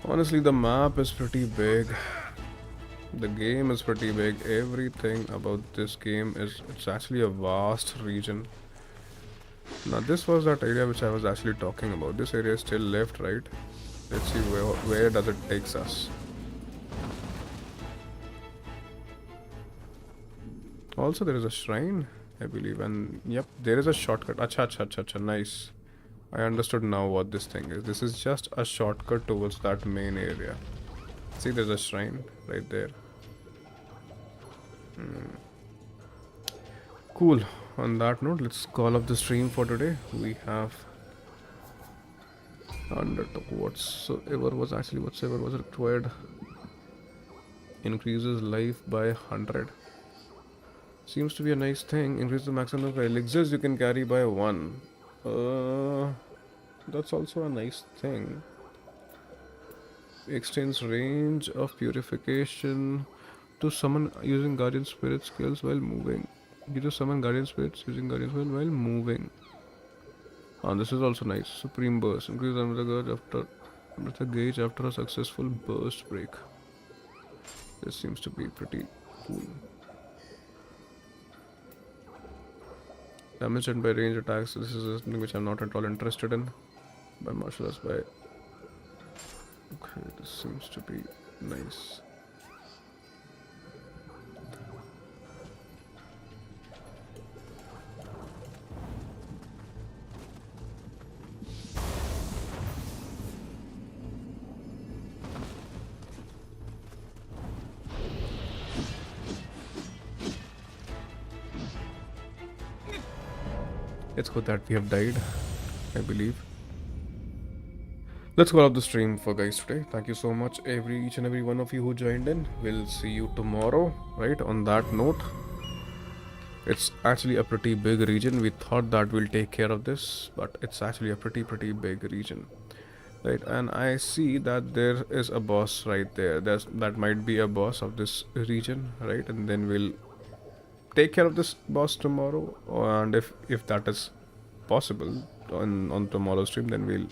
Honestly, the map is pretty big. The game is pretty big. Everything about this game is, it's actually a vast region. Now this was that area which I was actually talking about. This area is still left, right? Let's see where does it takes us. Also there is a shrine, I believe, and yep, there is a shortcut. Acha, nice. I understood now what this thing is. This is just a shortcut towards that main area. See, there's a shrine right there. Cool. On that note, let's call up the stream for today. We have whatsoever was required. Increases life by 100. Seems to be a nice thing. Increase the maximum number of elixirs you can carry by 1. That's also a nice thing. Extends range of purification to summon using Guardian Spirit skills while moving. You just summon Guardian Spirits using Guardian Spirit while moving. And this is also nice. Supreme Burst. Increase the gauge after a successful burst break. This seems to be pretty cool. Damage done by range attacks. This is something which I'm not at all interested in. By martial arts by... Okay, this seems to be nice. It's good that we have died, I believe. Let's call up the stream for guys today. Thank you so much each and every one of you who joined in. We'll see you tomorrow, right? On that note, it's actually a pretty big region. We thought that we'll take care of this, but it's actually a pretty big region, right? And I see that there is a boss right there. That might be a boss of this region, right? And then we'll take care of this boss tomorrow, and if that is possible on tomorrow's stream, then we'll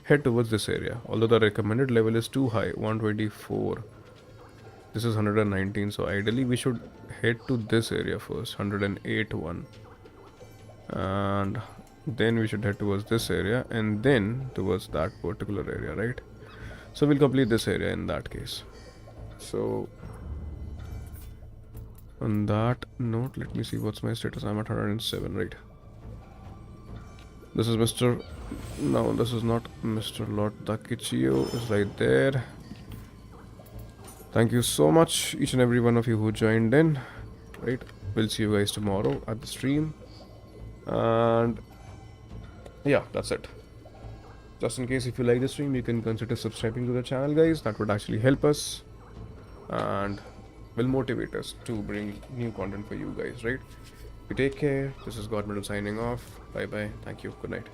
head towards this area. Although the recommended level is too high, 124. This is 119, so ideally we should head to this area first, 108 one, and then we should head towards this area and then towards that particular area, right? So we'll complete this area in that case. So on that note, let me see what's my status. I'm at 107, right? This is Mr. No, this is not Mr. Lord Takechiyo is right there. Thank you so much, each and every one of you who joined in, right? We'll see you guys tomorrow at the stream. And yeah, that's it. Just in case if you like the stream, you can consider subscribing to the channel, guys. That would actually help us and will motivate us to bring new content for you guys, right? You take care. This is GoDMetal's signing off. Bye bye. Thank you. Good night.